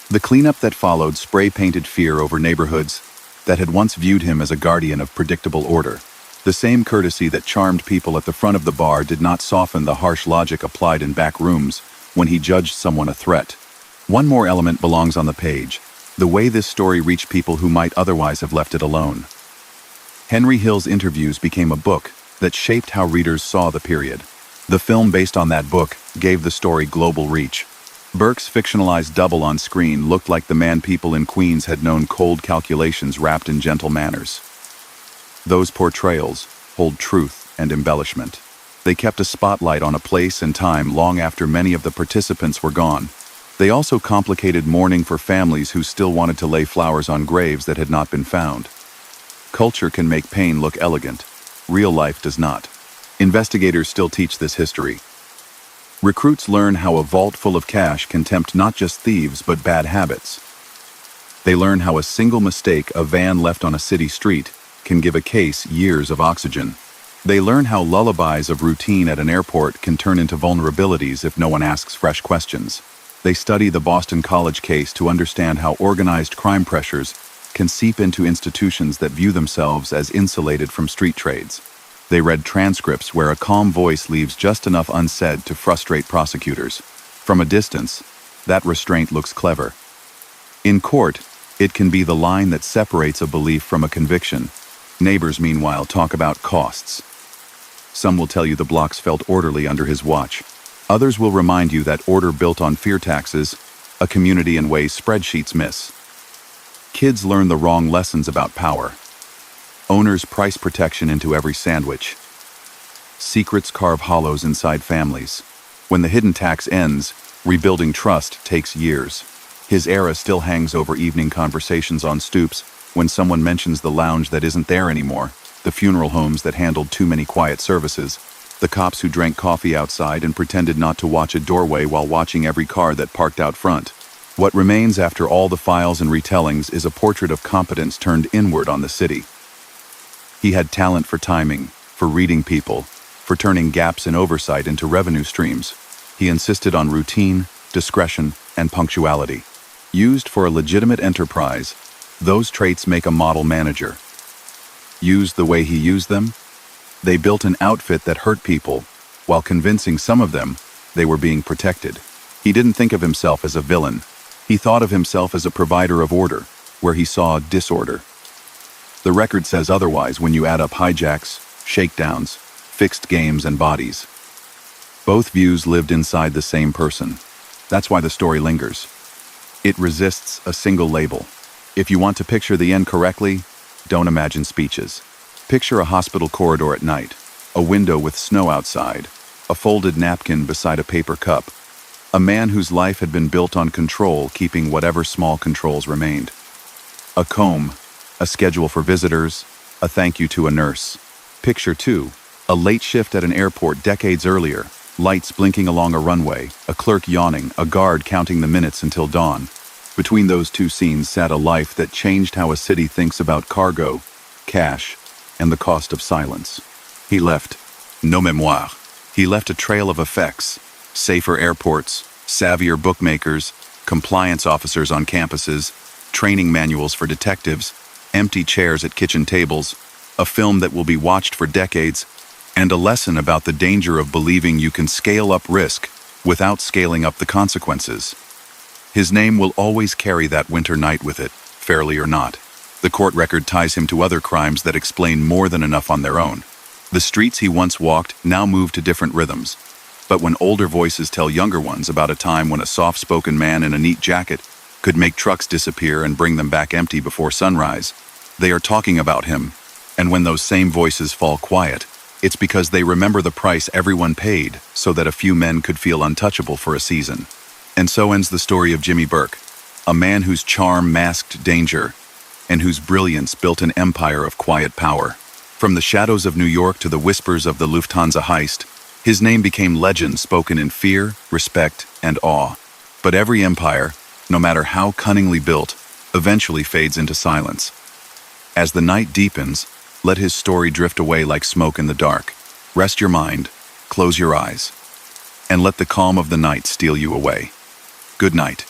The cleanup that followed spray-painted fear over neighborhoods that had once viewed him as a guardian of predictable order. The same courtesy that charmed people at the front of the bar did not soften the harsh logic applied in back rooms when he judged someone a threat. One more element belongs on the page: the way this story reached people who might otherwise have left it alone. Henry Hill's interviews became a book, that shaped how readers saw the period. The film based on that book gave the story global reach. Burke's fictionalized double on screen looked like the man people in Queens had known cold calculations wrapped in gentle manners. Those portrayals hold truth and embellishment. They kept a spotlight on a place and time long after many of the participants were gone. They also complicated mourning for families who still wanted to lay flowers on graves that had not been found. Culture can make pain look elegant. Real life does not. Investigators still teach this history. Recruits learn how a vault full of cash can tempt not just thieves but bad habits. They learn how a single mistake, a van left on a city street, can give a case years of oxygen. They learn how lullabies of routine at an airport can turn into vulnerabilities if no one asks fresh questions. They study the Boston College case to understand how organized crime pressures can seep into institutions that view themselves as insulated from street trades. They read transcripts where a calm voice leaves just enough unsaid to frustrate prosecutors. From a distance, that restraint looks clever. In court, it can be the line that separates a belief from a conviction. Neighbors, meanwhile, talk about costs. Some will tell you the blocks felt orderly under his watch. Others will remind you that order built on fear taxes, a community in ways spreadsheets miss. Kids learn the wrong lessons about power. Owners price protection into every sandwich. Secrets carve hollows inside families. When the hidden tax ends, rebuilding trust takes years. His era still hangs over evening conversations on stoops when someone mentions the lounge that isn't there anymore, the funeral homes that handled too many quiet services, the cops who drank coffee outside and pretended not to watch a doorway while watching every car that parked out front. What remains after all the files and retellings is a portrait of competence turned inward on the city. He had talent for timing, for reading people, for turning gaps in oversight into revenue streams. He insisted on routine, discretion, and punctuality. Used for a legitimate enterprise, those traits make a model manager. Used the way he used them, they built an outfit that hurt people, while convincing some of them they were being protected. He didn't think of himself as a villain. He thought of himself as a provider of order, where he saw disorder. The record says otherwise when you add up hijacks, shakedowns, fixed games, and bodies. Both views lived inside the same person. That's why the story lingers. It resists a single label. If you want to picture the end correctly, don't imagine speeches. Picture a hospital corridor at night, a window with snow outside, a folded napkin beside a paper cup, a man whose life had been built on control, keeping whatever small controls remained. A comb, a schedule for visitors, a thank you to a nurse. Picture 2, a late shift at an airport decades earlier, lights blinking along a runway, a clerk yawning, a guard counting the minutes until dawn. Between those two scenes sat a life that changed how a city thinks about cargo, cash, and the cost of silence. He left no memoir. He left a trail of effects: safer airports, savvier bookmakers, compliance officers on campuses, training manuals for detectives, empty chairs at kitchen tables, a film that will be watched for decades, and a lesson about the danger of believing you can scale up risk without scaling up the consequences. His name will always carry that winter night with it, fairly or not. The court record ties him to other crimes that explain more than enough on their own. The streets he once walked now move to different rhythms. But when older voices tell younger ones about a time when a soft-spoken man in a neat jacket could make trucks disappear and bring them back empty before sunrise, they are talking about him. And when those same voices fall quiet, it's because they remember the price everyone paid so that a few men could feel untouchable for a season. And so ends the story of Jimmy Burke, a man whose charm masked danger and whose brilliance built an empire of quiet power. From the shadows of New York to the whispers of the Lufthansa Heist, his name became legend spoken in fear, respect, and awe. But every empire, no matter how cunningly built, eventually fades into silence. As the night deepens, let his story drift away like smoke in the dark. Rest your mind, close your eyes, and let the calm of the night steal you away. Good night.